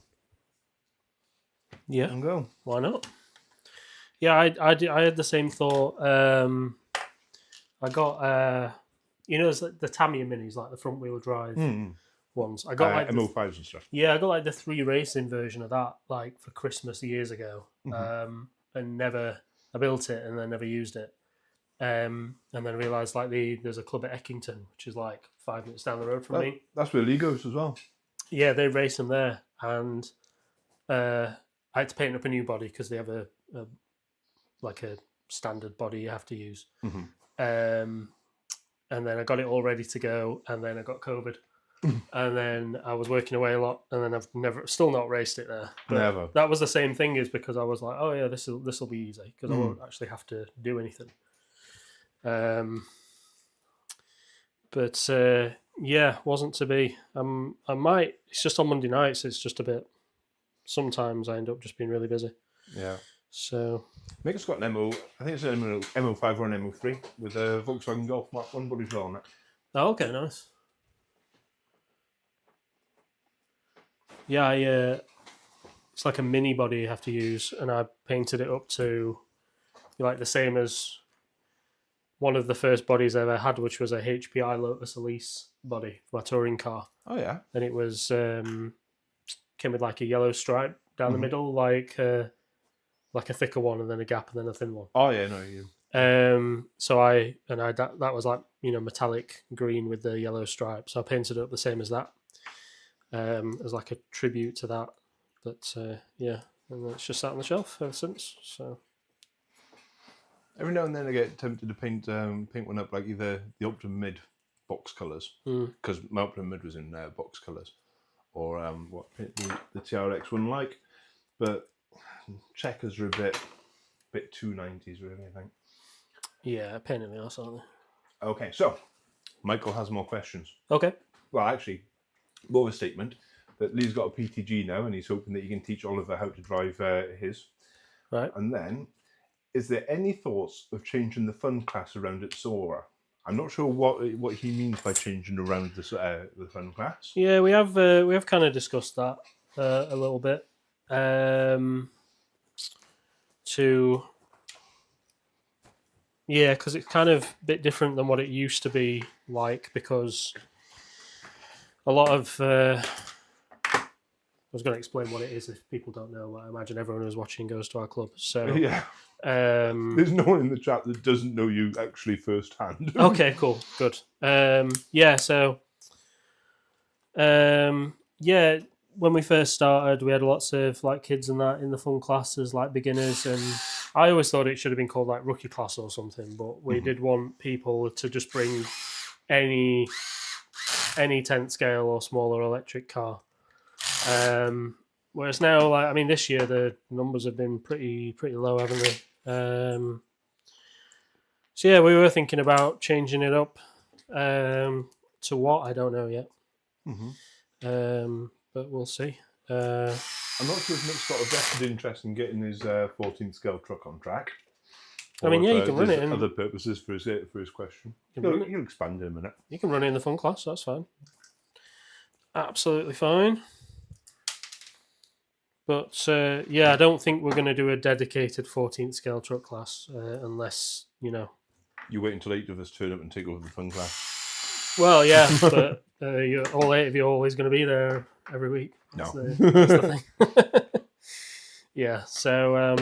go. Why not? Yeah, I had the same thought. I got the Tamiya minis, like the front wheel drive ones. I got like MO5s and stuff. Yeah, I got like the 3 racing version of that, like for Christmas years ago, and I built it and then never used it. And then I realised like there's a club at Eckington, which is like 5 minutes down the road from me. That's where Lee goes as well. Yeah, they race them there, and I had to paint up a new body because they have a standard body you have to use. And then I got it all ready to go, and then I got COVID, and then I was working away a lot, and then I've still not raced it there. But never. That was the same thing, is because I was like, oh yeah, this will be easy because I won't actually have to do anything. But wasn't to be. I might. It's just on Monday nights. It's just a bit. Sometimes I end up just being really busy. Yeah. So. Mick's got an MO. I think it's an MO5 or an MO3 with a Volkswagen Golf Mark 1 body as well on it. Oh, okay, nice. Yeah, it's like a mini body you have to use, and I painted it up to like the same as one of the first bodies I ever had, which was a HPI Lotus Elise body for my touring car. Oh yeah. And it was came with like a yellow stripe down the middle, like a thicker one, and then a gap, and then a thin one. Oh yeah, no you. So that was like metallic green with the yellow stripe. So I painted it up the same as that, as like a tribute to that. But yeah, and it's just sat on the shelf ever since. So. Every now and then I get tempted to paint one up like either the Optimum Mid box colours, because my Optimum Mid was in box colours, or what the TRX one like, but checkers are a bit too 90s really, I think. Yeah, a pain in the arse, aren't they? Okay, so Michael has more questions. Okay. Well, actually, more of a statement that Lee's got a PTG now, and he's hoping that he can teach Oliver how to drive his. Right. And then, is there any thoughts of changing the fun class around at SOAR? I'm not sure what he means by changing around the fun class. Yeah, we have kind of discussed that a little bit. Because it's kind of a bit different than what it used to be like, because a lot of I was going to explain what it is if people don't know. I imagine everyone who's watching goes to our club. So yeah, there's no one in the chat that doesn't know you actually firsthand. Okay, cool, good. When we first started, we had lots of like kids and that in the fun classes, like beginners, and I always thought it should have been called like rookie class or something. But we did want people to just bring any 10th scale or smaller electric car. Whereas now, like, I mean, this year the numbers have been pretty low, haven't they? So yeah, we were thinking about changing it up to what I don't know yet. But we'll see. I'm not sure if Nick's got a vested interest in getting his 14th scale truck on track. I mean, yeah, you can run it in other purposes for his question. He'll expand in a minute. You can run it in the fun class. That's fine. Absolutely fine. But I don't think we're going to do a dedicated 14th scale truck class unless you wait until 8 of us turn up and take over the fun class. Well, yeah, but all 8 of you are always going to be there every week. No, that's the thing. Yeah, so I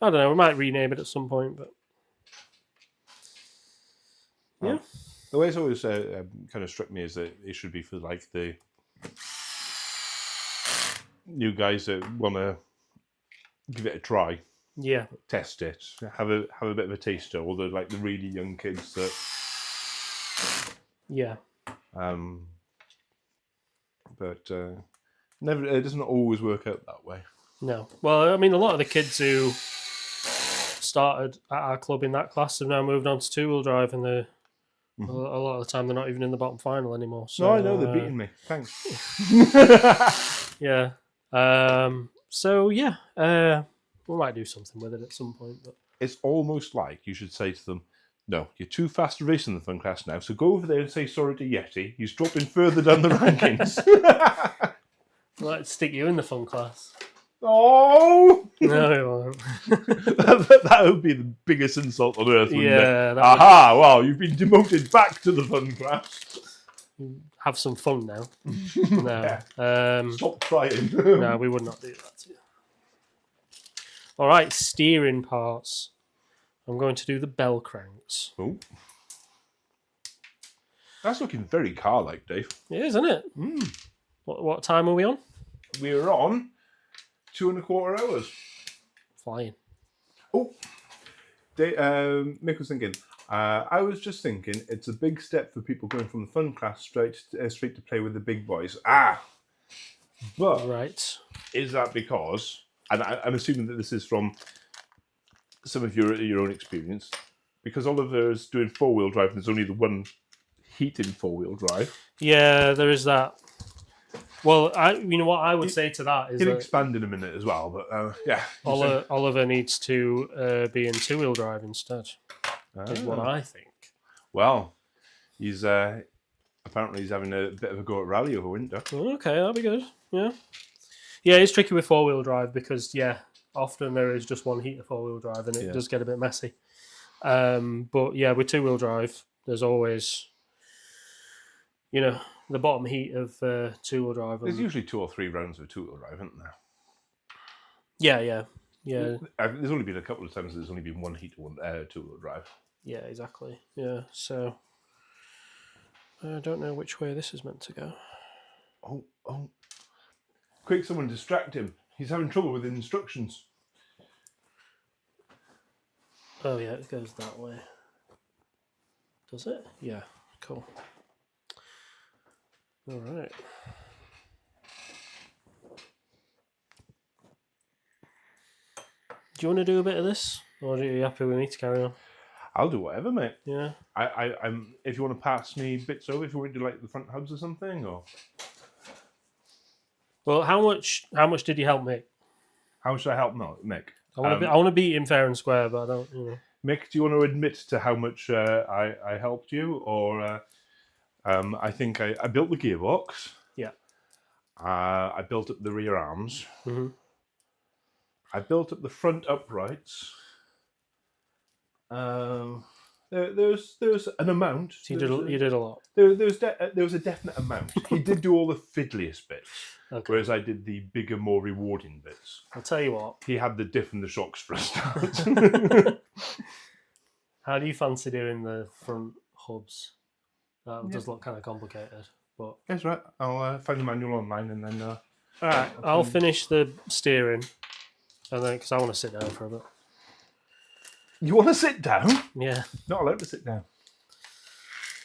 don't know. We might rename it at some point, but yeah. The way it's always kind of struck me is that it should be for like the new guys that want to give it a try. Yeah, test it, have a bit of a taster, or the really young kids that. Yeah. But never. It doesn't always work out that way. No. Well, I mean, a lot of the kids who started at our club in that class have now moved on to 2-wheel drive, and a lot of the time they're not even in the bottom final anymore. So, no, I know they're beating me. Thanks. Yeah. We might do something with it at some point. But it's almost like you should say to them, "No, you're too fast to race in the fun class now. So go over there and say sorry to Yeti. He's dropping further down the rankings." Let's stick you in the fun class. Oh no, it won't. that would be the biggest insult on earth. Wouldn't it? Would... Wow, you've been demoted back to the fun class. Have some fun now. No, stop trying. No, we would not do that to you. All right, steering parts. I'm going to do the bell cranks. Oh, that's looking very car-like, Dave. It is, isn't it? What time are we on? We're on 2.25 hours. Flying. Oh, Mick was thinking. I was just thinking it's a big step for people going from the fun class straight to play with the big boys. But right, is that because? And I'm assuming that this is from some of your own experience, because Oliver's doing 4-wheel drive and there's only the one heating 4-wheel drive. Yeah, there is that. Well, what I would say to that is he'll expand in a minute as well, but yeah. Oliver needs to be in 2-wheel drive instead. Is what I think. Well, he's apparently he's having a bit of a go at rally over winter. Okay, that'll be good. Yeah. Yeah, it's tricky with 4-wheel drive because, often there is just one heat of 4-wheel drive and it does get a bit messy. But yeah, with 2-wheel drive, there's always, the bottom heat of 2-wheel drive. There's usually 2 or 3 rounds of 2-wheel drive, isn't there? Yeah. There's only been a couple of times there's only been one heat of 2-wheel drive. Yeah, exactly. Yeah, so I don't know which way this is meant to go. Oh. Quick, someone distract him. He's having trouble with the instructions. Oh, yeah, it goes that way. Does it? Yeah, cool. All right. Do you want to do a bit of this? Or are you happy with me to carry on? I'll do whatever, mate. Yeah. I'm. If you want to pass me bits over, if you want to do like the front hubs or something, or. Well, how much did you help Mick? How should I help Mick? I want to beat him fair and square, but I don't. Mick, do you want to admit to how much I helped you, or I think I built the gearbox. Yeah. I built up the rear arms. Mm-hmm. I built up the front uprights. There was an amount. So you did a lot. There was a definite amount. He did do all the fiddliest bits, whereas I did the bigger, more rewarding bits. I'll tell you what. He had the diff and the shocks for a start. How do you fancy doing the front hubs? That does look kind of complicated, but that's right. I'll find the manual online and then. All right, I'll finish the steering, and then because I want to sit down for a bit. You want to sit down? Yeah. Not allowed to sit down.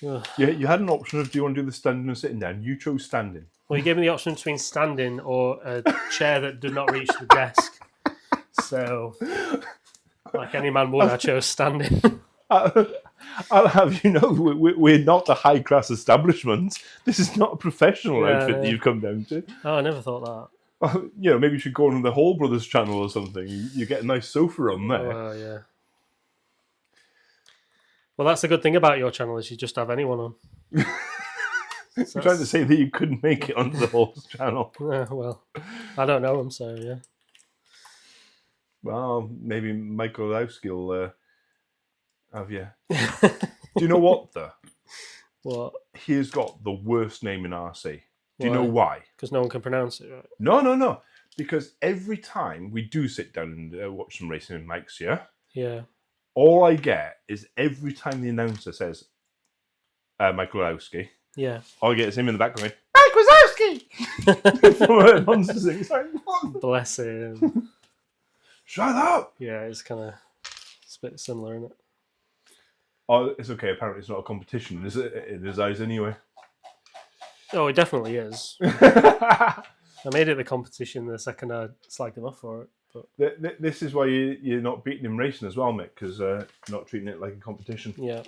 Ugh. Yeah, you had an option of do you want to do the standing or sitting down. You chose standing. Well, you gave me the option between standing or a chair that did not reach the desk. So, like any man would, I chose standing. I'll have you know, we're not a high-class establishment. This is not a professional outfit that you've come down to. Oh, I never thought that. Maybe you should go on the Hall Brothers channel or something. You get a nice sofa on there. Oh, yeah. Well, that's the good thing about your channel is you just have anyone on. You're trying to say that you couldn't make it onto the Hall's channel. Well, I don't know him, so yeah. Well, maybe Michael Loxley will have you. Do you know what, though? What? He has got the worst name in RC. Do you know why? Because no one can pronounce it, right? No. Because every time we do sit down and watch some racing in Mike's here, all I get is every time the announcer says Michael Wazowski, all I get is him in the background going, Mike Wazowski! It's like, what? Bless him. Shut up! Yeah, it's a bit similar, isn't it? Oh, it's okay. Apparently it's not a competition, is it? In his eyes anyway. Oh, it definitely is. I made it the competition the second I slagged him off for it. But this is why you're not beating him racing as well, Mick, because not treating it like a competition. Yeah.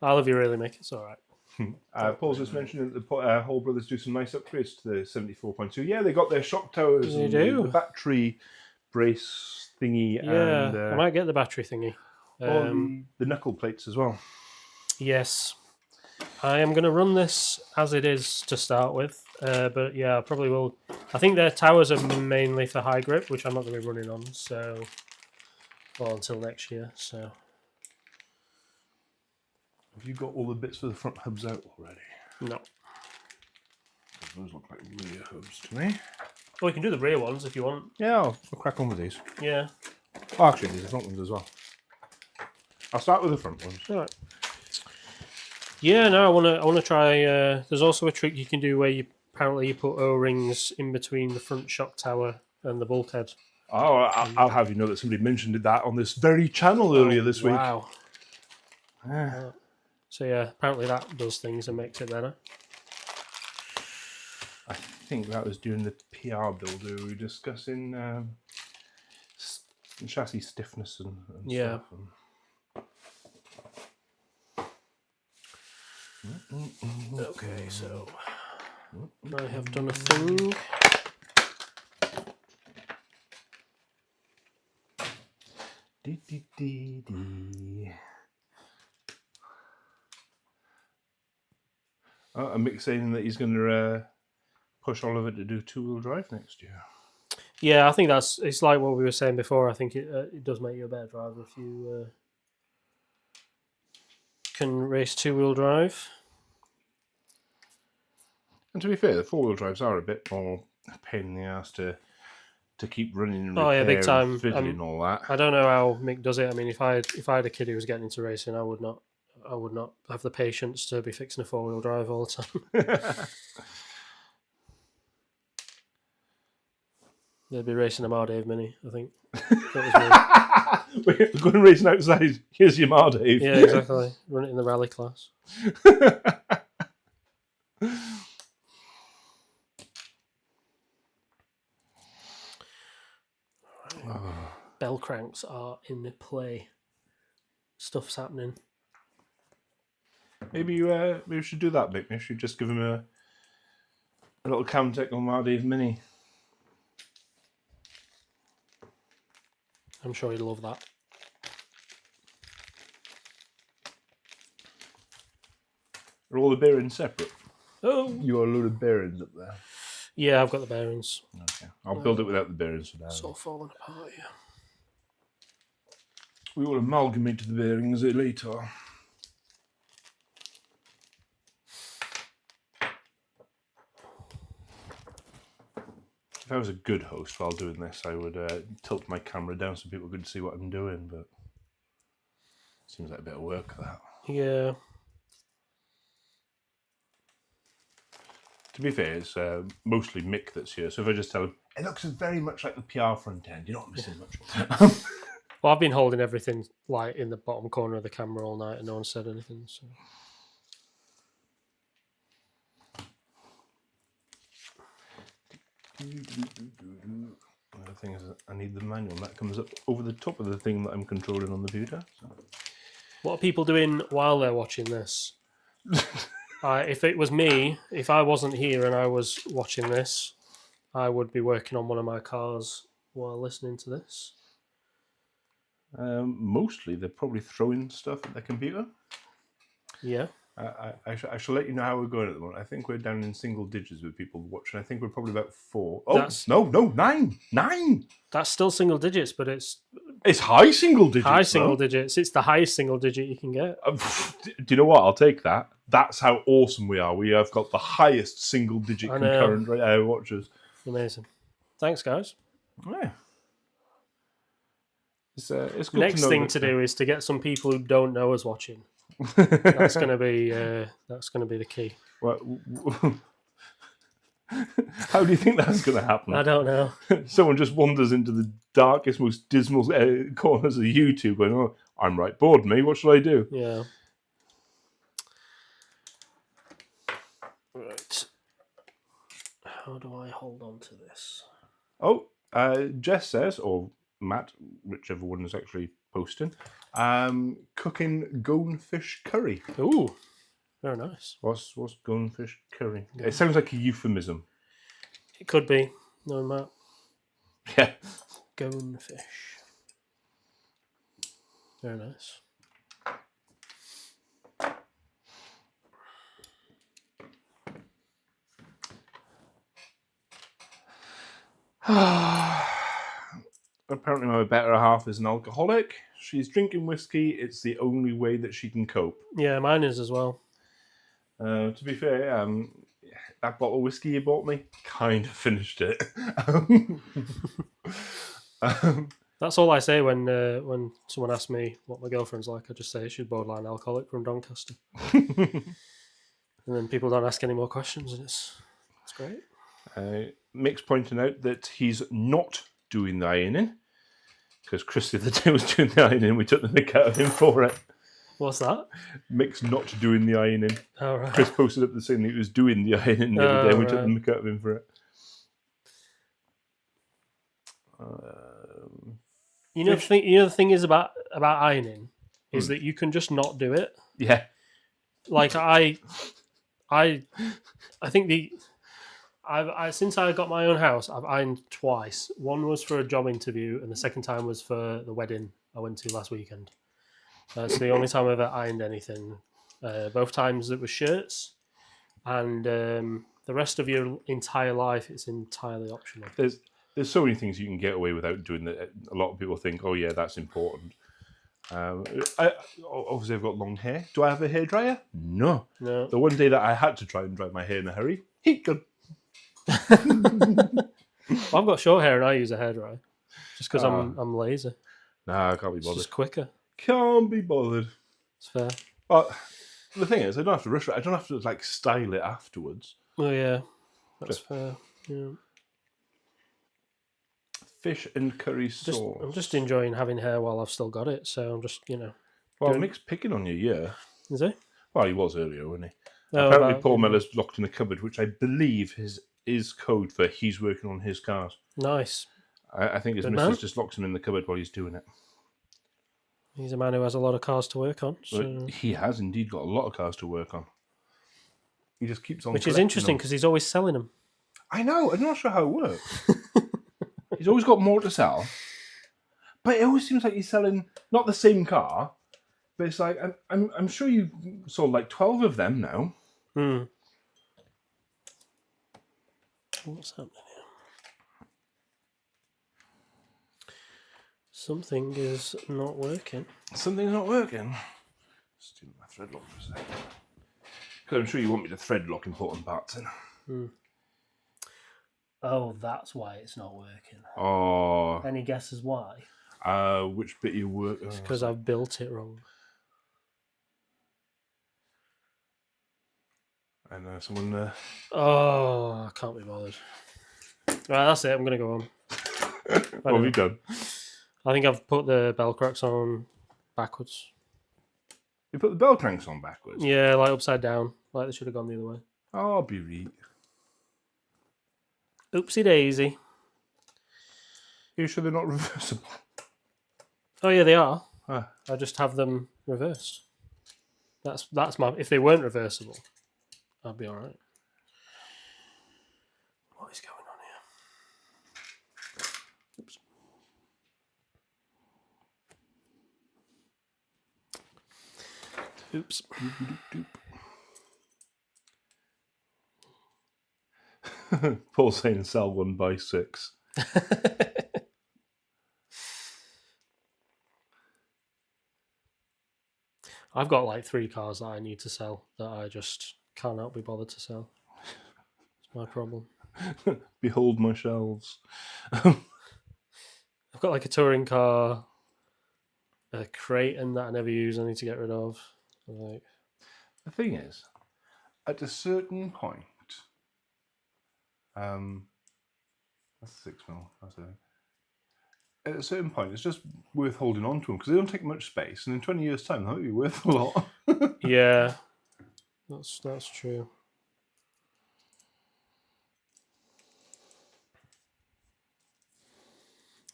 I love you really, Mick. It's all right. Paul's just mentioned that the Hall Brothers do some nice upgrades to the 74.2. Yeah, they got their shock towers and the battery brace thingy. Yeah, and, I might get the battery thingy. The knuckle plates as well. Yes. I am going to run this as it is to start with, but yeah, I probably will. I think their towers are mainly for high grip, which I'm not going to be running on, until next year. So, have you got all the bits for the front hubs out already? No. Those look like rear hubs to me. Well, we can do the rear ones if you want. Yeah, I'll crack on with these. Yeah. Oh, actually, there's the front ones as well. I'll start with the front ones. All right. Yeah, no, I want to try. There's also a trick you can do where you put O-rings in between the front shock tower and the bulkhead. Oh, I'll have you know that somebody mentioned that on this very channel earlier this week. Wow. So yeah, apparently that does things and makes it better. I think that was during the PR build we were discussing chassis stiffness and stuff. Okay, so I have done a thing. And Mick's saying that he's going to push Oliver to do 2-wheel drive next year. Yeah, I think it's like what we were saying before. I think it does make you a better driver if you can race 2-wheel drive. And to be fair, the 4-wheel drives are a bit more a pain in the ass to keep running and repair big time. and fiddling and all that. I don't know how Mick does it. I mean, if I had a kid who was getting into racing, I would not have the patience to be fixing a 4-wheel drive all the time. They'd be racing a Mardave Mini, I think. We're going racing outside. Here's your Mardave. Yeah, exactly. Run it in the rally class. Bell cranks are in the play. Stuff's happening. Maybe we should do that, Mick. Maybe we should just give him a little Camtech on Mardave Mini. I'm sure he'd love that. Are all the bearings separate? Oh, You got a load of bearings up there. yeah, I've got the bearings. Okay, I'll build it without the bearings for now. It's all falling apart, yeah. We will amalgamate the bearings later. If I was a good host while doing this, I would tilt my camera down so people could see what I'm doing, but seems like a bit of work, that. Yeah. To be fair, it's mostly Mick that's here, so if I just tell him, it looks very much like the PR front end, you're not missing much. Well, I've been holding everything like in the bottom corner of the camera all night and no one said anything, so... The thing is, I need the manual. That comes up over the top of the thing that I'm controlling on the computer. So. What are people doing while they're watching this? If it was me, if I wasn't here and I was watching this, I would be working on one of my cars while listening to this. Mostly, they're probably throwing stuff at their computer. Yeah. I shall let you know how we're going at the moment. I think we're down in single digits with people watching. I think we're probably about 4. Oh, no, 9. 9! That's still single digits, but it's high single digits. High single digits. It's the highest single digit you can get. Do you know what? I'll take that. That's how awesome we are. We have got the highest single digit concurrent watchers. Amazing. Thanks, guys. Yeah. It's good. Next thing to do is to get some people who don't know us watching. That's going to be the key. Well, how do you think that's going to happen? I don't know. Someone just wanders into the darkest, most dismal corners of YouTube going, "Oh, I'm right bored, me. What should I do?" Yeah. Right. How do I hold on to this? Oh, Jess says, or Matt, whichever one is actually posting, cooking goldfish curry. Ooh, very nice. What's goldfish curry? Yeah. It sounds like a euphemism. It could be. No, Matt. Yeah. Goldfish. Very nice. Apparently my better half is an alcoholic. She's drinking whiskey. It's the only way that she can cope. Yeah, mine is as well. To be fair, that bottle of whiskey you bought me, kind of finished it. That's all I say when someone asks me what my girlfriend's like. I just say she's borderline alcoholic from Doncaster. And then people don't ask any more questions, and it's great. Mick's pointing out that he's not doing the ironing because Chris the other day was doing the ironing. We took the mick out of him for it. What's that? Mick's not doing the ironing. Oh, right. Chris posted up the saying that he was doing the ironing the other day. We took the mick out of him for it. The thing is about ironing is that you can just not do it. Yeah. Like I think since I got my own house, I've ironed twice. One was for a job interview, and the second time was for the wedding I went to last weekend. That's the only time I've ever ironed anything. Both times it was shirts, and the rest of your entire life, it's entirely optional. There's so many things you can get away without doing that. A lot of people think, oh yeah, that's important. Obviously, I've got long hair. Do I have a hairdryer? No. The one day that I had to try and dry my hair in a hurry, heat gun. I've got short hair and I use a hairdryer just because I'm lazy. Nah, I can't be bothered. It's just quicker. Can't be bothered. It's fair. But the thing is, I don't have to rush it. I don't have to like style it afterwards. Oh yeah, that's fair. Yeah. Fish and curry sauce. I'm just enjoying having hair while I've still got it. So I'm just, Well, Mick's picking on you, yeah. Is he? Well, he was earlier, wasn't he? Oh, apparently, Paul Miller's locked in the cupboard, which I believe is code for he's working on his cars. Nice. I think his missus just locks him in the cupboard while he's doing it. He's a man who has a lot of cars to work on. So. Well, he has indeed got a lot of cars to work on. He just keeps on. Which is interesting because he's always selling them. I know. I'm not sure how it works. He's always got more to sell, but it always seems like he's selling not the same car, but it's like I'm sure you sold like 12 of them now. What's happening here? Something is not working. Something's not working. Steal my thread lock for a second. Because I'm sure you want me to thread lock important parts in. Oh, that's why it's not working. Oh. Any guesses why? Which bit you work? It's because I've built it wrong. And someone. Oh, I can't be bothered. Right, that's it. I'm gonna go on. What have you done? I think I've put the bell cracks on backwards. You put the bell cranks on backwards? Yeah, like upside down. Like they should have gone the other way. Oh, beauty. Oopsie daisy. You sure they're not reversible? Oh yeah, they are. Ah. I just have them reversed. That's my. If they weren't reversible, I'd be all right. What is going on here? Oops. Oops. Paul saying sell 1 by 6. I've got like 3 cars that I need to sell that I just cannot be bothered to sell. It's my problem. Behold my shelves. I've got like a touring car, a Creighton that I never use. I need to get rid of. Like, the thing is, at a certain point, that's 6 mil. That's it. At a certain point, it's just worth holding on to them because they don't take much space, and in 20 years' time, they might be worth a lot. yeah, that's true.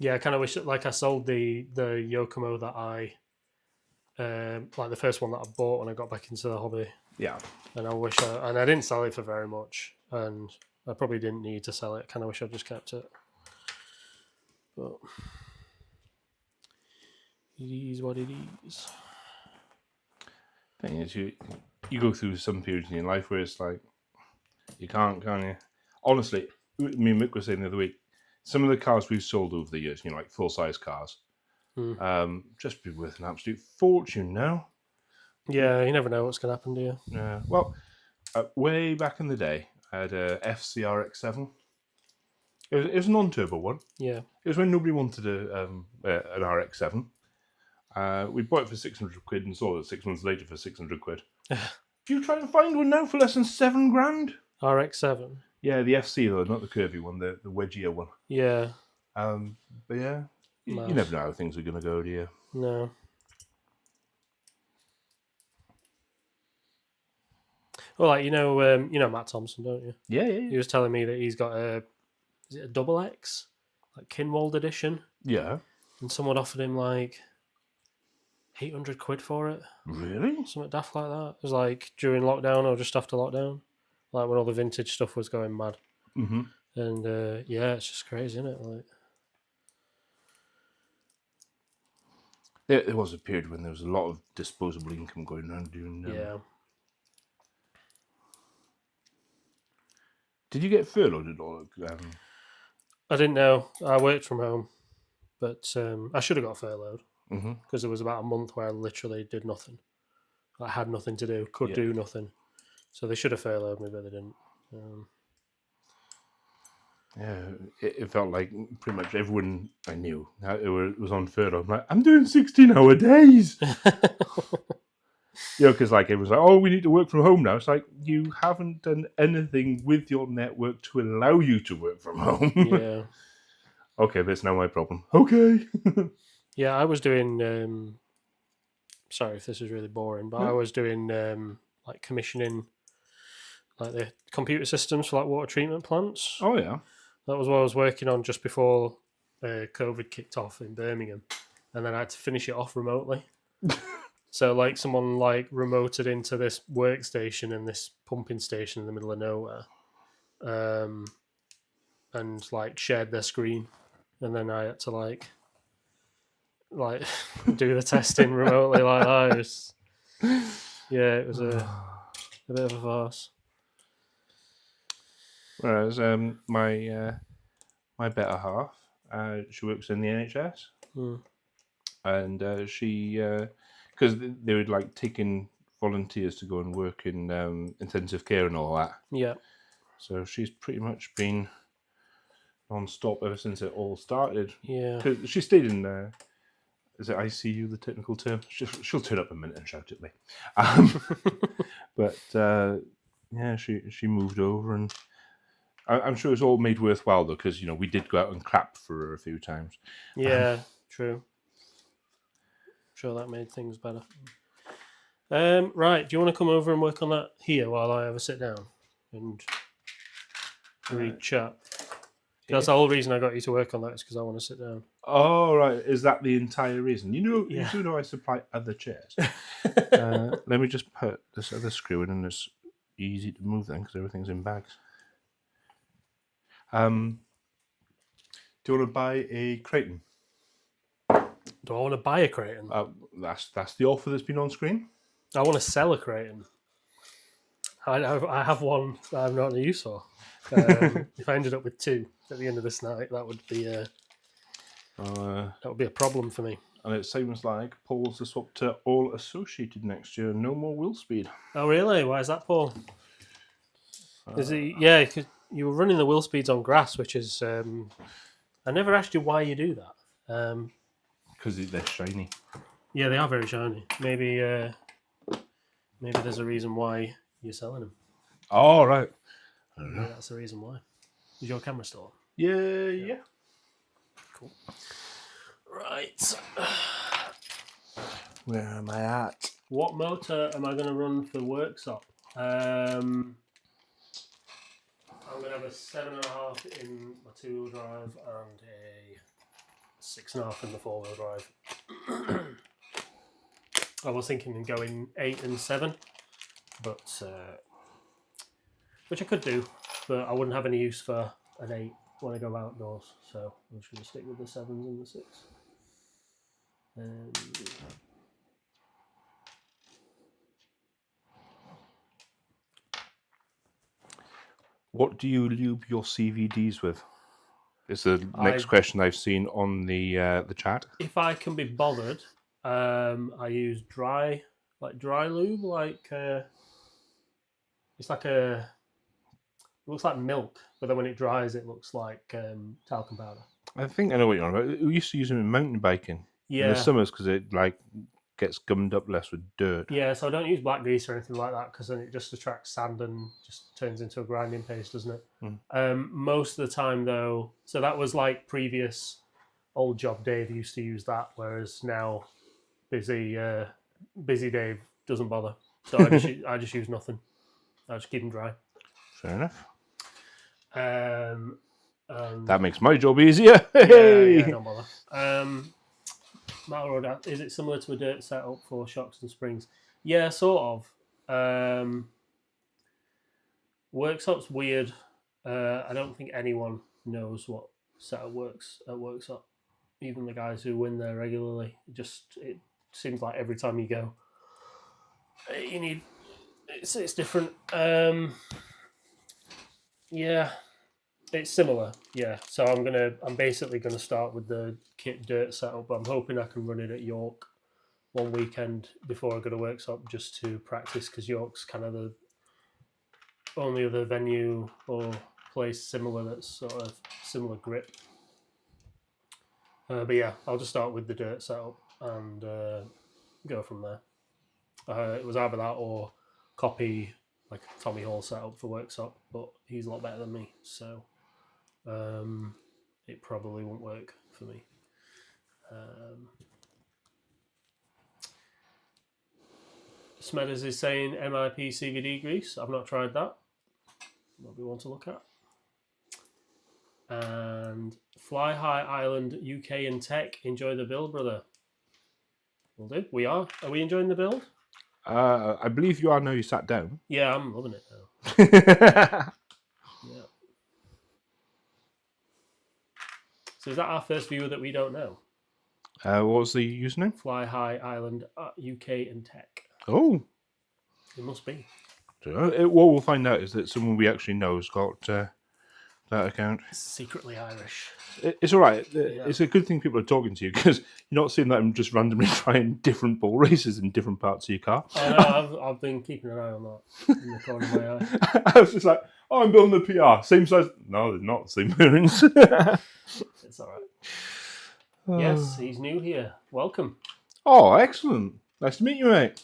Yeah, I kind of wish that, like, I sold the Yokomo that I, like the first one that I bought when I got back into the hobby. Yeah. And I didn't sell it for very much, and I probably didn't need to sell it. Kind of wish I'd just kept it. But it is what it is. Thing is, you go through some periods in your life where it's like, you can't, can you? Honestly, me and Mick were saying the other week, some of the cars we've sold over the years, like full-size cars, just be worth an absolute fortune now. Yeah, you never know what's going to happen, do you? Yeah. Well, way back in the day, I had a FCR X7. It was a non-turbo one. Yeah. It was when nobody wanted an RX-7. We bought it for 600 quid and sold it 6 months later for 600 quid. Do you try and find one now for less than $7,000? RX-7? Yeah, the FC though, not the curvy one, the wedgier one. Yeah. But yeah, you never know how things are going to go, do you? No. Well, like, you know Matt Thompson, don't you? Yeah. He was telling me that he's got a double X, like Kinwald edition. Yeah. And someone offered him like 800 quid for it. Really? Something daft like that. It was like during lockdown or just after lockdown, like when all the vintage stuff was going mad. Mm-hmm. And yeah, it's just crazy, isn't it? Like, there was a period when there was a lot of disposable income going around doing. Yeah. Did you get furloughed at all? I didn't know. I worked from home, but I should have got furloughed because there was about a month where I literally did nothing. I had nothing to do, could do nothing. So they should have furloughed me, but they didn't. Yeah, it felt like pretty much everyone I knew it was on furlough. I'm like, I'm doing 16-hour days. Because like everyone's like, oh, we need to work from home now. It's like, you haven't done anything with your network to allow you to work from home. Yeah. Okay, that's now my problem. Okay. Yeah, I was doing. Sorry if this is really boring, but I was doing like commissioning, like the computer systems for like water treatment plants. Oh yeah. That was what I was working on just before COVID kicked off in Birmingham, and then I had to finish it off remotely. So like someone like remoted into this workstation and this pumping station in the middle of nowhere, and like shared their screen, and then I had to like do the testing remotely like that. It was a bit of a farce. Whereas my better half, she works in the NHS, and she because they would like taking volunteers to go and work in intensive care and all that. Yeah. So she's pretty much been non-stop ever since it all started. Yeah. Because she stayed in is it ICU, the technical term? She'll turn up a minute and shout at me. But yeah, she moved over, and I'm sure it's all made worthwhile though, because we did go out and clap for her a few times. Yeah, true. Sure, that made things better. Right, do you want to come over and work on that here while I have a sit down and read chat? That's the whole reason I got you to work on that, is because I want to sit down. Oh, right. Is that the entire reason? You do know I supply other chairs. Let me just put this other screw in, and it's easy to move then because everything's in bags. Do you want to buy a Creighton? Do I want to buy a Creighton? That's the offer that's been on screen. I want to sell a Creighton. I have one that I'm not in use for. If I ended up with two at the end of this night, that would be a problem for me. And it seems like Paul's to swap to all Associated next year. No more wheel speed. Oh really? Why is that, Paul? Is he? Yeah, because you were running the wheel speeds on grass, which is. I never asked you why you do that. Because they're shiny. Yeah, they are very shiny. Maybe there's a reason why you're selling them. Oh, right. I don't know. Maybe that's the reason why. Is your camera still on? Yeah. Cool. Right. Where am I at? What motor am I going to run for workshop? I'm going to have a 7.5 in my 2-wheel drive and a 6.5 in the 4-wheel drive. I was thinking of going 8 and 7, but which I could do, but I wouldn't have any use for an 8 when I go outdoors, so I'm just going to stick with the 7s and the 6. What do you lube your CVDs with? Is the next question I've seen on the chat. If I can be bothered, I use dry lube, it's like it looks like milk, but then when it dries, it looks like talcum powder. I think I know what you're on about. We used to use them in mountain biking. Yeah. In the summers because it gets gummed up less with dirt. Yeah, so I don't use black grease or anything like that because then it just attracts sand and just turns into a grinding paste, doesn't it? Most of the time though, so that was like previous old job Dave used to use that, whereas now busy Dave doesn't bother. So I just use nothing. I just keep them dry. Fair enough. That makes my job easier. Yeah, don't bother. Metal Road, is it similar to a dirt setup for shocks and springs? Yeah, sort of. Workshop's weird. I don't think anyone knows what setup works at Workshop. Even the guys who win there regularly. It seems like every time you go, you need. It's different. Yeah, it's similar. Yeah, so I'm basically gonna start with the kit dirt setup. But I'm hoping I can run it at York one weekend before I go to workshop just to practice, because York's kind of the only other venue or place similar that's sort of similar grip. But yeah, I'll just start with the dirt setup and go from there. It was either that or copy like Tommy Hall setup for workshop, but he's a lot better than me, so it probably won't work for me. Smedders is saying MIP CVD grease. I've not tried that. What we want to look at. And Fly High Island UK and Tech. Enjoy the build, brother. Will do. We are. Are we enjoying the build? I believe you are now you sat down. Yeah, I'm loving it now. Yeah. So is that our first viewer that we don't know? What was the username? Fly High Island UK and Tech. Oh. It must be. What we'll find out is that someone we actually know has got that account. It's secretly Irish. It's all right. It's a good thing people are talking to you, because you're not seeing that I'm just randomly trying different ball races in different parts of your car. I know, I've been keeping an eye on that in the corner of my eye. I was just like, oh, I'm building a PR. Same size. No, they're not the same bearings. It's all right. Yes, he's new here. Welcome. Oh, excellent. Nice to meet you, mate.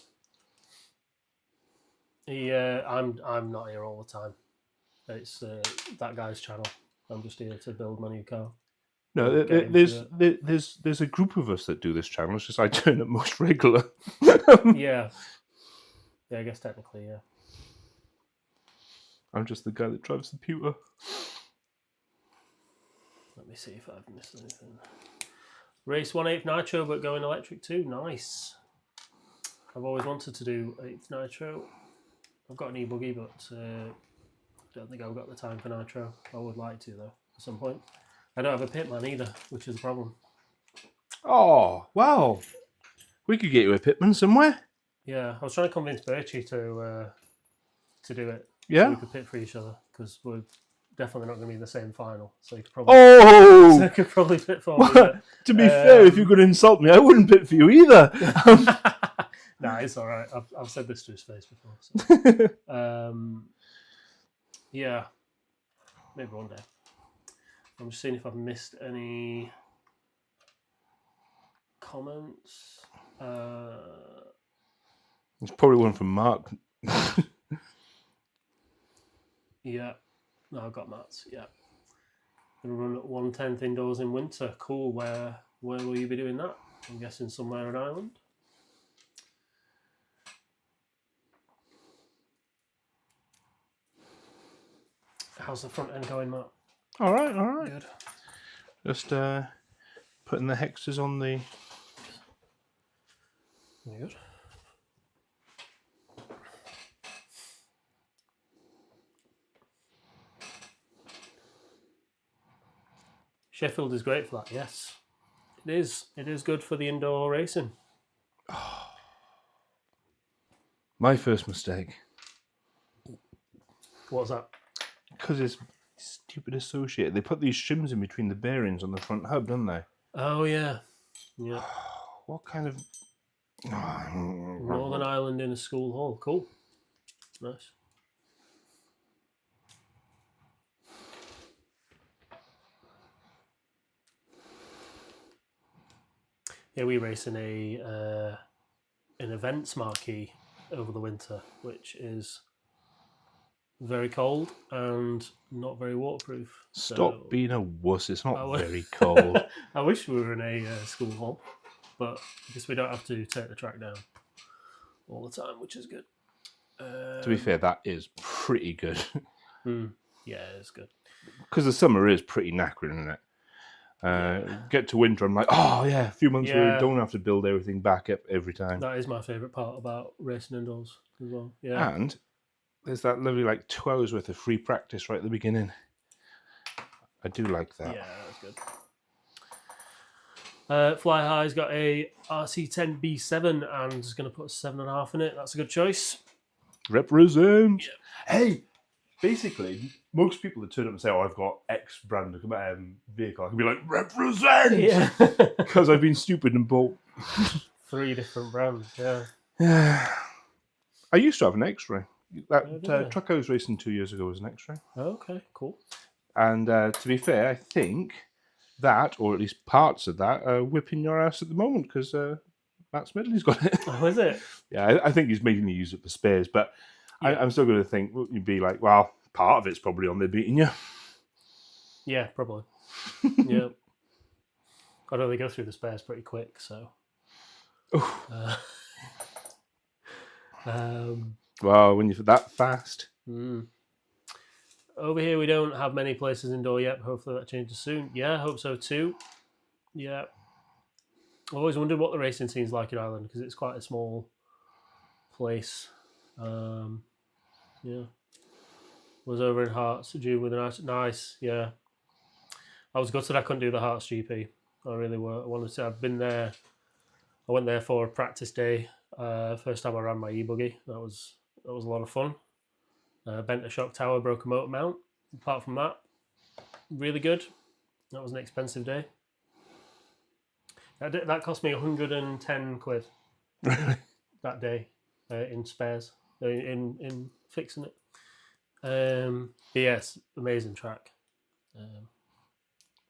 I'm not here all the time. It's that guy's channel. I'm just here to build my new car. No, there's a group of us that do this channel. It's just I turn up most regular. Yeah, I guess technically, yeah. I'm just the guy that drives the pewter. Let me see if I've missed anything. Race 1/8 Nitro, but going electric too. Nice. I've always wanted to do 8th Nitro. I've got an e-buggy, but don't think I've got the time for Nitro. I would like to, though, at some point. I don't have a pitman either, which is a problem. Oh, wow. We could get you a pitman somewhere. Yeah, I was trying to convince Birchie to do it. Yeah. So we could pit for each other, because we're definitely not going to be in the same final. So you could probably pit for me. Well, to be fair, if you're going to insult me, I wouldn't pit for you either. Nah, it's all right. I've said this to his face before. So. Yeah, maybe one day. I'm just seeing if I've missed any comments. It's probably one from Mark. Yeah, no, I've got Matt's. Yeah, gonna run at 1/10 indoors in winter. Cool. Where will you be doing that? I'm guessing somewhere in Ireland. How's the front end going, Matt? All right. Good. Just putting the hexes on the... Good. Sheffield is great for that, yes. It is. It is good for the indoor racing. My first mistake. What was that? Because it's stupid Associated. They put these shims in between the bearings on the front hub, don't they? Oh, yeah. Yeah. What kind of... Northern Ireland in a school hall. Cool. Nice. Yeah, we race in an events marquee over the winter, which is very cold and not very waterproof. Stop being a wuss. It's not very cold. I wish we were in a school hall, but I guess we don't have to take the track down all the time, which is good. To be fair, that is pretty good. Yeah, it's good. Because the summer is pretty knackering, isn't it? Get to winter, I'm like, oh yeah, a few months where we don't have to build everything back up every time. That is my favourite part about racing indoors as well. Yeah. And there's that lovely 2 hours worth of free practice right at the beginning. I do like that. Yeah, that's good. Fly High's got a RC10 B7 and is going to put a 7.5 in it. That's a good choice. Represent. Yeah. Hey, basically, most people that turn up and say, "Oh, I've got X brand of vehicle," I can be like, "Represent!" Yeah. Because I've been stupid and bought 3 different brands, yeah. I used to have an X-ray. That did you? truck I was racing 2 years ago was an X-ray. Okay, cool. And to be fair, I think that, or at least parts of that, are whipping your ass at the moment because Matt Smedley's got it. Oh, is it? Yeah, I think he's making you use it for spares, but Yeah. I'm still going to think you'd be like, well, part of it's probably on there beating you. Yeah, probably. Yeah. I know they go through the spares pretty quick, so. Well, when you're that fast. Over here, we don't have many places indoor yet. Hopefully that changes soon. Yeah, I hope so too. Yeah. I've always wondered what the racing scene's like in Ireland because it's quite a small place. Yeah. Was over in Hearts June with a nice. Yeah. I was gutted I couldn't do the Hearts GP. I really wanted to. I've been there. I went there for a practice day. First time I ran my e-buggy. That was a lot of fun. Bent a shock tower, broke a motor mount. Apart from that, really good. That was an expensive day. That cost me 110 quid that day in spares, in fixing it. But yes, amazing track.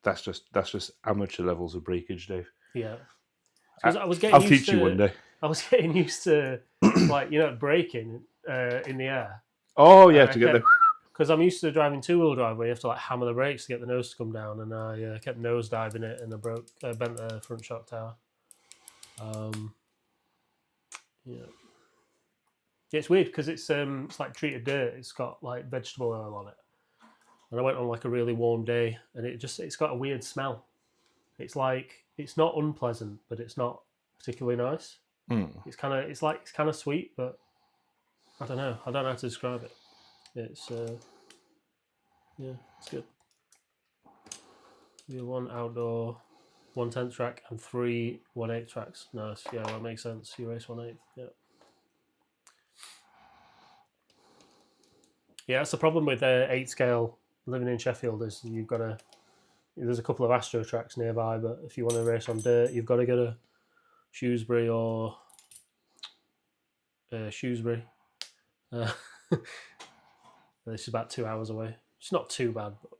That's just amateur levels of breakage, Dave. Yeah. I was getting I'll teach you one day. I was getting used to braking in the air. Oh yeah, to get the. Because I'm used to driving 2-wheel drive where you have to hammer the brakes to get the nose to come down, and I kept nose diving it and I bent the front shock tower. Yeah, it's weird because it's like treated dirt. It's got like vegetable oil on it, and I went on like a really warm day, and it's got a weird smell. It's like it's not unpleasant, but it's not particularly nice. It's kind of sweet, but I don't know. I don't know how to describe it. It's it's good. We have 1 outdoor, 1 tent track, and 3 1/8 tracks. Nice. Yeah, that makes sense. You race 1/8. Yeah. Yeah, that's the problem with 8 scale living in Sheffield is there's a couple of Astro tracks nearby, but if you want to race on dirt, you've got to go to Shrewsbury or Shrewsbury. This is about 2 hours away. It's not too bad, but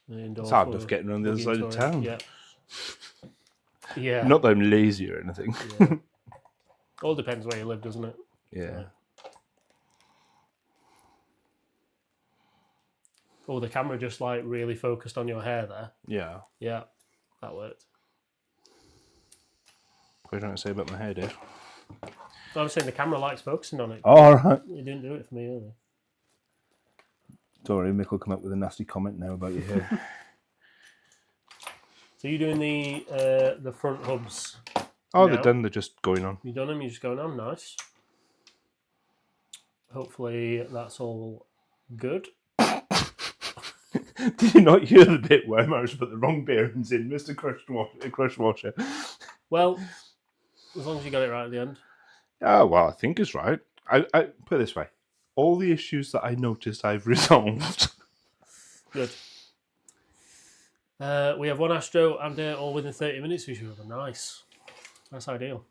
It's hard enough getting around the other side of town. Yeah. Yeah. Not that I'm lazy or anything. Yeah. All depends where you live, doesn't it? Yeah. Oh, the camera just like really focused on your hair there. Yeah. Yeah, that worked. What are you trying to say about my hair, Dave? I was saying the camera likes focusing on it. Oh, all right. You didn't do it for me earlier. Don't worry, Mick will come up with a nasty comment now about your hair. So you're doing the front hubs? Oh, now? they're done. They're just going on. You done them? You're just going on. Nice. Hopefully that's all good. Did you not hear the bit where I managed to put the wrong bearings in, Mr. Crush Washer? Well, as long as you got it right at the end. Oh, well, I think it's right. I put it this way. All the issues that I noticed, I've resolved. Good. We have 1 Astro and all within 30 minutes, which is nice. That's ideal.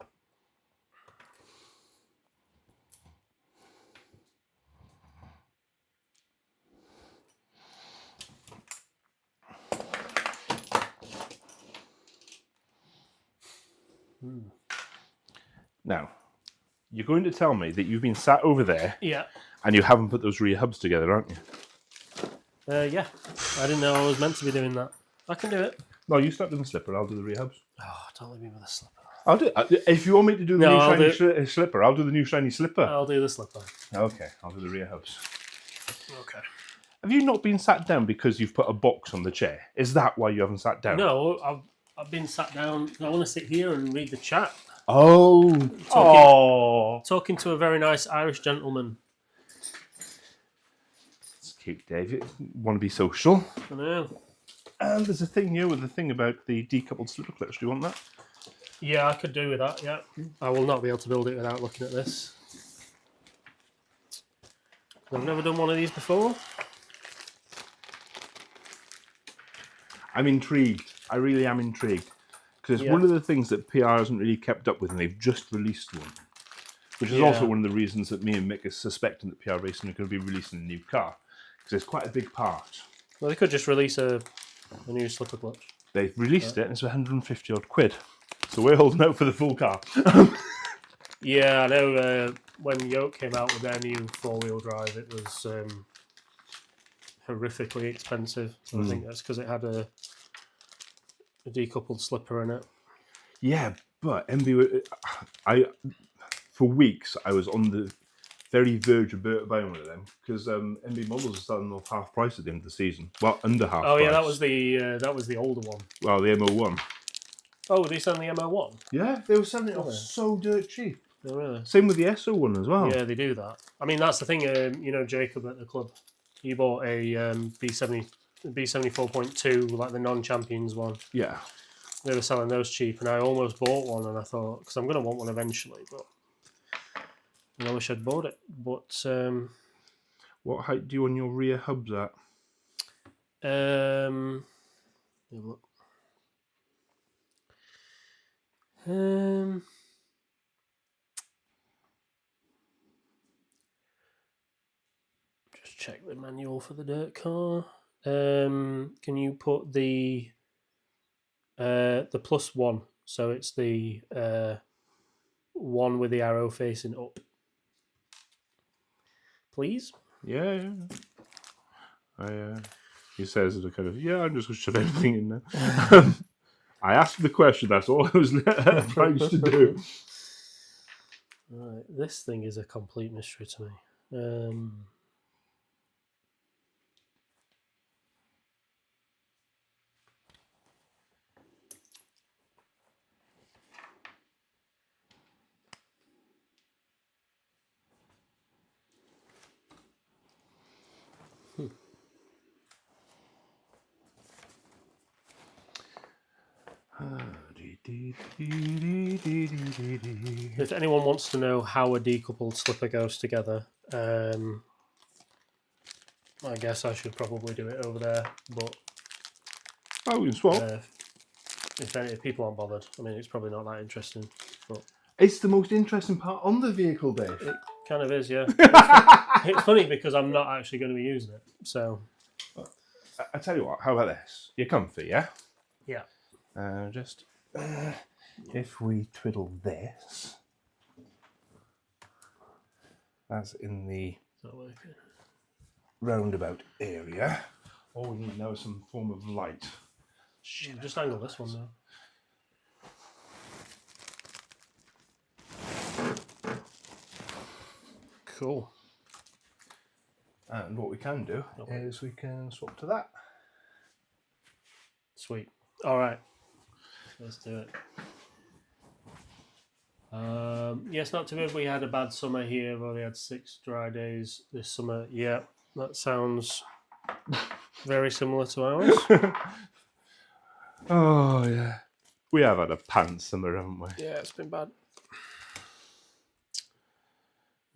Now, you're going to tell me that you've been sat over there Yeah. and you haven't put those rear hubs together, aren't you? Yeah. I didn't know I was meant to be doing that. I can do it. No, you start doing the slipper, I'll do the rear hubs. Oh, don't leave me with a slipper. I'll do it. If you want me to do the new shiny slipper, I'll do the new shiny slipper. I'll do the slipper. Okay, I'll do the rear hubs. Okay. Have you not been sat down because you've put a box on the chair? Is that why you haven't sat down? No, I've been sat down. I want to sit here and read the chat. Oh. Talking to a very nice Irish gentleman. It's cute, Dave. You want to be social. I know. And there's a thing here with the thing about the decoupled slipper clips. Do you want that? Yeah, I could do with that, yeah. I will not be able to build it without looking at this. I've never done one of these before. I'm intrigued. I really am intrigued. Because it's one of the things that PR hasn't really kept up with, and they've just released one. Which is also one of the reasons that me and Mick are suspecting that PR Racing are going to be releasing a new car. Because it's quite a big part. Well, they could just release a new slipper clutch. They've released it, and it's 150 odd quid. So we're holding out for the full car. Yeah, I know when Yoke came out with their new 4-wheel drive, it was horrifically expensive. So I think that's because it had a decoupled slipper in it. Yeah, but MB, for weeks I was on the very verge of buying one of them because MB models are starting off half price at the end of the season. Well, under half. Oh price. yeah, that was the older one. Well, the MO1. Oh, they selling the MO1? Yeah, they were selling it off so dirt cheap. Oh, really? Same with the SO one as well. Yeah, they do that. I mean, that's the thing. Jacob at the club, he bought a B74.2, like the non-champions one. Yeah. They were selling those cheap, and I almost bought one, and I thought, because I'm going to want one eventually, but I wish I'd bought it. But what height do you want your rear hubs at? have a look. Just check the manual for the dirt car. Can you put the +1? So it's the one with the arrow facing up, please. Yeah. He says it kind of, I'm just going to shove everything in there. I asked the question, that's all I was trying to do. Right, this thing is a complete mystery to me. If anyone wants to know how a decoupled slipper goes together, I guess I should probably do it over there. But we can swap. if people aren't bothered, I mean, it's probably not that interesting. But it's the most interesting part on the vehicle, Dave. It kind of is, yeah. It's funny because I'm not actually going to be using it. So I tell you what, how about this? You're comfy, yeah? Yeah. If we twiddle this, that's in the roundabout area. All we need now is some form of light. Just angle this one now. Cool. And what we can do is we can swap to that. Sweet. All right. Let's do it. It's not too bad. We had a bad summer here. We only had 6 dry days this summer. Yeah, that sounds very similar to ours. Oh, yeah. We have had a pants summer, haven't we? Yeah, it's been bad.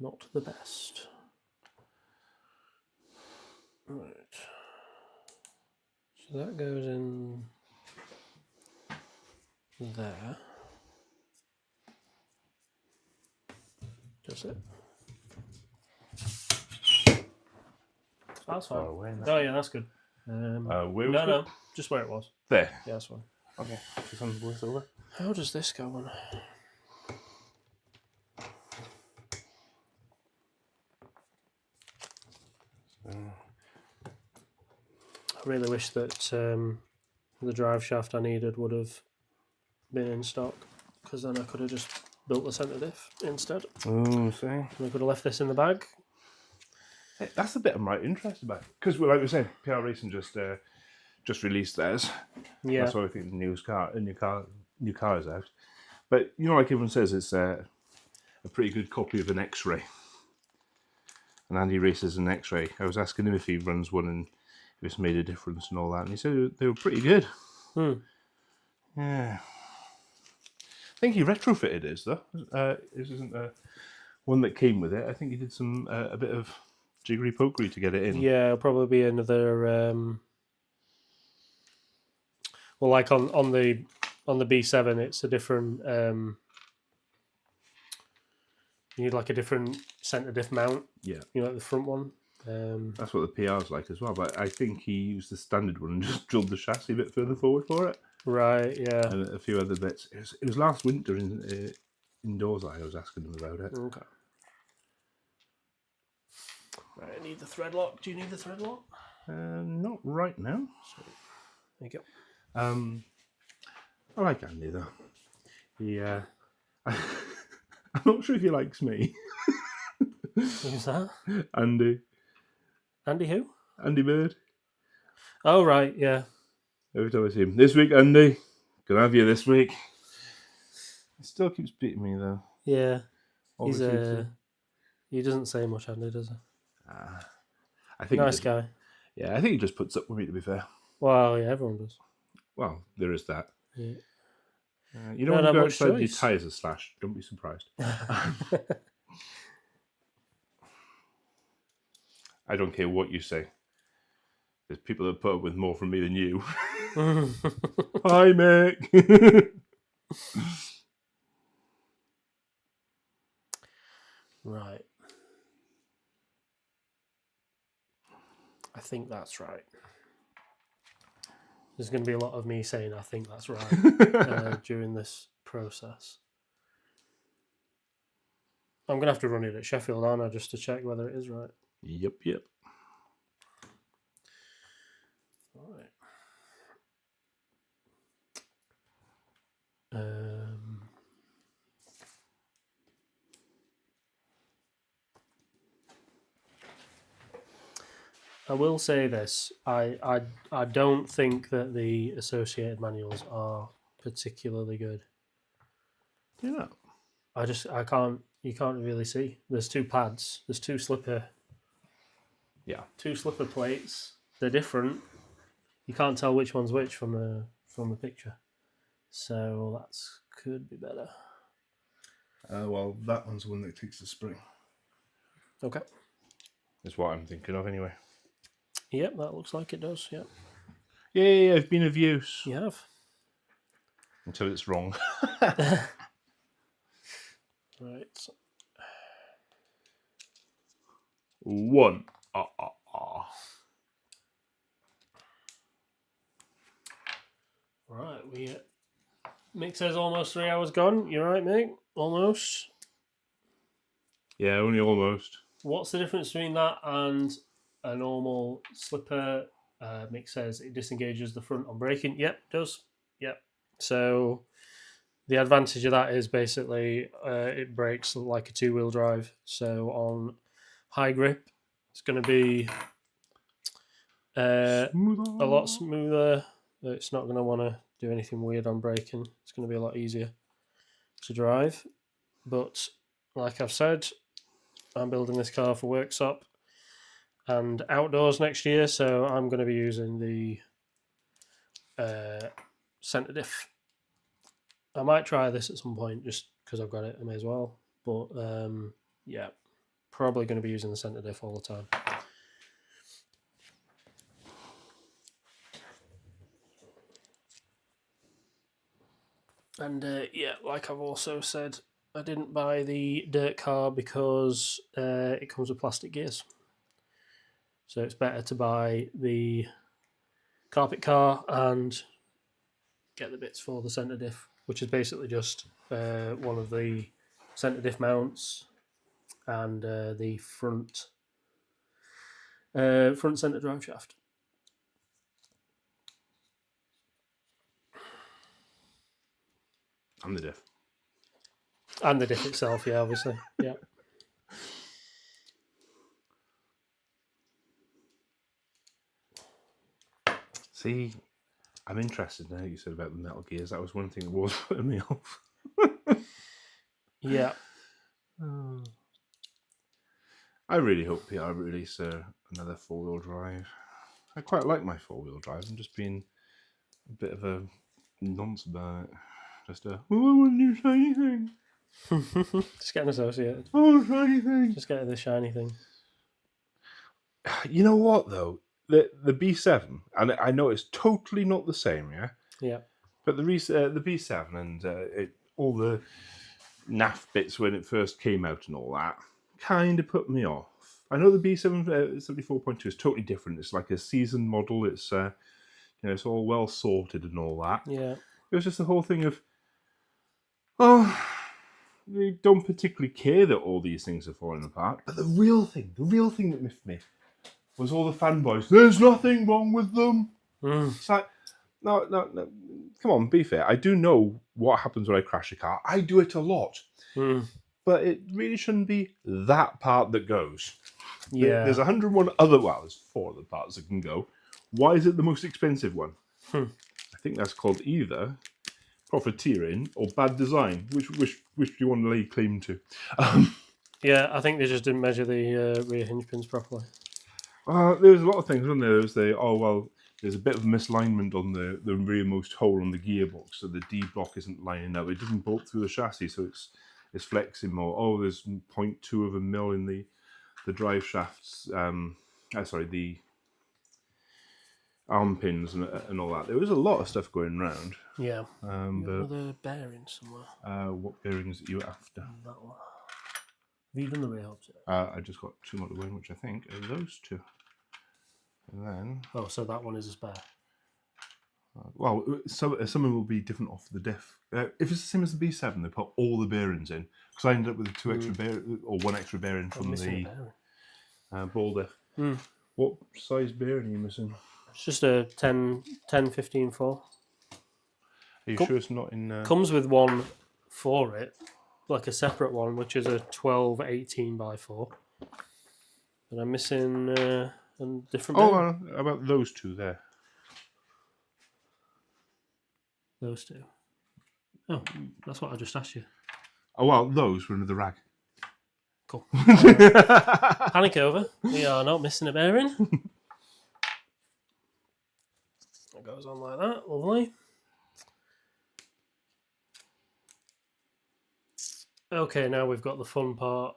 Not the best. Right. So that goes in there. Does it? That's fine. Oh yeah, that's good. No, just where it was. There. Yeah, that's fine. Okay, just on this over. How does this go on? I really wish that the drive shaft I needed would have been in stock, because then I could have just built the centre diff instead. Oh, see. And I could have left this in the bag. Hey, that's the bit I'm right interested about, because like we were saying, PR Racing just released theirs. Yeah. That's why I think the new car is out. But like everyone says, it's a pretty good copy of an X-Ray. And Andy races an X-Ray. I was asking him if he runs one and if it's made a difference and all that, and he said they were pretty good. Yeah. I think he retrofitted his though. This isn't one that came with it. I think he did some a bit of jiggery pokery to get it in. Yeah, it'll probably be another. Well, like on the B7, it's a different. You need like a different centre diff mount. Yeah. You know, like the front one. That's what the PR's like as well. But I think he used the standard one and just drilled the chassis a bit further forward for it. Right. Yeah. And a few other bits. It was last winter indoors. I was asking him about it. Okay. Right. I need the thread lock. Do you need the thread lock? Not right now. There you go. I like Andy though. Yeah. I'm not sure if he likes me. Who's that? Andy. Andy who? Andy Bird. Oh, right, yeah. Every time I see him. This week, Andy. Gonna have you this week. He still keeps beating me though. Yeah. Obviously, he doesn't say much, Andy, does he? I think nice guy. Yeah, I think he just puts up with me, to be fair. Well, yeah, everyone does. Well, there is that. Yeah. You don't want to go outside, your tyres are slashed. Don't be surprised. I don't care what you say. There's people that put up with more from me than you. Hi, Mick. Right. I think that's right. There's going to be a lot of me saying I think that's right during this process. I'm going to have to run it at Sheffield, aren't I, just to check whether it is right. Yep. Right. I will say this: I don't think that the Associated manuals are particularly good. Yeah. I can't. You can't really see. There's two pads. There's two slipper. Yeah. Two slipper plates. They're different. You can't tell which one's which from the picture. So that could be better. Well, that one's the one that takes the spring. Okay. That's what I'm thinking of, anyway. Yep, that looks like it does. Yep. Yeah, I've been of use. You have. Until it's wrong. Right. One. Right, Mick says almost 3 hours gone. You're right, Mick. Almost. Yeah, only almost. What's the difference between that and a normal slipper? Mick says it disengages the front on braking. Yep, it does. Yep. So the advantage of that is basically it brakes like a two-wheel drive. So on high grip, it's going to be a lot smoother. It's not going to want to do anything weird on braking. It's going to be a lot easier to drive. But like I've said, I'm building this car for workshop and outdoors next year, so I'm going to be using the centre diff. I might try this at some point just because I've got it. I may as well. But yeah, probably going to be using the centre diff all the time. And yeah, like I've also said, I didn't buy the dirt car because it comes with plastic gears. So it's better to buy the carpet car and get the bits for the centre diff, which is basically just one of the centre diff mounts and the front centre drive shaft. And the diff. And the diff itself, yeah, obviously. Yeah. See, I'm interested now you said about the metal gears. That was one thing that was putting me off. Yeah. I really hope PR release another four-wheel drive. I quite like my four-wheel drive. I'm just being a bit of a nonce about it. Just I want a new shiny thing. Just get an Associated. I want a shiny thing. Just get the shiny thing. You know what though, the B7, and I know it's totally not the same, yeah. Yeah. But the B7 and all the naff bits when it first came out and all that kind of put me off. I know the B74.2 is totally different. It's like a seasoned model. It's it's all well sorted and all that. Yeah. It was just the whole thing of, oh, they don't particularly care that all these things are falling apart. But the real thing that miffed me was all the fanboys. There's nothing wrong with them. It's like, no. Come on, be fair. I do know what happens when I crash a car. I do it a lot. But it really shouldn't be that part that goes. Yeah. There's 101 other, there's 4 other parts that can go. Why is it the most expensive one? I think that's called either profiteering or bad design. Which do you want to lay claim to? Yeah, I think they just didn't measure the rear hinge pins properly. There was a lot of things, wasn't there? There was there's a bit of misalignment on the rearmost hole on the gearbox, so the D block isn't lining up. It doesn't bolt through the chassis, so it's flexing more. Oh, there's 0.2 of a mil in the drive shafts. The arm pins and all that. There was a lot of stuff going around. Yeah. But another bearing somewhere. What bearings are you after? That one. Have you done the rear hubs yet? I just got 2 more to win, which I think are those 2. And then... Oh, so that one is a spare. Some of them will be different off the diff. If it's the same as the B7, they put all the bearings in. Because I ended up with 2 extra bearings, or 1 extra bearing from the ball diff. What size bearing are you missing? It's just a 10-15-4. Are you sure it's not in... Comes with one for it, like a separate one, which is a 12-18x4. But I'm missing a different bearing. How about those 2 there? Those 2. Oh, that's what I just asked you. Oh, those were under the rag. Cool. Panic over. We are not missing a bearing. It goes on like that. Lovely. Okay, now we've got the fun part.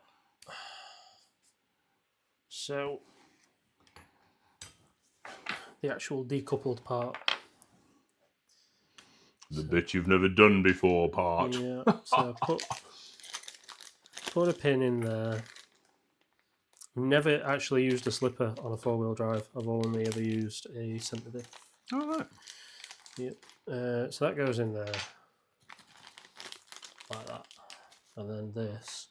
So, the actual decoupled part. The bit you've never done before part. Yeah, so put a pin in there. I've never actually used a slipper on a 4-wheel drive. I've only ever used a centre diff. Oh, right. Yep. So that goes in there like that. And then this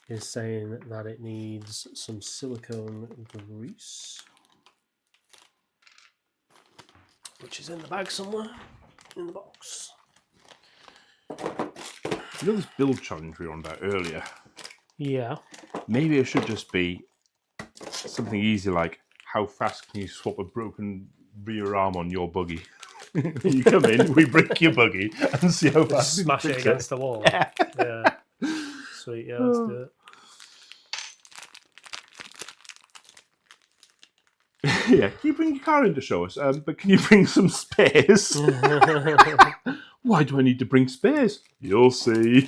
is saying that it needs some silicone grease, which is in the bag somewhere, in the box. You know this build challenge we were on about earlier? Yeah. Maybe it should just be something easy like, how fast can you swap a broken rear arm on your buggy? You come in, we break your buggy, and see how fast you smash it against the wall. Yeah. Sweet, yeah, let's do it. Yeah, can you bring your car in to show us? But can you bring some spares? Why do I need to bring spares? You'll see.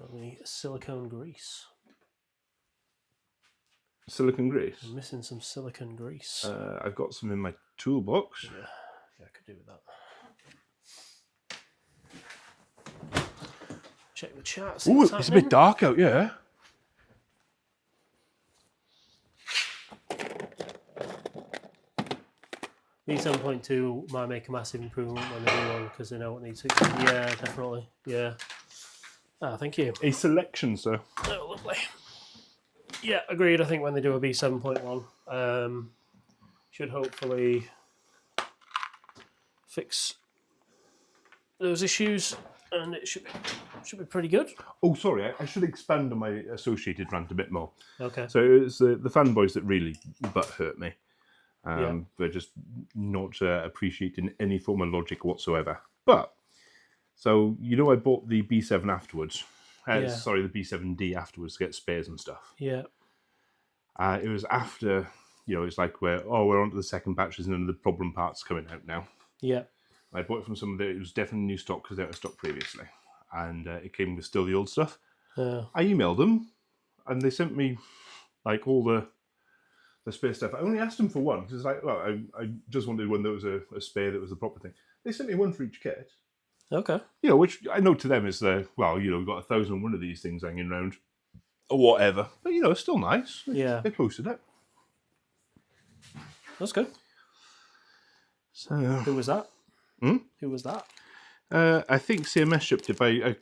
Only silicone grease. Silicone grease? I'm missing some silicone grease. I've got some in my toolbox. Yeah, I could do with that. Check the chat. Ooh, it's a bit dark out, yeah. B7.2 might make a massive improvement when they do one because they know what needs fixing. Yeah, definitely. Yeah. Thank you. A selection, sir. Oh, lovely. Yeah, agreed. I think when they do a B7.1, should hopefully fix those issues, and it should be pretty good. Oh, sorry, I should expand on my Associated rant a bit more. Okay. So it's the fanboys that really butt hurt me. Yeah. They're just not appreciating any form of logic whatsoever. But, so, I bought the B7 afterwards. Sorry, the B7D afterwards to get spares and stuff. Yeah. It was after, it's like we're on to the second batch, there's none of the problem parts coming out now. Yeah. I bought it from someone that it was definitely new stock because they were out of stock previously. and it came with still the old stuff. Yeah. I emailed them, and they sent me like all the spare stuff. I only asked them for one because like, well, I just wanted one that was a spare that was the proper thing. They sent me one for each kit. Okay. Which I know to them is we've got 1,001 of these things hanging around, or whatever. But it's still nice. Yeah. They posted it. That's good. So who was that? Who was that? I think CMS shipped it. But I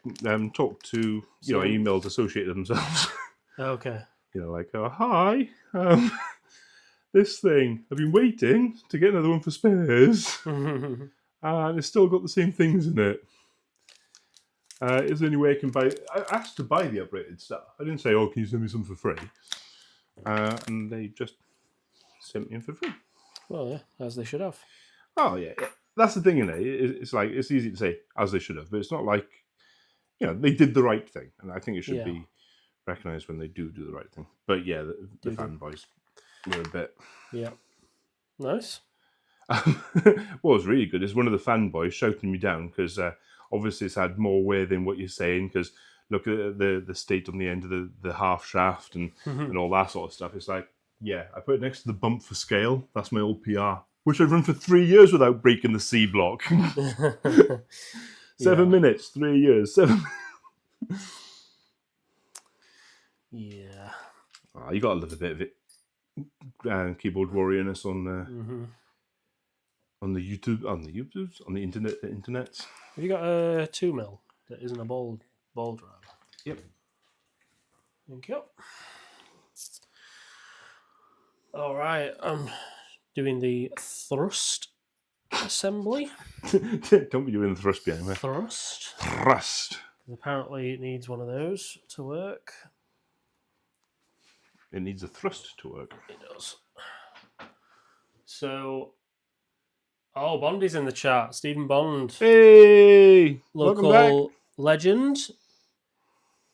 talked to I emailed Associated themselves. Okay. Like, oh, hi, this thing. I've been waiting to get another one for spares, and it's still got the same things in it. Is there any way I can buy? I asked to buy the upgraded stuff. I didn't say, "Oh, can you send me some for free?" And they just sent me in for free. Well, yeah, as they should have. Oh yeah. That's the thing, It's like it's easy to say as they should have, but it's not like they did the right thing, and I think it should be recognised when they do the right thing. But yeah, the fanboys were a bit. Yeah. Nice. What was really good is one of the fanboys shouting me down because obviously it's had more wear than what you're saying. Because look at the state on the end of the half shaft and all that sort of stuff. It's like, yeah, I put it next to the bump for scale. That's my old PR, which I've run for 3 years without breaking the C block. 7 minutes, 3 years, 7. Yeah. Oh, you got to love a bit of it. Keyboard warriorness on the YouTubes, on the internet. Have you got a 2mm that isn't a ball drive? Yep. Thank you. All right, I'm doing the thrust assembly. Don't be doing the thrust behind me. Thrust. Apparently, it needs one of those to work. It needs a thrust to work. It does. So, Bondy's in the chat. Stephen Bond. Hey! Local legend.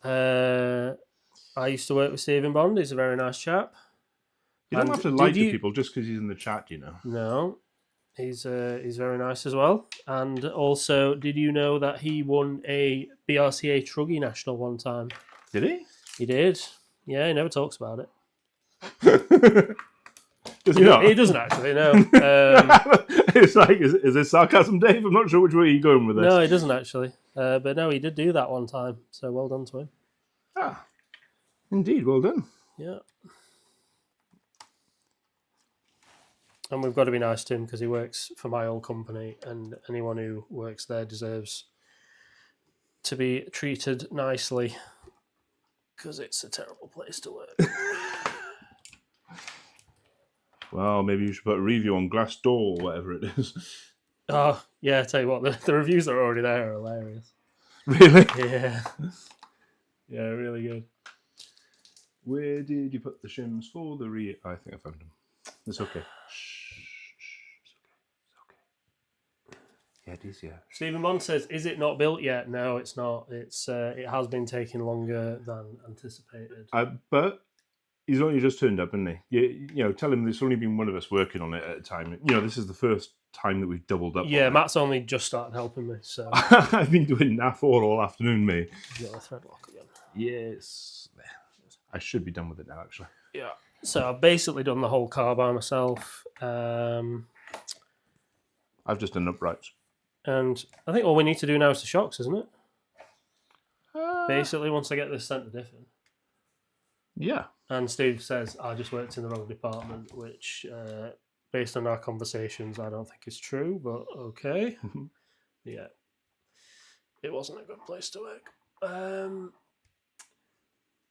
I used to work with Stephen Bond. He's a very nice chap. You don't have to lie to people just because he's in the chat, No. He's very nice as well. And also, did you know that he won a BRCA Truggy National one time? Did he? He did. Yeah, he never talks about it. Does he not? He doesn't actually, no. It's like, is this sarcasm, Dave? I'm not sure which way you're going with this. No, he doesn't actually. But no, he did do that one time. So well done to him. Ah, indeed, well done. Yeah. And we've got to be nice to him because he works for my old company, and anyone who works there deserves to be treated nicely because it's a terrible place to work. Well, maybe you should put a review on Glassdoor or whatever it is. Oh, yeah, I tell you what, the reviews that are already there are hilarious. Really? Yeah. Yeah, really good. Where did you put the shims for the rear? I think I found them. It's okay. Yeah, it is, yeah. Stephen Bond says, is it not built yet? No, it's not. It has been taking longer than anticipated. But he's only just turned up, hasn't he? Tell him there's only been one of us working on it at a time. This is the first time that we've doubled up. Yeah, Matt's only just started helping me, so... I've been doing NAF all afternoon, mate. You got a thread lock again. Yes. I should be done with it now, actually. Yeah. So I've basically done the whole car by myself. I've just done uprights. And I think all we need to do now is the shocks, isn't it? Basically, once I get this sent to different. Yeah. And Steve says, I just worked in the wrong department, which, based on our conversations, I don't think is true, but okay. Yeah. It wasn't a good place to work.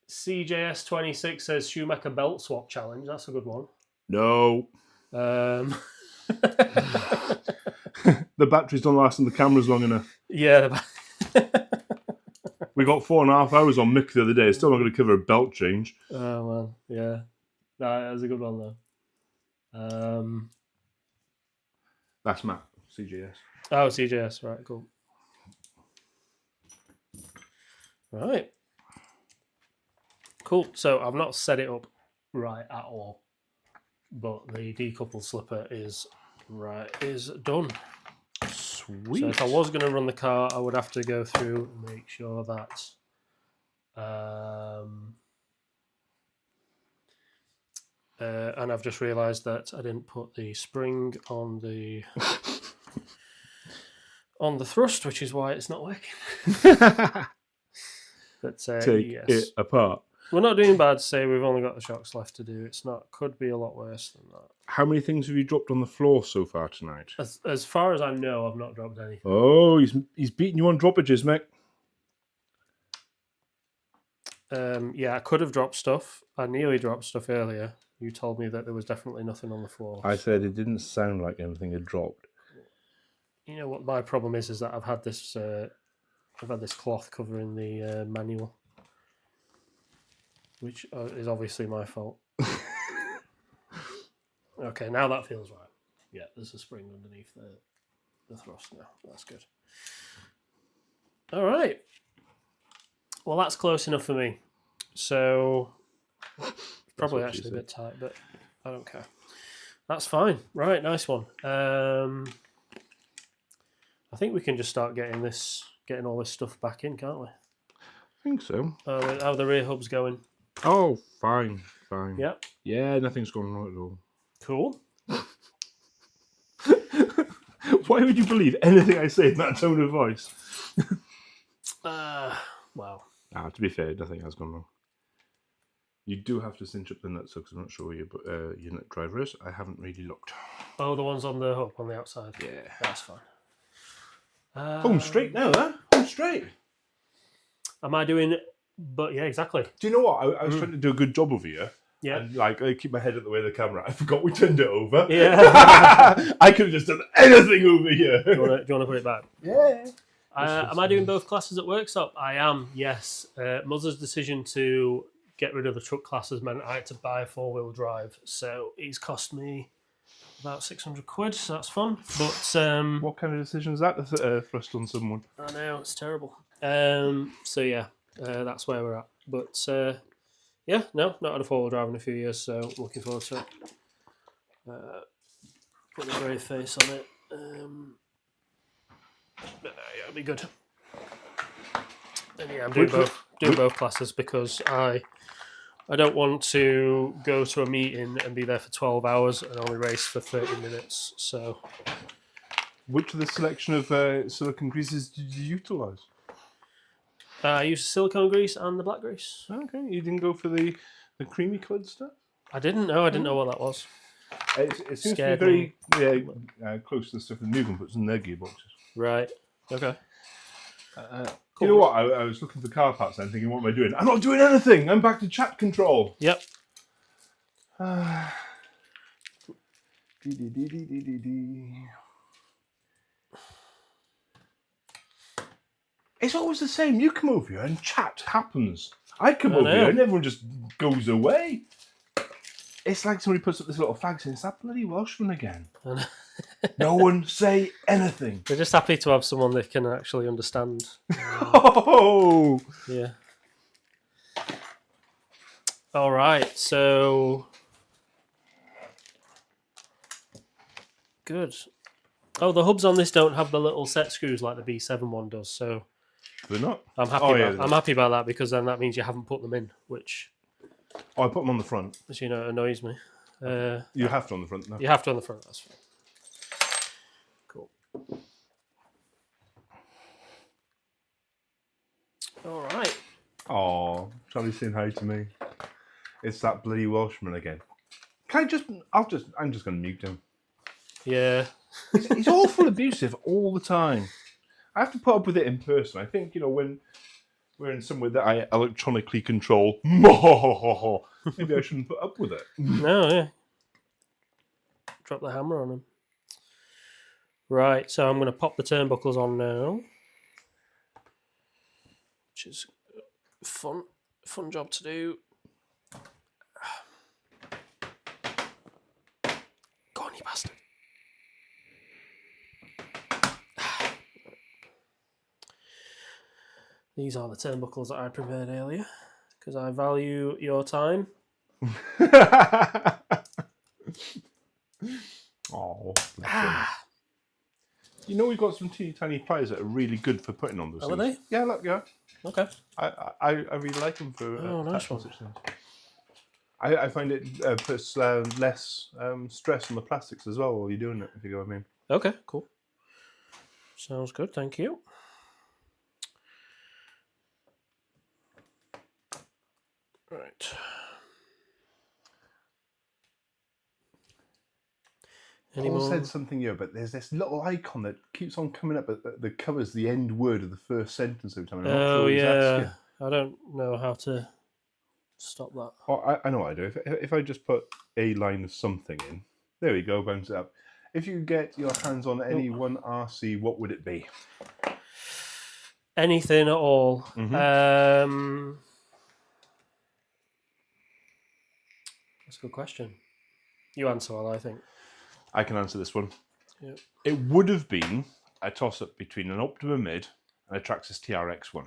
CJS26 says Schumacher belt swap challenge. That's a good one. No. The batteries don't last and the camera's long enough. Yeah. We got 4.5 hours on Mick the other day. Still not going to cover a belt change. Oh, man. Yeah. No, that was a good one, though. That's Matt, CJS. Oh, CJS. Right, cool. Right. Cool. So I've not set it up right at all, but the decoupled slipper is done. Sweet. So if I was going to run the car, I would have to go through and make sure that and I've just realised that I didn't put the spring on the on the thrust, which is why it's not working. But Take yes. it apart. We're not doing bad, say we've only got the shocks left to do. It's not, could be a lot worse than that. How many things have you dropped on the floor so far tonight? As far as I know, I've not dropped anything. Oh, he's beating you on droppages, mate. Yeah, I could have dropped stuff. I nearly dropped stuff earlier. You told me that there was definitely nothing on the floor. I said it didn't sound like anything had dropped. You know what my problem is that I've had this cloth covering the manual, which is obviously my fault. Okay, now that feels right. Yeah, there's a spring underneath the thrust now. That's good. All right. Well, that's close enough for me. So, probably actually a bit tight, but I don't care. That's fine. Right, nice one. I think we can just start getting all this stuff back in, can't we? I think so. How are the rear hubs going? Oh, fine. Yeah. Yeah, nothing's going wrong at all. Cool. Why would you believe anything I say in that tone of voice? Well. To be fair, nothing has gone wrong. You do have to cinch up the nuts, because I'm not sure where your nut driver is. I haven't really looked. Oh, the ones on the hook on the outside? Yeah. That's fine. Home straight now, huh? Home straight. Am I doing... But yeah, exactly. Do you know what? I was trying to do a good job over here. Yeah. And I keep my head at the way of the camera. I forgot we turned it over. Yeah. I could have just done anything over here. Do you want to put it back? Yeah. Am I doing both classes at Workshop? I am, yes. Mother's decision to get rid of the truck classes meant I had to buy a 4-wheel drive. So it's cost me about 600 quid, so that's fun. But what kind of decision is that to thrust on someone? I know, it's terrible. So yeah, that's where we're at. But yeah, no, not had a 4-wheel drive in a few years, so looking forward to it. Put a brave face on it. Yeah, it'll be good. And yeah, I'm doing both classes because I don't want to go to a meeting and be there for 12 hours and only race for 30 minutes. So, which of the selection of silicone greases did you utilise? I used silicone grease and the black grease. Okay, you didn't go for the creamy coloured stuff? I didn't know. I didn't know what that was. It seems to be very close to the stuff that Mugen puts in their gearboxes. Right. Okay. Cool. You know what? I was looking for car parts and thinking, what am I doing? I'm not doing anything. I'm back to chat control. Yep. It's always the same. You come over here and chat happens. I come over here and everyone just goes away. It's like somebody puts up this little flag saying, it's that bloody Welshman again. No one say anything. We're just happy to have someone that can actually understand. Oh! Yeah. All right, so... Good. Oh, the hubs on this don't have the little set screws like the B7 one does, so... They're not? I'm happy about that, because then that means you haven't put them in, which... Oh, I put them on the front. As you know, it annoys me. You have to on the front, though. You have to on the front, that's fine. Cool. All right. Oh, Charlie's saying hi to me. It's that bloody Welshman again. I'm just going to mute him. Yeah. He's awful abusive all the time. I have to put up with it in person. I think, when we're in somewhere that I electronically control, maybe I shouldn't put up with it. No, yeah. Drop the hammer on him. Right, so I'm going to pop the turnbuckles on now. Which is a fun job to do. Go on, you bastard. These are the turnbuckles that I prepared earlier, because I value your time. Oh, You know, we've got some teeny tiny pliers that are really good for putting on those Oh, things. are they? Yeah, look, yeah. Okay. I really like them for nice one. such things. I find it puts less stress on the plastics as well while you're doing it, if you know what I mean. Okay, cool. Sounds good, thank you. Right. Paul said something here, but there's this little icon that keeps on coming up that covers the end word of the first sentence every time. I'm not sure what he's asking. I don't know how to stop that. Oh, I know what I do. If I just put a line of something in, there we go, bounce it up. If you get your hands on any one RC, what would it be? Anything at all. Mm-hmm. That's a good question. You answer all, I think. I can answer this one. Yep. It would have been a toss-up between an Optima Mid and a Traxxas TRX one.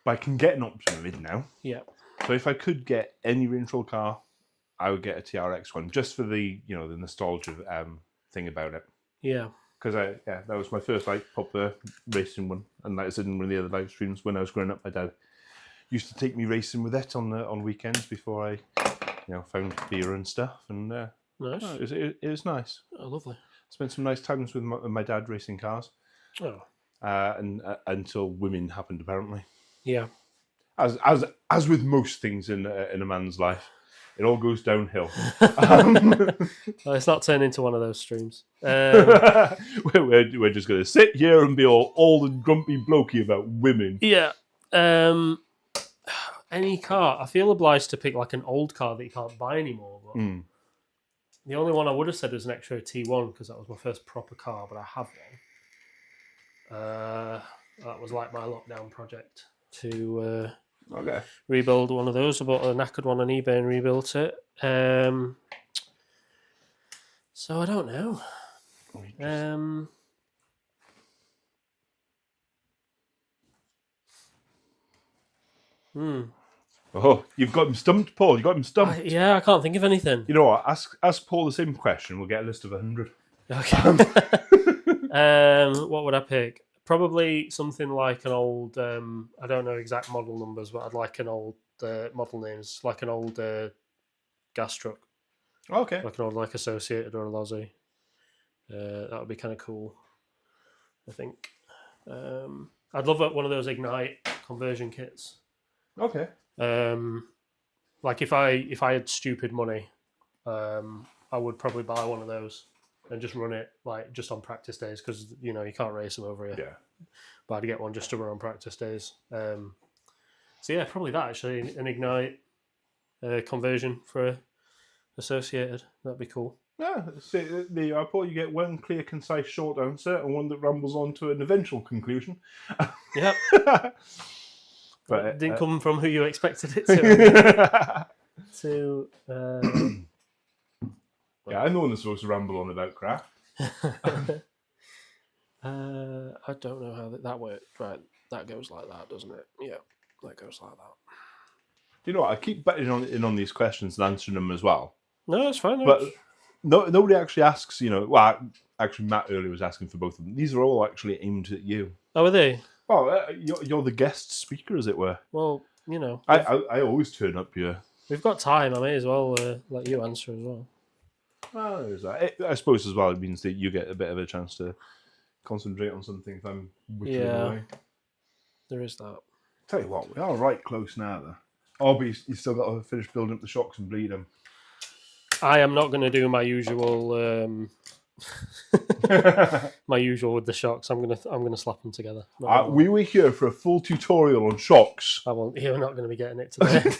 But I can get an Optima Mid now. Yeah. So if I could get any Rintrol car, I would get a TRX one, just for the the nostalgia thing about it. Yeah. Because that was my first proper racing one, and like I said in one of the other live streams when I was growing up, my dad used to take me racing with it on weekends before I found beer and stuff, and nice. It was nice. Oh, lovely. Spent some nice times with my dad racing cars. Oh. And until women happened, apparently. Yeah. As with most things in a man's life, it all goes downhill. Well, it's not turned into one of those streams. We're just going to sit here and be all old and grumpy blokey about women. Yeah. Any car. I feel obliged to pick like an old car that you can't buy anymore. But the only one I would have said was an X-Ray T1 because that was my first proper car, but I have one. That was like my lockdown project to rebuild one of those. I bought a knackered one on eBay and rebuilt it. So I don't know. Oh, you've got him stumped, Paul. You got him stumped. I can't think of anything. You know what? Ask Paul the same question. We'll get a list of 100. Okay. What would I pick? Probably something like an old. I don't know exact model numbers, but I'd like an old model names, like an old gas truck. Okay. Like an old Associated or a Loxley. That would be kind of cool. I think. I'd love one of those Ignite conversion kits. Okay. Like if I had stupid money, I would probably buy one of those and just run it like just on practice days because you can't race them over here. Yeah. But I'd get one just to run on practice days. So yeah, probably that actually an Ignite conversion for Associated. That'd be cool. Yeah. See, there you are, Paul. You get one clear, concise, short answer and one that rambles on to an eventual conclusion. Yep. But it didn't come from who you expected it to. Yeah, I'm the one that's supposed to ramble on about crap. I don't know how that works. Right, that goes like that, doesn't it? Yeah, that goes like that. You know what? I keep betting on these questions and answering them as well. No, it's fine. But nobody actually asks, well, actually Matt earlier was asking for both of them. These are all actually aimed at you. Oh, are they? Well, you're the guest speaker, as it were. Well, I always turn up here. We've got time. I may as well let you answer as well. Well, there's that. I suppose as well it means that you get a bit of a chance to concentrate on something if I'm whittling away. There is that. Tell you what, we are right close now, though. Oh, but you still got to finish building up the shocks and bleed them. I am not going to do my usual. My usual with the shocks. I'm gonna slap them together. We were here for a full tutorial on shocks. You're not going to be getting it today.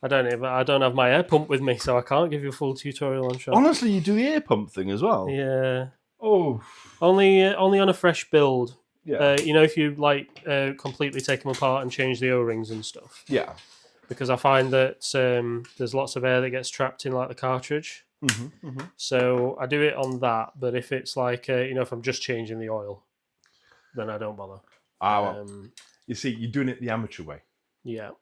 I don't have my air pump with me, so I can't give you a full tutorial on shocks. Honestly, you do the air pump thing as well. Yeah. Oh. Only on a fresh build. Yeah. If you completely take them apart and change the O-rings and stuff. Yeah. Because I find that there's lots of air that gets trapped in the cartridge. Mm-hmm, mm-hmm. So I do it on that, but if it's if I'm just changing the oil, then I don't bother. You see, you're doing it the amateur way. Yeah.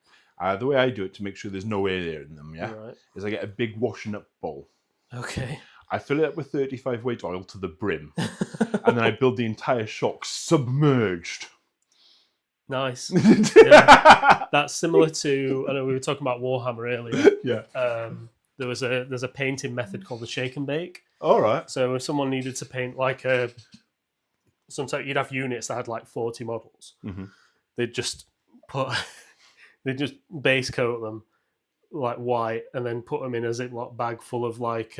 The way I do it to make sure there's no air there in them, right. is I get a big washing up bowl. Okay. I fill it up with 35 weight oil to the brim, and then I build the entire shock submerged. Nice. Yeah. That's similar to, I know we were talking about Warhammer earlier. Yeah. There's a painting method called the shake and bake. All right. So if someone needed to paint like sometimes you'd have units that had like 40 models. Mm-hmm. They'd just base coat them like white and then put them in a Ziploc bag full of like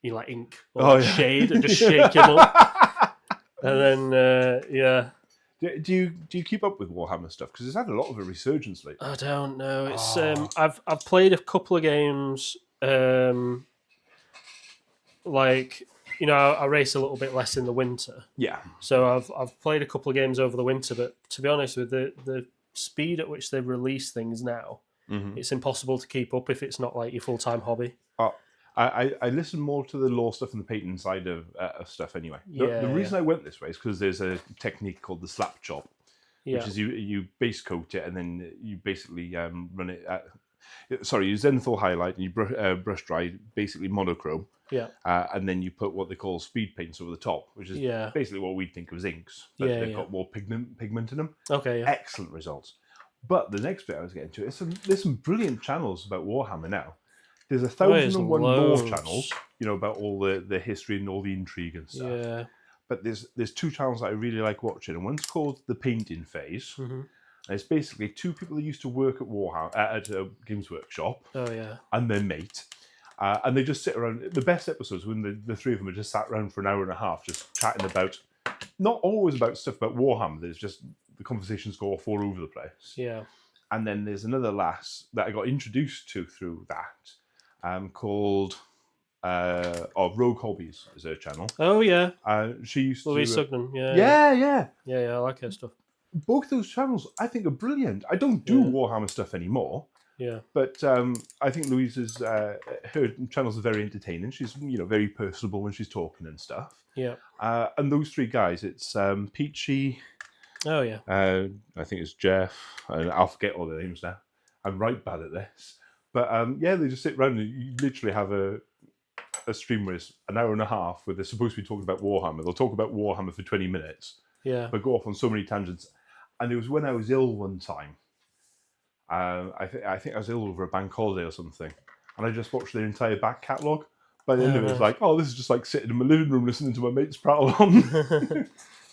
like ink or shade and just shake them up. And then Do you keep up with Warhammer stuff? Because it's had a lot of a resurgence lately. I don't know. It's I've played a couple of games. Like, you know, I race a little bit less in the winter. Yeah. So I've played a couple of games over the winter, but to be honest, with the speed at which they release things now, it's impossible to keep up if it's not like your full-time hobby. I listen more to the lore stuff and the painting side of stuff anyway. The reason I went this way is because there's a technique called the slap chop, which is you base coat it and then you basically run it you zenithal highlight and you brush dry, basically monochrome. Yeah. And then you put what they call speed paints over the top, which is basically what we think of as inks, but they've got more pigment in them. Okay. Yeah. Excellent results. But the next bit I was getting to is there's some brilliant channels about Warhammer now. There's 1,001 lore channels, you know, about all the history and all the intrigue and stuff. Yeah. But there's two channels that I really like watching, and one's called The Painting Phase. Mm-hmm. And it's basically two people that used to work at Warhammer at a Games Workshop. Oh yeah. And their mate. And they just sit around. The best episodes when the three of them are just sat around for an hour and a half, just chatting about, not always about stuff about Warhammer. There's just the conversations go off all over the place. Yeah. And then there's another lass that I got introduced to through that, called Rogue Hobbies is her channel. Oh yeah. She used Louise to. Sugden. Yeah. I like her stuff. Both those channels I think are brilliant. I don't do Warhammer stuff anymore. Yeah. But I think Louise's her channels are very entertaining. She's very personable when she's talking and stuff. Yeah. And those three guys, it's Peachy. Oh yeah. I think it's Jeff. And I'll forget all their names now. I'm right bad at this. But they just sit around and you literally have a stream where it's an hour and a half where they're supposed to be talking about Warhammer. They'll talk about Warhammer for 20 minutes. Yeah. But go off on so many tangents. And it was when I was ill one time. I think I was ill over a bank holiday or something, and I just watched their entire back catalogue. By the end of it, it's like, this is just like sitting in my living room listening to my mates prattle on.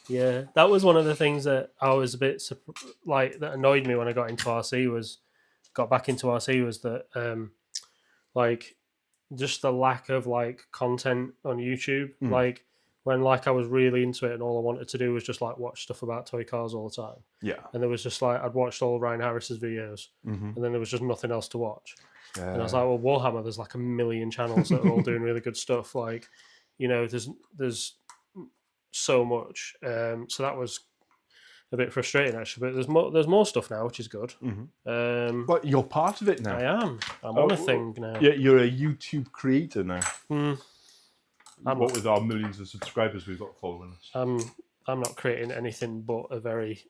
Yeah, that was one of the things that I was a bit that annoyed me when I got back into RC was that like just the lack of like content on YouTube. Like when I was really into it and all I wanted to do was just like watch stuff about toy cars all the time. Yeah. And there was just like, I'd watched all of Ryan Harris's videos and then there was just nothing else to watch. And I was like, well, Warhammer, there's like a million channels that are all doing really good stuff. Like, there's so much. So that was a bit frustrating actually, but there's more stuff now, which is good. But you're part of it now. I am. I'm on a thing now. Yeah, you're a YouTube creator now. What with our millions of subscribers we've got following us? I'm not creating anything but a very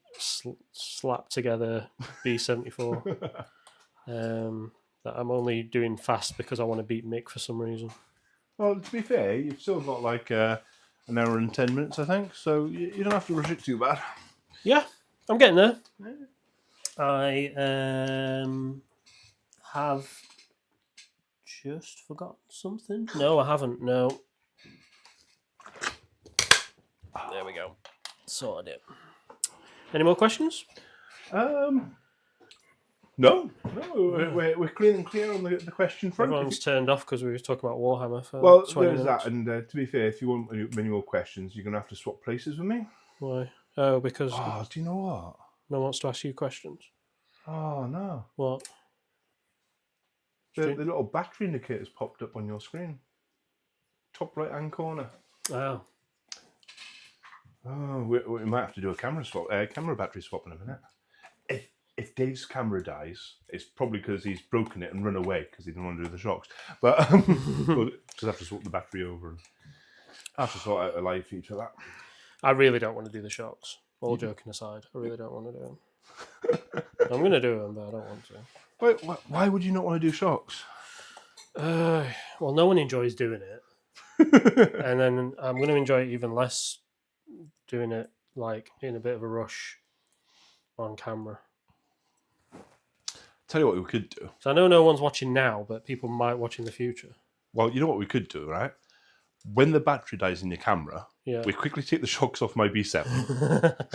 slapped together B74. That I'm only doing fast because I want to beat Mick for some reason. Well, to be fair, you've still got like an hour and 10 minutes, I think, so you don't have to rush it too bad. Yeah, I'm getting there. Yeah. I have just forgotten something. No, I haven't. No. There we go. Sorted it. Any more questions? No. We're clean and clear on the question front. Everyone's turned off because we were talking about Warhammer for 20 minutes. That, and to be fair, if you want many more questions, you're going to have to swap places with me. Why? Oh, because... Oh, do you know what? No one wants to ask you questions. Oh, no. What? The little battery indicator's popped up on your screen. Top right-hand corner. Oh. Oh, we might have to do a camera battery swap in a minute. If Dave's camera dies, it's probably because he's broken it and run away because he didn't want to do the shocks. But we'll just have to swap the battery over. I have to sort out a live feature of that. I really don't want to do the shocks. All joking aside, I really don't want to do them. I'm going to do them, but I don't want to. Why would you not want to do shocks? Well, no one enjoys doing it. And then I'm going to enjoy it even less doing it like in a bit of a rush on camera. Tell you what we could do. So I know no one's watching now, but people might watch in the future. Well, you know what we could do, right? When the battery dies in your camera, Yeah. we quickly take the shocks off my B7,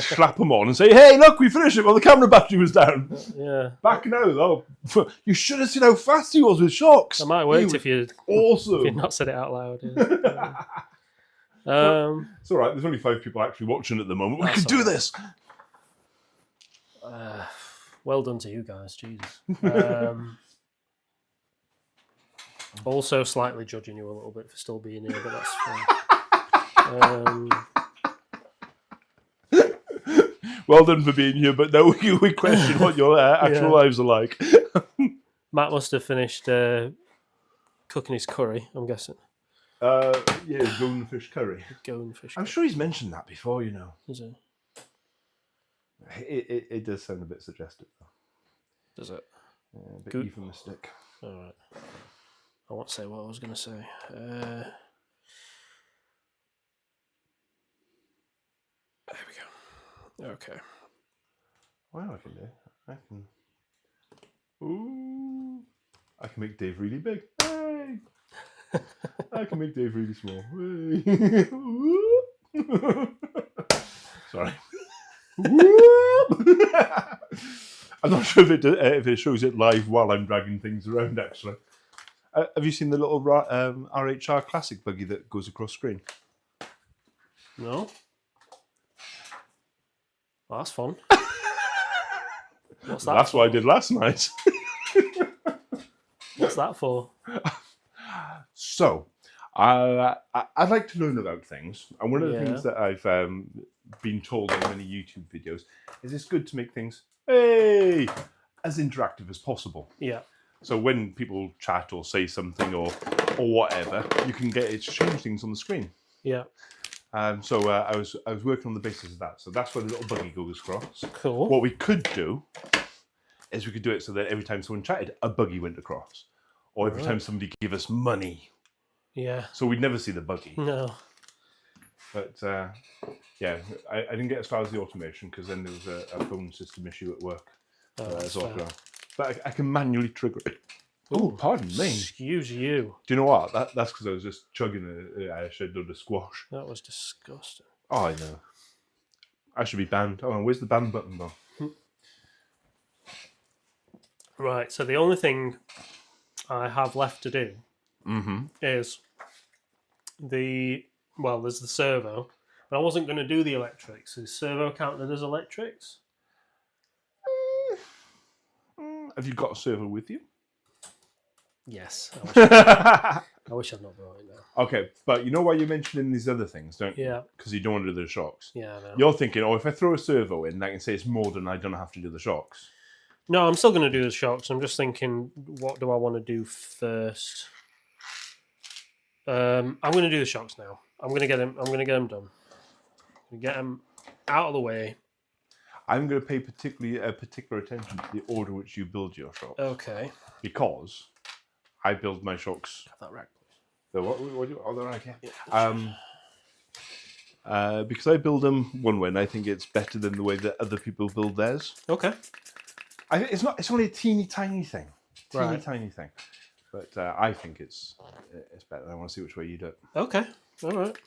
slap them on, and say, "Hey, look, we finished it while the camera battery was down." Yeah. Back now, though, you should have seen how fast he was with shocks. It might have worked if you awesome. if you'd not said it out loud. Yeah. It's all right. There's only 5 people actually watching at the moment. We could do this. Well done to you guys, Jesus. Also, slightly judging you a little bit for still being here, but that's fine. Well done for being here, but now we question what your actual lives are like. Matt must have finished cooking his curry, I'm guessing. Yeah, golden fish curry. I'm sure he's mentioned that before, you know. Is it? It does sound a bit suggestive, though. Does it? Yeah, a bit euphemistic. All right. I won't say what I was going to say. There we go. Okay. Well, I can do. Ooh. I can make Dave really big. Hey. I can make Dave really small. Hey. Sorry. I'm not sure if it shows it live while I'm dragging things around, actually. Have you seen the little RHR Classic buggy that goes across screen? No. Well, that's fun. What's that? That's what I did last night. What's that for? So, I'd like to learn about things, and one of the things that I've been told in many YouTube videos is it's good to make things as interactive as possible. Yeah. So when people chat or say something or whatever, you can get it to change things on the screen. Yeah. So I was working on the basis of that. So that's where the little buggy goes across. Cool. What we could do is we could do it so that every time someone chatted, a buggy went across, or every time somebody gave us money. Yeah. So we'd never see the buggy. No. But yeah, I didn't get as far as the automation because then there was a phone system issue at work. But I can manually trigger it. Oh, pardon me. Excuse you. Do you know what? That's because I was just chugging a shed load of squash. That was disgusting. Oh, I know. I should be banned. Oh, where's the ban button though? Right, so the only thing I have left to do is there's the servo, but I wasn't going to do the electrics. Is servo counted as electrics? Have you got a servo with you? Yes. I wish I'd not brought it now. Okay, but you know why you're mentioning these other things, don't you? Yeah. Because you don't want to do the shocks. Yeah, I know. You're thinking, if I throw a servo in, I can say it's modern, I don't have to do the shocks. No, I'm still going to do the shocks. I'm just thinking, what do I want to do first? I'm going to do the shocks now. I'm going to get them done. I'm going to get them out of the way. I'm going to pay particular attention to the order which you build your shocks. Okay. Because I build my shocks. Have that rack, please. The what do you? Oh, the rack. Yeah. Because I build them one way, and I think it's better than the way that other people build theirs. Okay. I think it's not. It's only a teeny tiny thing. Tiny thing. But I think it's better. I want to see which way you do it. Okay. All right.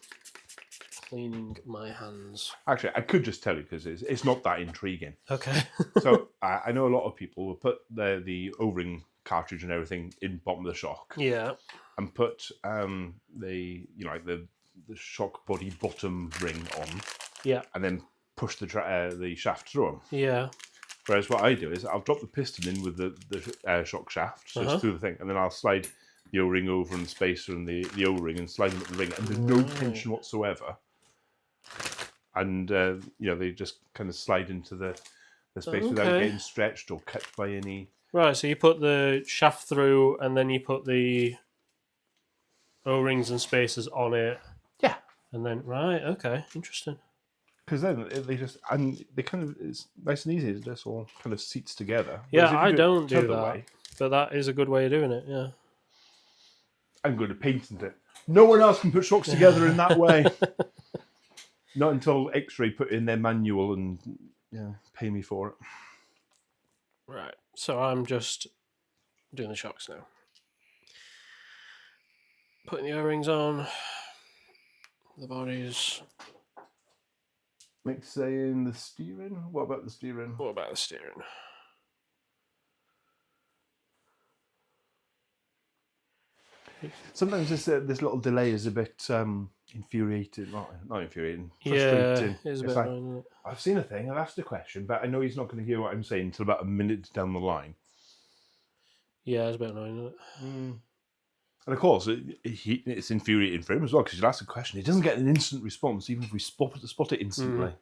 Cleaning my hands. Actually, I could just tell you because it's not that intriguing. Okay. So I know a lot of people will put the O-ring cartridge and everything in bottom of the shock. Yeah. And put the shock body bottom ring on. Yeah. And then push the shaft through them. Yeah. Whereas what I do is I'll drop the piston in with the shock shaft, so it's through the thing, and then I'll slide the O-ring over and the spacer and the O-ring and slide them at the ring, and there's no tension whatsoever. And they just kind of slide into the space without getting stretched or cut by any. Right, so you put the shaft through, and then you put the O-rings and spacers on it. Yeah. And then okay, interesting. Because then they kind of, it's nice and easy. It just all kind of seats together. Yeah, I don't do that, but that is a good way of doing it. Yeah. I'm good at painting it. No one else can put shocks together in that way. Not until X-Ray put in their manual and pay me for it. Right. So I'm just doing the shocks now. Putting the O-rings on. The bodies. Mick's saying the steering. What about the steering? What about the steering? Sometimes this little delay is a bit infuriating. Not infuriating. Frustrating. Yeah, it's a bit like, annoying, isn't it? I've seen a thing. I've asked a question, but I know he's not going to hear what I'm saying until about a minute down the line. Yeah, it's a bit annoying, isn't it? And of course, it's infuriating for him as well, because you'll ask a question, he doesn't get an instant response, even if we spot it instantly.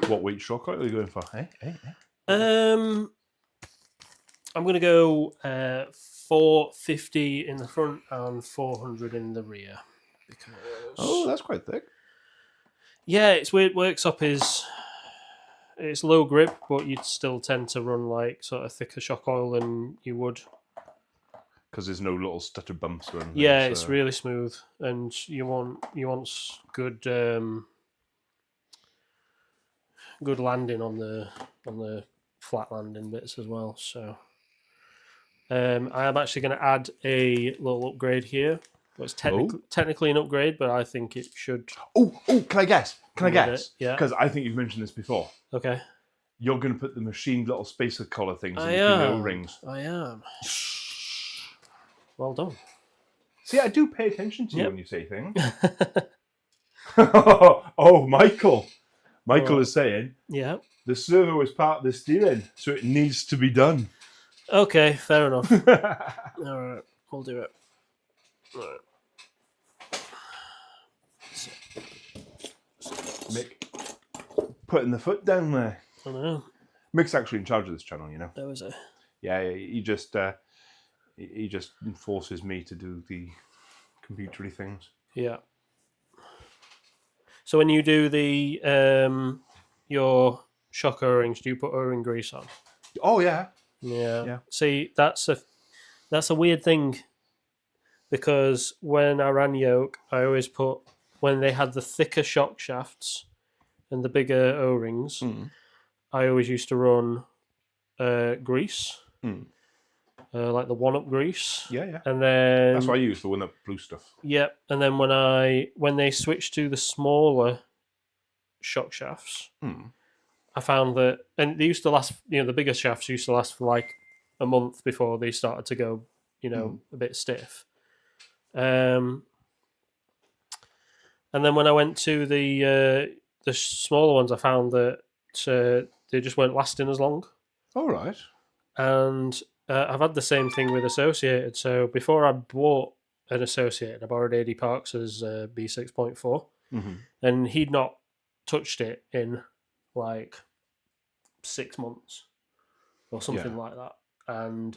What weight shock are you going for? I'm going to go 450 in the front and 400 in the rear. Because... Oh, that's quite thick. Yeah, it's weird. Worksop it's low grip, but you'd still tend to run like sort of thicker shock oil than you would. Because there's no little stutter bumps or anything. Yeah, it's really smooth, and you want good good landing on the flat landing bits as well. So I am actually going to add a little upgrade here. Well, it's technically an upgrade, but I think it should. Oh! Can I guess? Yeah. Because I think you've mentioned this before. Okay. You're going to put the machined little spacer collar things in between the O-rings. I am. Well done. See, I do pay attention to you when you say things. Oh, Michael. Michael is saying, yeah, the servo is part of the steering, so it needs to be done. Okay, fair enough. All right, we'll do it. All right. Mick putting the foot down there. I know. Mick's actually in charge of this channel, you know. That was it. Yeah, he just forces me to do the computery things. Yeah. So when you do the your shock O-rings, do you put O-ring grease on? Oh yeah. Yeah. See, that's a weird thing, because when I ran yoke, I always put, when they had the thicker shock shafts and the bigger O-rings, I always used to run grease, like the 1-up grease. Yeah. And then that's what I use, the 1-up blue stuff. Yep. And then when they switched to the smaller shock shafts, I found that, and they used to last, the bigger shafts used to last for like a month before they started to go, a bit stiff. And then when I went to the smaller ones, I found that they just weren't lasting as long. All right. And I've had the same thing with Associated. So before I bought an Associated, I borrowed AD Parks' B6.4, and he'd not touched it in like 6 months or something like that. And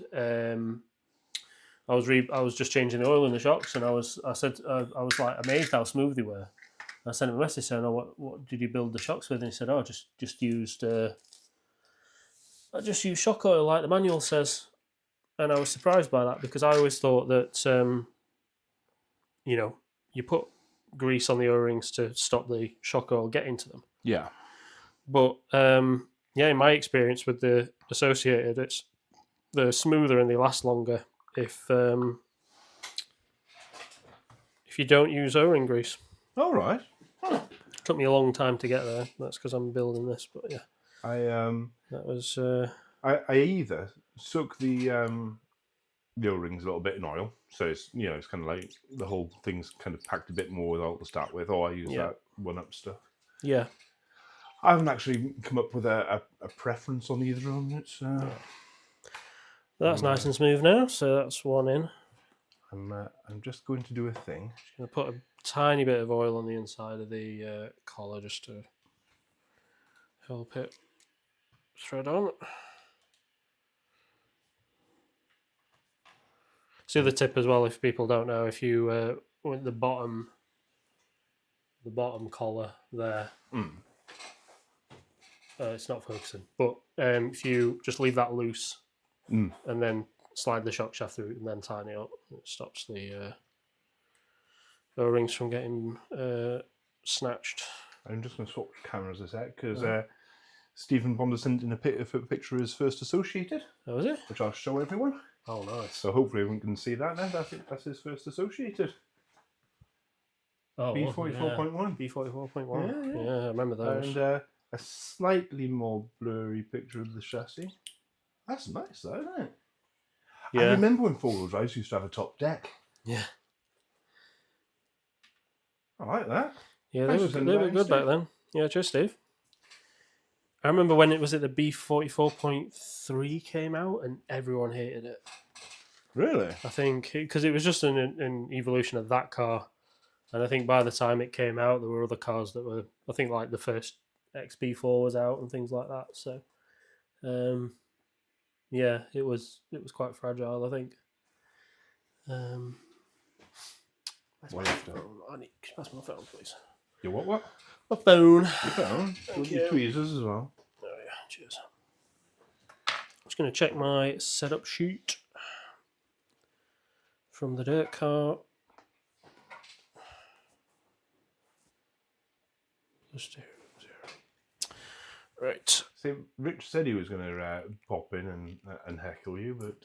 I was just changing the oil in the shocks, and I was like amazed how smooth they were. I sent him a message saying, "Oh, what did you build the shocks with?" And he said, "Oh, just used I just used shock oil like the manual says." And I was surprised by that, because I always thought that you put grease on the O-rings to stop the shock oil getting to them. Yeah. But in my experience with the Associated, they're smoother and they last longer if you don't use O-ring grease. All right. Took me a long time to get there. That's because I'm building this, but yeah. That was. I either soak the O-rings a little bit in oil, so it's it's kind of like the whole thing's kind of packed a bit more with oil to start with, or I use that 1-up stuff. Yeah. I haven't actually come up with a preference on either of them. It's that's nice and smooth now, so that's one in. I'm just going to do a thing. Just going to put a tiny bit of oil on the inside of the collar just to help it thread on. See the tip as well, if people don't know, if you with the bottom collar there, it's not focusing. But if you just leave that loose and then slide the shock shaft through and then tighten it up, it stops the O-rings from getting snatched. I'm just going to swap cameras a sec because Stephen Bond sent in a picture of his first Associated. Oh, is it? Which I'll show everyone. Oh, nice. So hopefully everyone can see that now. That's it. That's his first Associated. Oh, B44.1. B44.1. Yeah, I remember those. And a slightly more blurry picture of the chassis. That's nice, though, isn't it? Yeah. I remember when four-wheel drives used to have a top deck. Yeah. I like that. Yeah, they were good back then. Yeah, cheers, Steve. I remember when it was at the B44.3 came out and everyone hated it. Really? I think because it was just an evolution of that car. And I think by the time it came out, there were other cars that were, I think like the first XB4 was out and things like that. So, yeah, it was quite fragile, I think. What after? I need to pass my phone, please. Your what? My phone. Your phone? With your tweezers as well. Oh yeah, cheers. Just going to check my setup sheet from the dirt car. Right. See, Rich said he was going to pop in and heckle you, but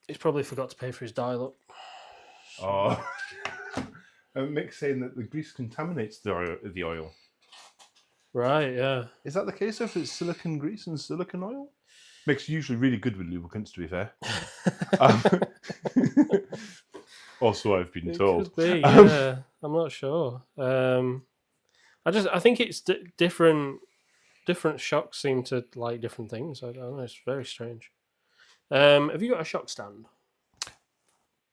he's probably forgot to pay for his dial-up. Oh. And Mick's saying that the grease contaminates the oil. Right, yeah. Is that the case if it's silicon grease and silicon oil? Mick's usually really good with lubricants, to be fair. Also, I've been told. Could be, yeah. I'm not sure. I think it's different shocks seem to like different things. I don't know. It's very strange. Have you got a shock stand?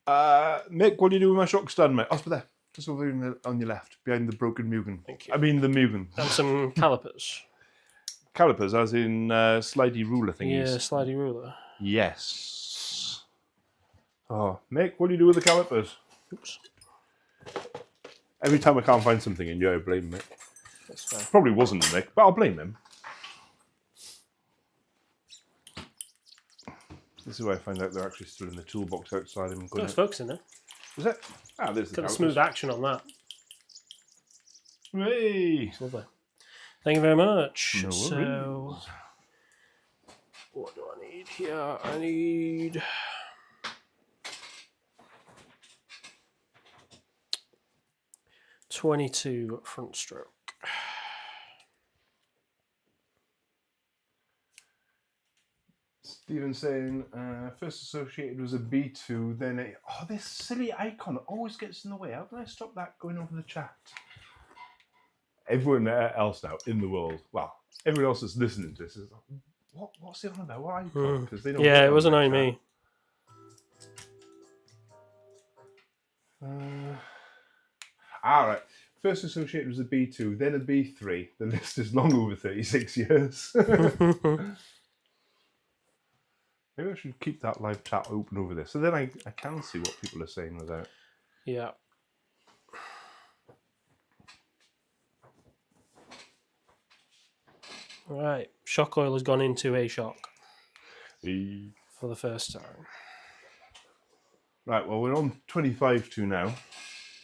Mick, what do you do with my shock stand, mate? Over there. Just over on your left, behind the broken Mugen. Thank you. I mean the Mugen. And some calipers. Calipers, as in slidey ruler thingies. Yeah, slidey ruler. Yes. Oh, Mick, what do you do with the calipers? Oops. Every time I can't find something in you, I blame Mick. That's fair. Probably wasn't Mick, but I'll blame him. This is where I find out they're actually still in the toolbox outside him. There's folks in there. Is it? Ah, there's Got the smooth action on that. Hey! It's lovely. Thank you very much. No worries. So, what do I need here? I need 22 front stroke. Stephen saying, first Associated was a B2, then this silly icon always gets in the way. How can I stop that going over the chat? Everyone else now in the world, well, everyone else that's listening to this is like, what's it on about? What icon? Because they don't. Yeah, it was annoying me. All right. First Associated was a B2, then a B3. The list is long over 36 years. Maybe I should keep that live chat open over there, so then I can see what people are saying without. Yeah. Right. Shock oil has gone into a shock for the first time. Right, well, we're on 25 to now.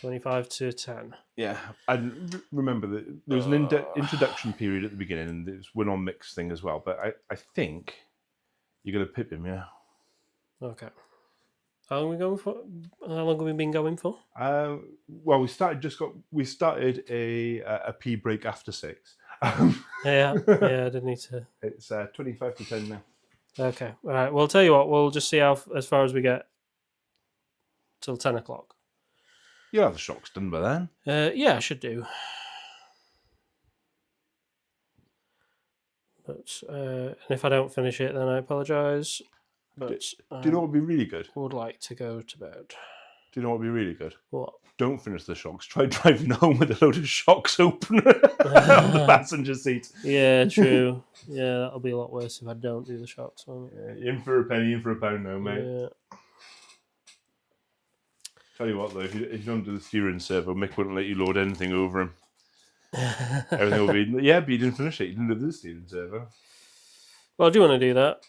25 to 10. Yeah, and remember that there was an introduction period at the beginning, and there's one on mix thing as well. But I think you're going to pip him, yeah. Okay. How long are we going for? How long have we been going for? Well, we started a pee break after 6. Yeah, I didn't need to. It's 25 to 10 now. Okay, all right. Well, I'll tell you what. We'll just see how as far as we get till 10 o'clock. You'll have the shocks done by then. Yeah, I should do. But and if I don't finish it, then I apologise. But do you know what would be really good? Would like to go to bed. Do you know what would be really good? What? Don't finish the shocks. Try driving home with a load of shocks open on the passenger seat. Yeah, true. Yeah, that'll be a lot worse if I don't do the shocks. Won't it? Yeah, in for a penny, in for a pound now, mate. Yeah. Tell you what, though, if you don't do the steering servo, Mick wouldn't let you load anything over him. Everything will be, yeah, but you didn't finish it. You didn't do the steering servo. Well, do you want to do that?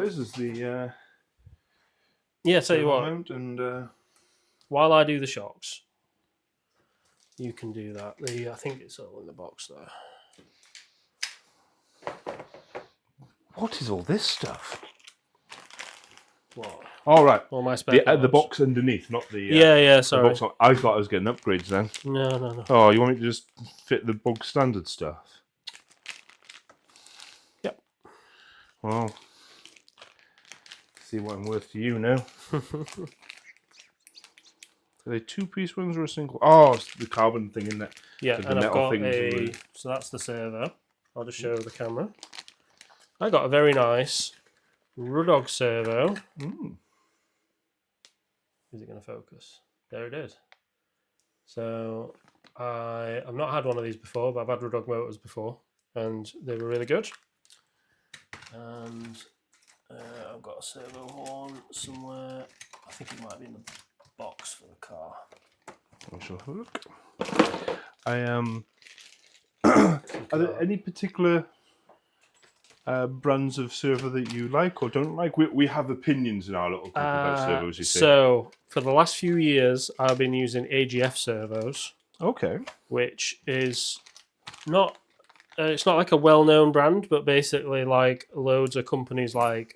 This is the Yeah, tell you what. mount and While I do the shocks, you can do that. I think it's all in the box there. what is all this stuff? What? All right. All my spare The parts. box underneath, not the yeah. Sorry. The box. I thought I was getting upgrades then. No. Oh, you want me to just fit the bog standard stuff? Yep. Well, see what I'm worth to you now. Are they 2-piece ones or a single? Oh, it's the carbon thing in there. Yeah, the and I've metal got things so that's the servo. I'll just show the camera. I got a very nice Rudog servo. Is it going to focus? There it is. So I've not had one of these before, but I've had Rudog motors before, and they were really good. And I've got a servo horn somewhere. I think it might be in the box for the car. I shall have a look. Are there any particular brands of servo that you like or don't like? We have opinions in our little group about servos, you see. So, for the last few years, I've been using AGF servos. Okay. Which is not... it's not like a well-known brand, but basically like loads of companies like...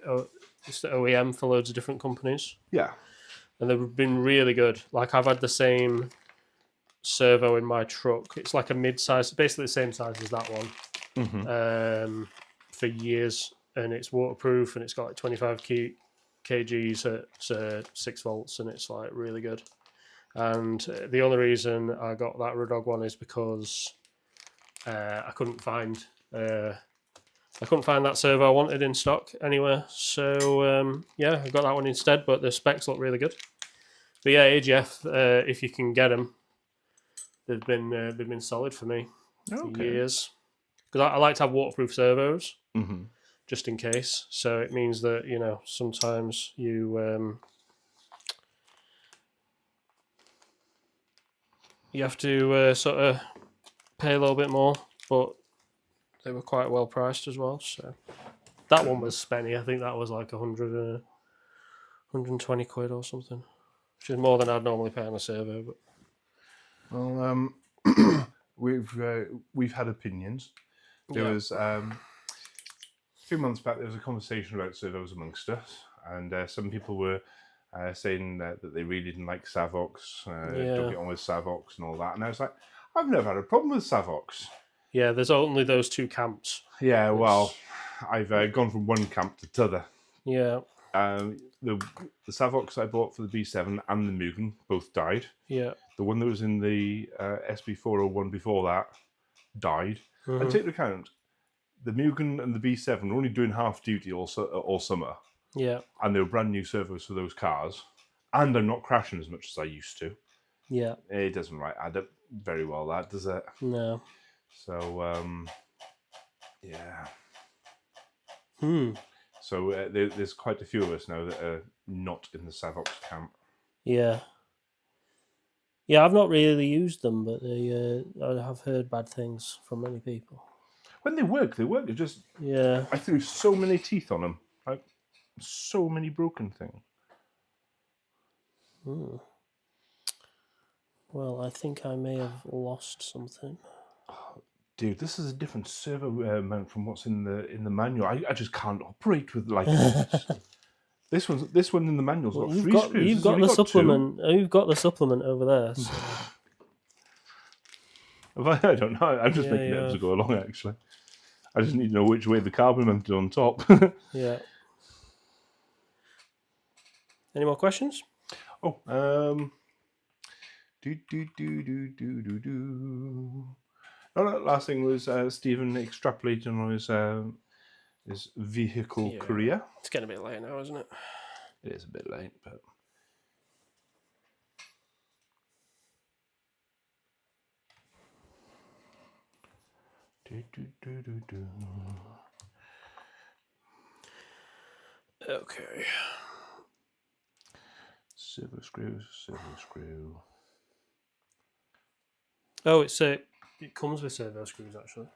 it's the OEM for loads of different companies. Yeah. And they've been really good. Like, I've had the same servo in my truck. It's like a mid-size, basically the same size as that one, for years. And it's waterproof, and it's got like 25 kgs at 6 volts, and it's like really good. And the only reason I got that Rudog one is because I couldn't find that servo I wanted in stock anywhere. So yeah, I got that one instead. But the specs look really good. But yeah, AGF, if you can get them, they've been solid for me for years. Because I like to have waterproof servos, just in case. So it means that, you know, sometimes you have to sort of pay a little bit more, but they were quite well priced as well. So that one was spenny. I think that was like 120 quid or something, which is more than I'd normally pay on a servo. But well, we've had opinions. There was a few months back. There was a conversation about servos amongst us, and some people were saying that they really didn't like Savox, don't get on with Savox and all that. And I was like, I've never had a problem with Savox. Yeah, there's only those two camps. Yeah, well, I've gone from one camp to t'other. Yeah. The Savox I bought for the B7 and the Mugen both died. Yeah. The one that was in the SB401 before that died. I take into account the Mugen and the B7 were only doing half duty all summer. Yeah. And they were brand new servos for those cars. And I'm not crashing as much as I used to. Yeah. It doesn't add up very well, that, does it? No. So, yeah. So there's quite a few of us now that are not in the Savox camp. Yeah. Yeah, I've not really used them, but I have heard bad things from many people. When they work. They're just... Yeah. I threw so many teeth on them. Like, so many broken things. Well, I think I may have lost something. Dude, this is a different servo mount from what's in the manual. I just can't operate with like this one in the manual's got three screws. You've got the supplement. You've got the supplement over there. So. I don't know. I'm just making it up as I go along. Actually, I just need to know which way the carbon mounted on top. Yeah. Any more questions? Oh, No, last thing was Stephen extrapolating on his vehicle career. It's getting a bit late now, isn't it? It is a bit late, but... Okay. Silver screw. Oh, it comes with servo screws actually.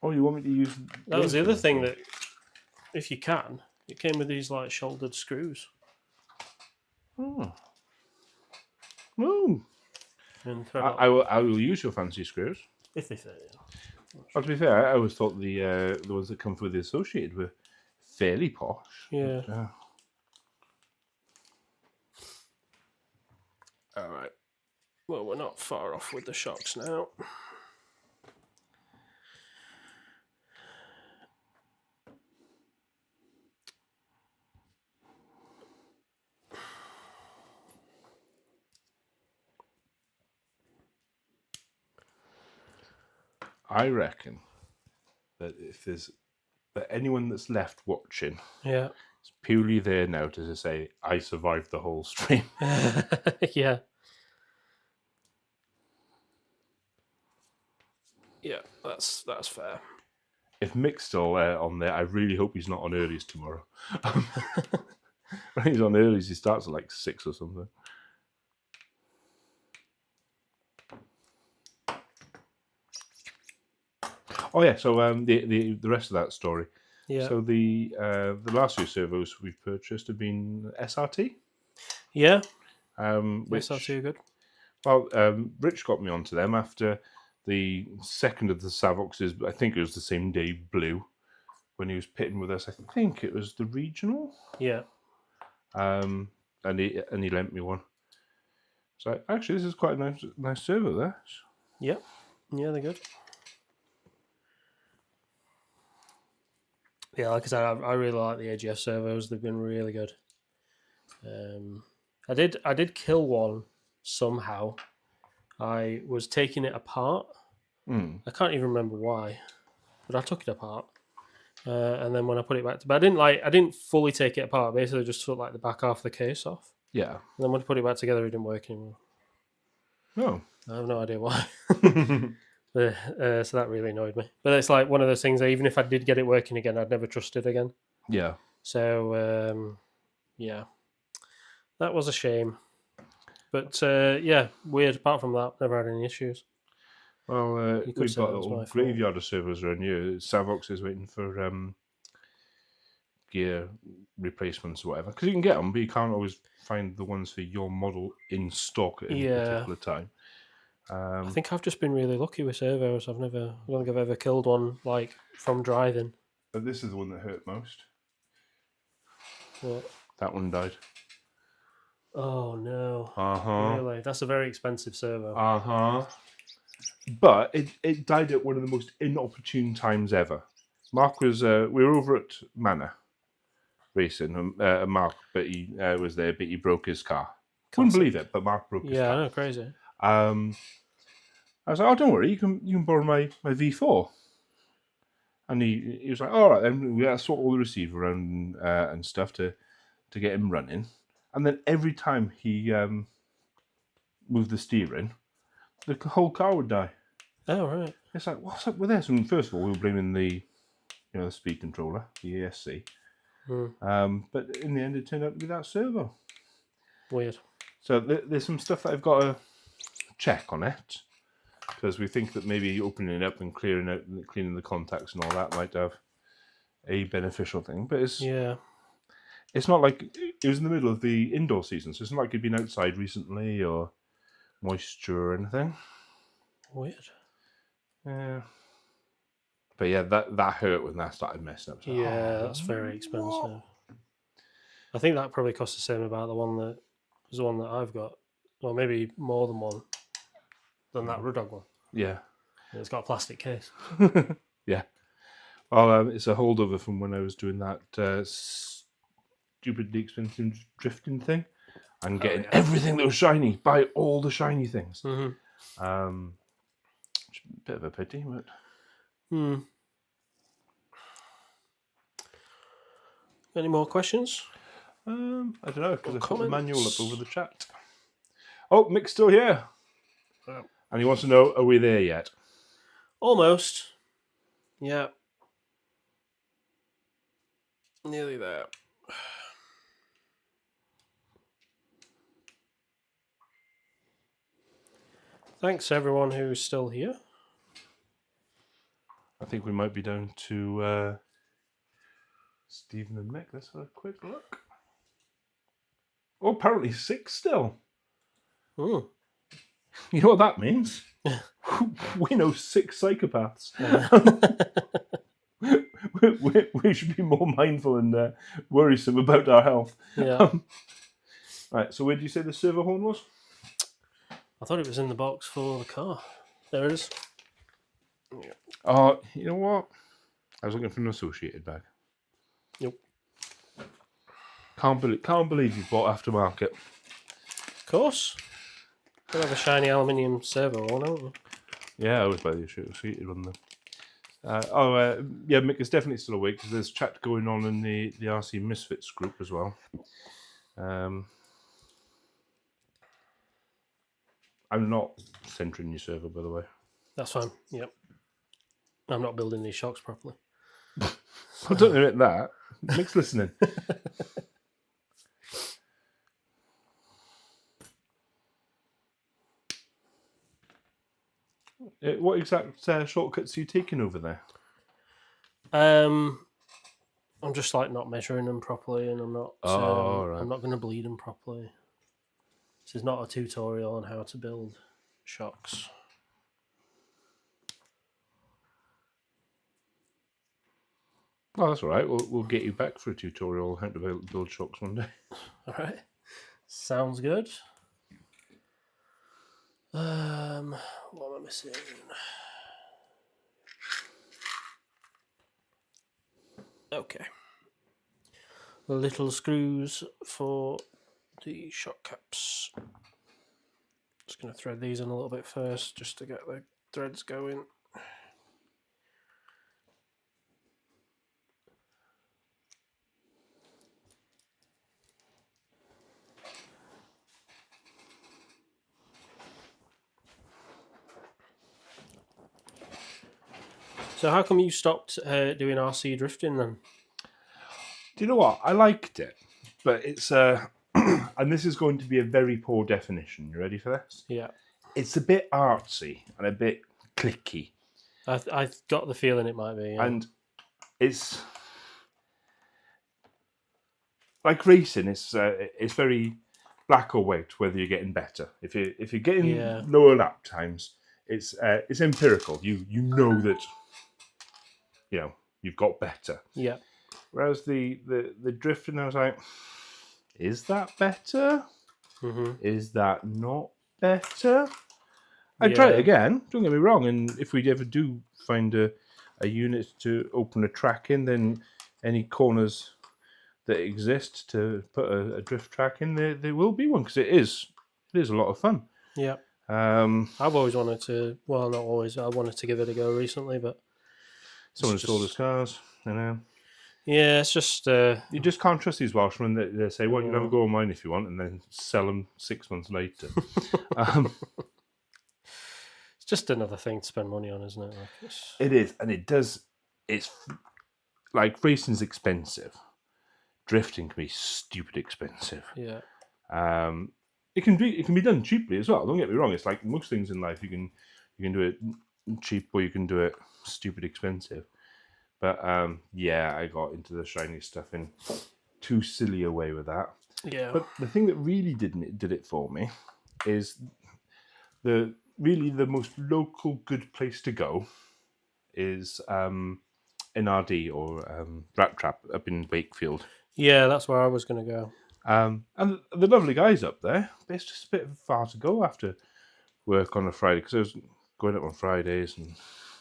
Oh, you want me to use? That was the other thing that, if you can, it came with these like shouldered screws. Oh. Oh. And I will use your fancy screws. if they fit. Yeah. Well, to be fair, I always thought the ones that come with the Associated were fairly posh. Yeah. But, All right. Well, we're not far off with the shocks now. I reckon that if there's anyone that's left watching, Yeah. it's purely there now to say I survived the whole stream. Yeah. Yeah, that's fair. If Mick's still on there, I really hope he's not on earlies tomorrow. When he's on earlies, he starts at like 6 or something. Oh yeah, so the rest of that story. Yeah. So the last few servos we've purchased have been SRT. Yeah. Which, SRT are good. Well, Rich got me onto them after the second of the Savoxes. I think it was the same day, blew when he was pitting with us. I think it was the regional. Yeah. And he lent me one. So actually, this is quite a nice servo there. Yeah. Yeah, they're good. Yeah, like I said, I really like the AGF servos. They've been really good. I did kill one somehow. I was taking it apart. I can't even remember why, but I took it apart. And then when I put it back, but I didn't fully take it apart. I basically just took like the back half of the case off. Yeah. And then when I put it back together, it didn't work anymore. Oh. I have no idea why. So that really annoyed me. But it's like one of those things that even if I did get it working again, I'd never trust it again. Yeah. So, yeah. That was a shame. But, yeah, weird. Apart from that, never had any issues. Well, we've got a little graveyard of servos around here. Savox is waiting for gear replacements or whatever. Because you can get them, but you can't always find the ones for your model in stock at any particular time. I think I've just been really lucky with servos. I don't think I've ever killed one like from driving. But this is the one that hurt most. What? That one died. Oh no! Really? That's a very expensive servo. But it died at one of the most inopportune times ever. Mark was we were over at Manor racing. Mark, but he was there, but he broke his car. Couldn't believe it, but Mark broke his car. Yeah, I know, crazy. I was like, oh, don't worry, you can borrow my V4. And he was like, all right, then we got to sort all the receiver around and stuff to get him running. And then every time he moved the steering, the whole car would die. Oh, right. It's like, what's up with this? And first of all, we were blaming the speed controller, the ESC. But in the end, it turned out to be that servo. Weird. So there's some stuff that I've got to check on it, because we think that maybe opening it up and cleaning the contacts and all that might have a beneficial thing. But it's not like it was in the middle of the indoor season, so it's not like you'd been outside recently or moisture or anything. Weird. Yeah. But yeah, that hurt when that started messing up. So, that's very expensive. What? I think that probably cost the same about the one that I've got. Well, maybe more than one than that Rudog one. Yeah. And it's got a plastic case. Yeah. Well, it's a holdover from when I was doing that stupidly expensive drifting thing and getting everything that was shiny. Buy all the shiny things. A bit of a pity, but. Any more questions? I don't know, because I put the manual up over the chat. Oh, Mick's still here. Oh. And he wants to know, are we there yet? Almost. Yeah. Nearly there. Thanks everyone who's still here. I think we might be down to Stephen and Mick. Let's have a quick look. Oh, apparently 6 still. Ooh. You know what that means? We know 6 psychopaths. We should be more mindful and worrisome about our health. Yeah. Right, so where did you say the server horn was? I thought it was in the box for the car. There it is. Oh, you know what? I was looking for an Associated bag. Nope. Can't believe you bought aftermarket. Of course. We'll have a shiny aluminium servo one, don't we? Yeah, I always buy the Associated one though. Yeah, Mick is definitely still awake because there's chat going on in the RC Misfits group as well. I'm not centering your server, by the way. That's fine. Yep. I'm not building these shocks properly. Well, don't admit that. Mick's listening. What exact shortcuts are you taking over there? I'm just like not measuring them properly, and I'm not. Right. I'm not going to bleed them properly. This is not a tutorial on how to build shocks. Oh, that's all right. We'll get you back for a tutorial on how to build shocks one day. All right. Sounds good. What am I missing? Okay. Little screws for the shock caps. Just going to thread these in a little bit first, just to get the threads going. So how come you stopped doing RC drifting then? Do you know what? I liked it, but it's and this is going to be a very poor definition. You ready for this? Yeah. It's a bit artsy and a bit clicky. I got the feeling it might be. Yeah. And it's like racing. It's very black or white whether you're getting better. If you're getting lower lap times, it's empirical. You know that you've got better. Yeah. Whereas the drifting, I was like, is that better? Mm-hmm. Is that not better? I'd try it again. Don't get me wrong. And if we ever do find a unit to open a track in, then any corners that exist to put a drift track in, there will be one because it is a lot of fun. Yeah. I've always wanted to. Well, not always. I wanted to give it a go recently, but someone stole his cars. Yeah, it's just you just can't trust these Welshmen. They say, "Well, you can have a go on mine if you want," and then sell them 6 months later. It's just another thing to spend money on, isn't it? It is, and it does. It's like racing's expensive. Drifting can be stupid expensive. Yeah. It can be done cheaply as well. Don't get me wrong. It's like most things in life. You can do it cheap, or you can do it stupid expensive. But I got into the shiny stuff in too silly a way with that. Yeah. But the thing that really did it for me is the most local good place to go is NRD or Rat Trap up in Wakefield. Yeah, that's where I was going to go. And the lovely guys up there, but it's just a bit far to go after work on a Friday because I was going up on Fridays and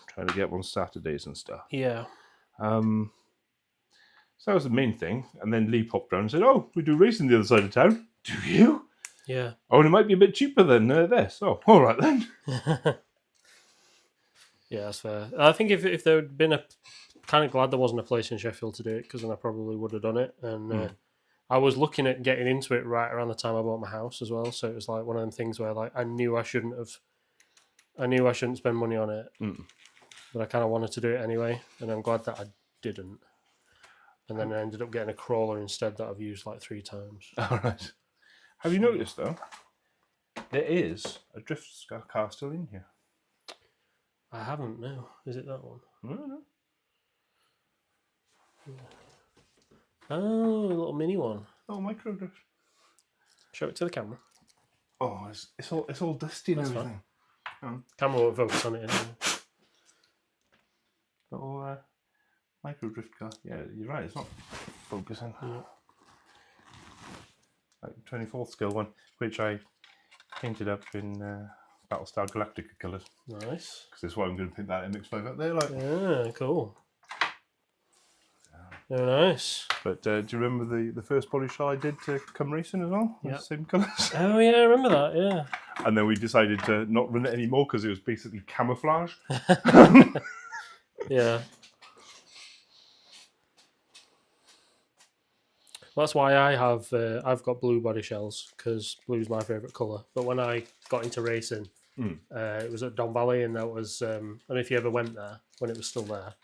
trying to get up on Saturdays and stuff. Yeah. So that was the main thing. And then Lee popped around and said, "Oh, we do racing the other side of town." Do you? Yeah. Oh, and it might be a bit cheaper than this. Oh, all right then. Yeah, that's fair. I think if there had been kind of glad there wasn't a place in Sheffield to do it, because then I probably would have done it. And I was looking at getting into it right around the time I bought my house as well. So it was like one of them things where like I knew I shouldn't spend money on it, but I kind of wanted to do it anyway. And I'm glad that I didn't. And then I ended up getting a crawler instead that I've used like 3 times. All right. Have you noticed though? There is a drift car still in here. I haven't, no. Is it that one? No. Oh, a little mini one. Oh, micro drift. Show it to the camera. Oh, it's all dusty and That's everything. Camera won't focus on it anymore. Little micro drift car. Yeah, you're right. It's not focusing. Yeah. Like 24th scale one, which I painted up in Battlestar Galactica colours. Nice. Because that's why I'm going to paint that MX-5 up there. Like. Yeah, cool. Very nice. But do you remember the first polish I did to come racing as well? Yeah. Same colours. Oh yeah, I remember that. Yeah. And then we decided to not run it anymore because it was basically camouflage. Yeah. Well, that's why I've got blue body shells because blue's my favourite colour. But when I got into racing, it was at Don Valley, and that was I don't know if you ever went there when it was still there.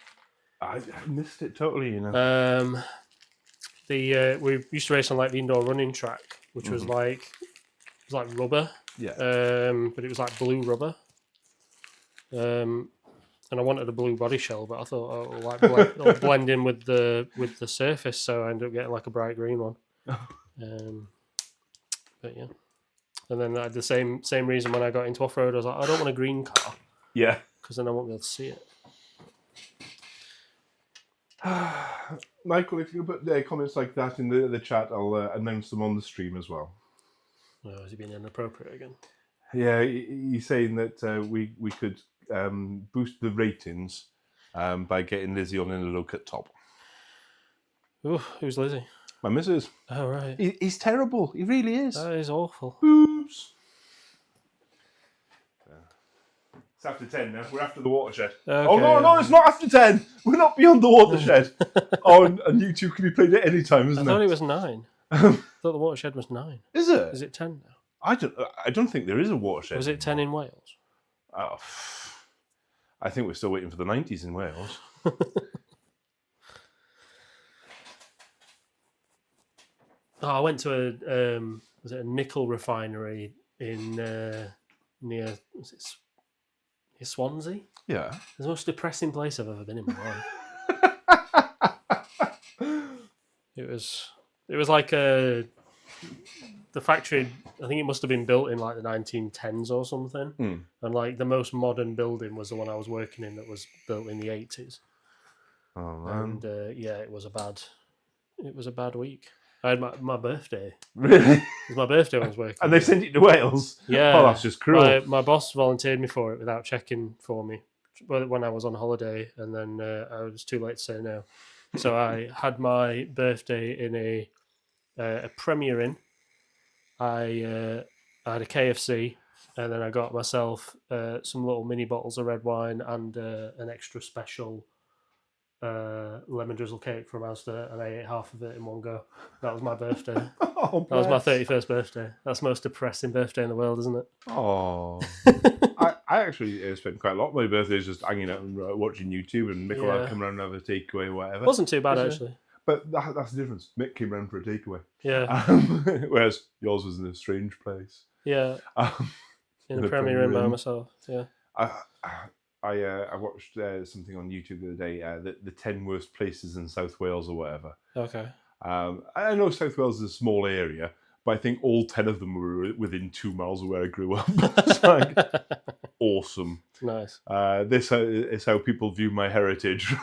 I missed it totally, you know. We used to race on like the indoor running track, which was like rubber. Yeah. But it was like blue rubber. And I wanted a blue body shell, but I thought it'll blend in with the surface, so I ended up getting like a bright green one. But yeah. And then I had the same reason when I got into off road. I was like, I don't want a green car. Yeah. Because then I won't be able to see it. Michael, if you put comments like that in the chat, I'll announce them on the stream as well. Oh, has he been inappropriate again? Yeah, he's saying that we could boost the ratings by getting Lizzie on in a low-cut top. Oh, who's Lizzie? My missus. Oh, right. He's terrible. He really is. That is awful. Boobs. It's after 10 now. We're after the watershed. Okay. Oh, no, it's not after 10. We're not beyond the watershed. And YouTube can be played at any time, isn't it? I thought it was 9. I thought the watershed was 9. Is it? Is it 10 now? I don't think there is a watershed. Was it 10 in Wales? Oh, I think we're still waiting for the 90s in Wales. I went to was it a nickel refinery in near Swansea? Yeah. It's the most depressing place I've ever been in my life. It was like the factory. I think it must have been built in like the 1910s or something. And like the most modern building was the one I was working in that was built in the 80s. Oh man. And it was a bad week. I had my birthday. Really? It was my birthday when I was working. And they sent it to Wales? Yeah. Oh, that's just cruel. My boss volunteered me for it without checking for me when I was on holiday, and then I was too late to say no. So I had my birthday in a Premier Inn. I had a KFC, and then I got myself some little mini bottles of red wine and an extra special lemon drizzle cake from Asda, and I ate half of it in one go. That was my birthday. Oh, that was my 31st birthday. That's the most depressing birthday in the world, isn't it? Oh. I actually spent quite a lot of my birthdays just hanging out and watching YouTube, and Mick will come around and have a takeaway or whatever. It wasn't too bad, actually. But that's the difference. Mick came round for a takeaway. Yeah. Whereas yours was in a strange place. Yeah. In a Premier Inn by myself. Yeah. I watched something on YouTube the other day, the 10 worst places in South Wales or whatever. Okay. I know South Wales is a small area, but I think all 10 of them were within 2 miles of where I grew up. It's like awesome. Nice. This is how people view my heritage.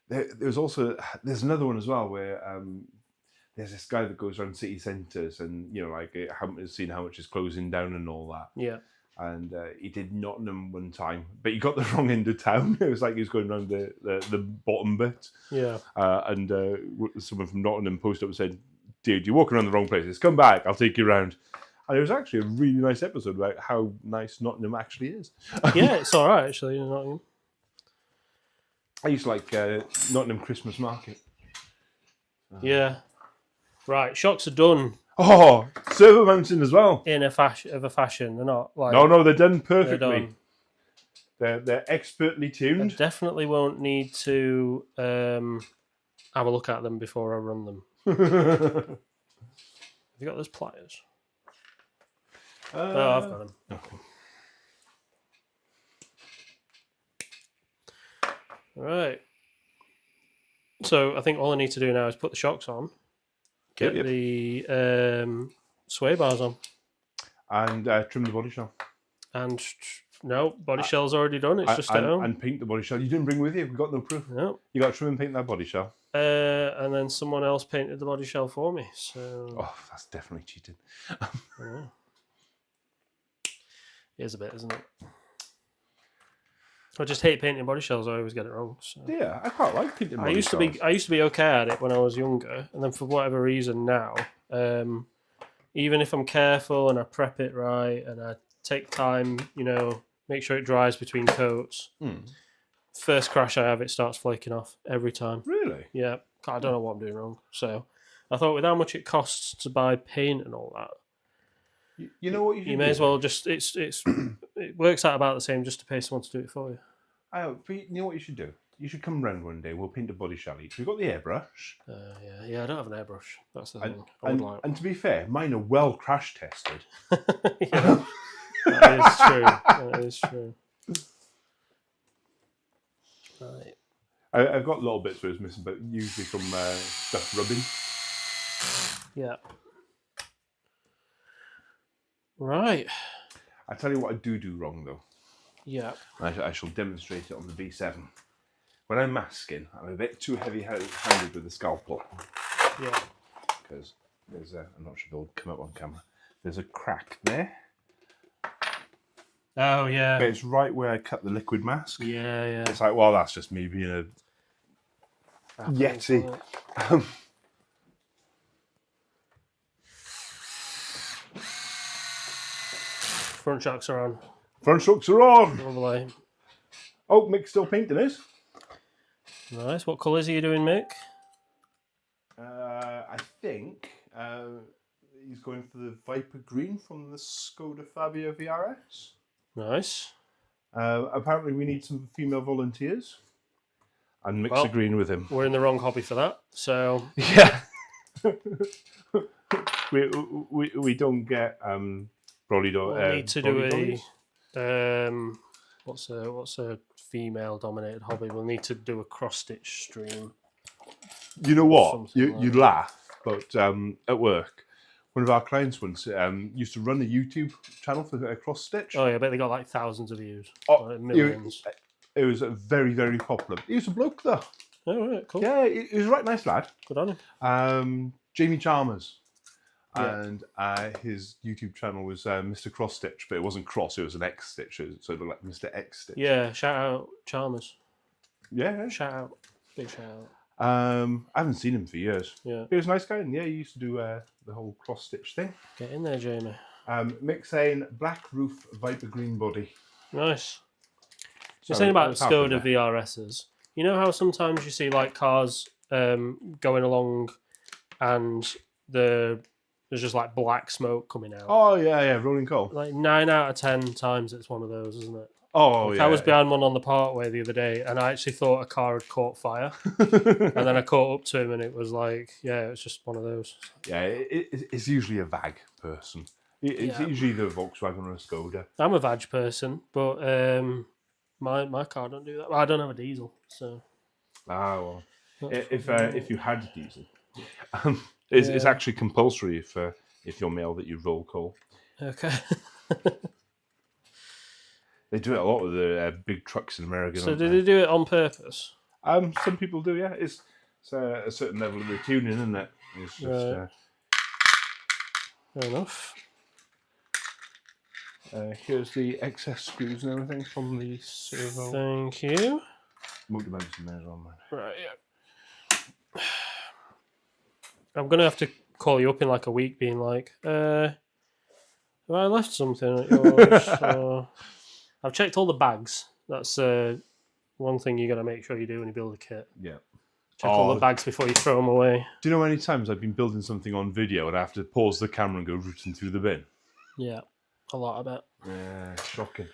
There's another one as well where there's this guy that goes around city centres and, you know, like seen how much is closing down and all that. Yeah. And he did Nottingham one time, but he got the wrong end of town. It was like he was going around the bottom bit. Yeah. And someone from Nottingham posted up and said, dude, you're walking around the wrong places. Come back, I'll take you around. And it was actually a really nice episode about how nice Nottingham actually is. Yeah, it's all right, actually, in Nottingham. I used to like Nottingham Christmas Market. Yeah. Right, shocks are done. Oh, Server Mountain as well. In a fashion. They're not like... No, they're done perfectly. They're done. They're expertly tuned. I definitely won't need to have a look at them before I run them. Have you got those pliers? Oh, I've got them. Okay. Right. So I think all I need to do now is put the shocks on, get the sway bars on, and trim the body shell. And no, body shell's already done. It's just at home. And paint the body shell. You didn't bring with you. We've got no proof. No. You got to trim and paint that body shell. And then someone else painted the body shell for me. So. Oh, that's definitely cheating. It is a bit, isn't it? I just hate painting body shells. I always get it wrong. So. Yeah, I quite like painting body shells. I used to be okay at it when I was younger, and then for whatever reason now, even if I'm careful and I prep it right and I take time, make sure it dries between coats. First crash I have, it starts flaking off every time. Really? Yeah. I don't know what I'm doing wrong. So I thought with how much it costs to buy paint and all that, you know what you may as well just it works out about the same just to pay someone to do it for you. You know what you should do? You should come round one day. We'll paint a body shell each. We've got the airbrush. Yeah. I don't have an airbrush. That's the thing. And to be fair, mine are well crash tested. Yeah, that is true. That is true. Right. I've got little bits where it's missing, but usually from stuff rubbing. Yeah. Right. I tell you what I do wrong though. Yeah. I shall demonstrate it on the B7. When I'm masking, I'm a bit too heavy-handed with the scalpel. Yeah. Because there's I'm not sure if it'll come up on camera. There's a crack there. Oh, yeah. But it's right where I cut the liquid mask. Yeah. It's like, well, that's just me being a Yeti. Front shocks are on. Front shocks are on. Lovely. Oh, Mick's still painting his. Nice. What colours are you doing, Mick? I think he's going for the Viper Green from the Skoda Fabia VRS. Nice. Apparently we need some female volunteers. And Mick's agreeing with him. We're in the wrong hobby for that, so... Yeah. we don't get... Probably don't... We'll need to do a... what's a female-dominated hobby? We'll need to do a cross-stitch stream. You know what? You'd laugh, but at work, one of our clients once used to run a YouTube channel for a cross-stitch. Oh, yeah, I bet they got like thousands of views. Oh, like millions. It was very, very popular. He was a bloke, though. Oh, right, cool. Yeah, he was a right nice lad. Good on him. Jamie Chalmers. Yeah. And his YouTube channel was Mr. Cross Stitch, but it wasn't cross, it was an X Stitch, so it looked like Mr. X Stitch. Yeah, shout out Chalmers. Yeah. Shout out. Big shout out. I haven't seen him for years. Yeah. He was a nice guy, and yeah, he used to do the whole cross stitch thing. Get in there, Jamie. Mick saying black roof, Viper green body. Nice. You're saying about Skoda VRSs. You know how sometimes you see like cars going along and there's just like black smoke coming out. Oh yeah, rolling coal. Like 9 out of 10 times it's one of those, isn't it? Oh yeah. I was behind one on the Parkway the other day, and I actually thought a car had caught fire, and then I caught up to him, and it was like, yeah, it's just one of those. Yeah, it's usually a VAG person. It's usually the Volkswagen or a Skoda. I'm a VAG person, but my car don't do that. Well, I don't have a diesel, so. Ah well, if you had a diesel, it's actually compulsory if you're male that you roll coal. Okay. They do it a lot with the big trucks in America. So did they do it on purpose? Some people do, yeah. It's a certain level of the tuning, isn't it? It's just, fair enough. Here's the excess screws and everything from the servo. Thank you. Motor mounts in there as well, man. Right, yeah. I'm going to have to call you up in like a week being like, have I left something at yours? Or... I've checked all the bags. That's one thing you got to make sure you do when you build a kit. Yeah. Check all the bags before you throw them away. Do you know how many times I've been building something on video and I have to pause the camera and go rooting through the bin? Yeah, a lot, I bet. Yeah,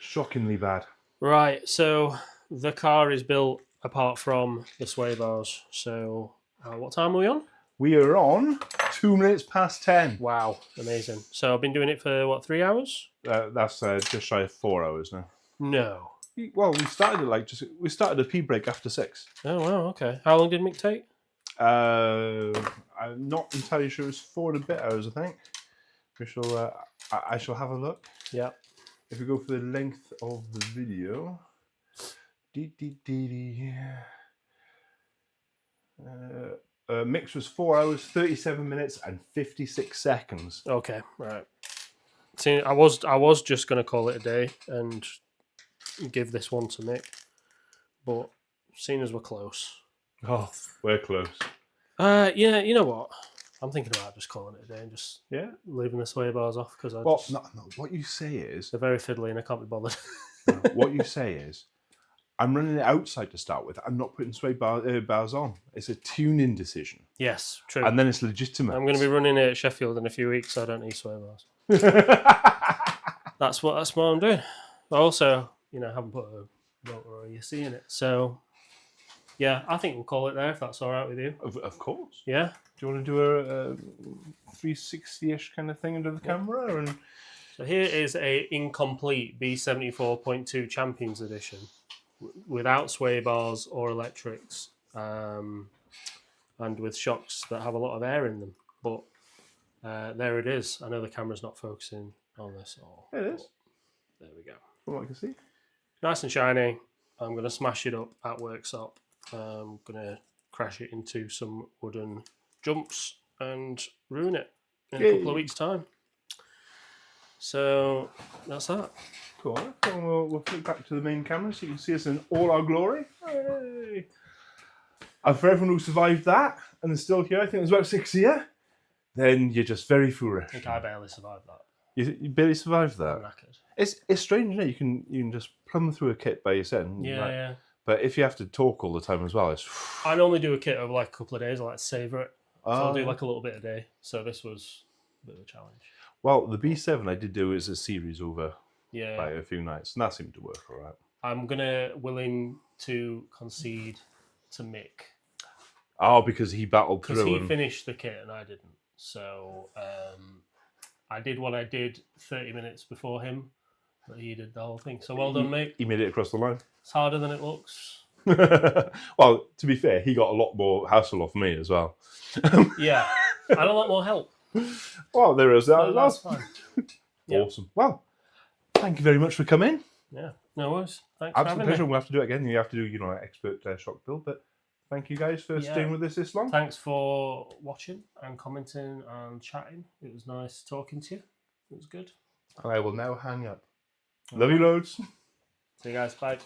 shockingly bad. Right, so the car is built apart from the sway bars. So what time are we on? We are on 2 minutes past 10. Wow, amazing. So I've been doing it for, what, 3 hours? That's just shy of 4 hours now. No. Well, we started we started a pee break after 6. Oh, wow, okay. How long did Mick take? I'm not entirely sure. It's 4 and a bit hours, I think. We shall. I shall have a look. Yeah. If we go for the length of the video, mix was 4 hours, 37 minutes, and 56 seconds. Okay, right. See, I was just going to call it a day and give this one to Mick, but seeing as we're close. Oh, we're close. Yeah, you know what? I'm thinking about just calling it a day and just leaving the sway bars off because no. What you say is they're very fiddly and I can't be bothered. What you say is, I'm running it outside to start with. I'm not putting sway bars on. It's a tuning decision. Yes, true. And then it's legitimate. I'm going to be running it at Sheffield in a few weeks, so I don't need sway bars. That's what I'm doing. I also, I haven't put a motor or ESC in it, so yeah, I think we'll call it there if that's all right with you. Of course. Yeah. Do you want to do a 360-ish kind of thing into the camera? And so here is a incomplete B74.2 Champions Edition without sway bars or electrics, and with shocks that have a lot of air in them. But there it is. I know the camera's not focusing on this at all. It is. There we go. From what I can see. Nice and shiny. I'm going to smash it up at Worksop. I'm going to crash it into some wooden jumps and ruin it in a couple of weeks' time. So that's that. Cool. We'll flip back to the main camera so you can see us in all our glory. Hey. And for everyone who survived that and is still here, I think there's about 6 here, then you're just very foolish. I think I barely survived that. You barely survived that? I'm knackered. It's strange, isn't it? You can just plumb through a kit by yourself. Yeah. But if you have to talk all the time as well, it's... I normally do a kit over like a couple of days. I like to savour it. So I'll do yeah. like a little bit a day. So this was a bit of a challenge. Well, the B7 I did do as a series over Yeah. a few nights, and that seemed to work all right. I'm willing to concede to Mick. Oh, because he battled through. Because he finished the kit and I didn't. So I did what I did 30 minutes before him, but he did the whole thing. So well done, mate. He made it across the line. It's harder than it looks. Well, to be fair, he got a lot more hassle off me as well. Yeah, and a lot more help. Well, there is that. So that's fine. Awesome. Well, thank you very much for coming. Yeah, no worries. Thanks Absolute for having pleasure. me. We'll have to do it again. You have to do, like expert shock build, but thank you guys for staying with us this long. Thanks for watching and commenting and chatting. It was nice talking to you. It was good. And I will now hang up. Love you loads. See you guys. Bye.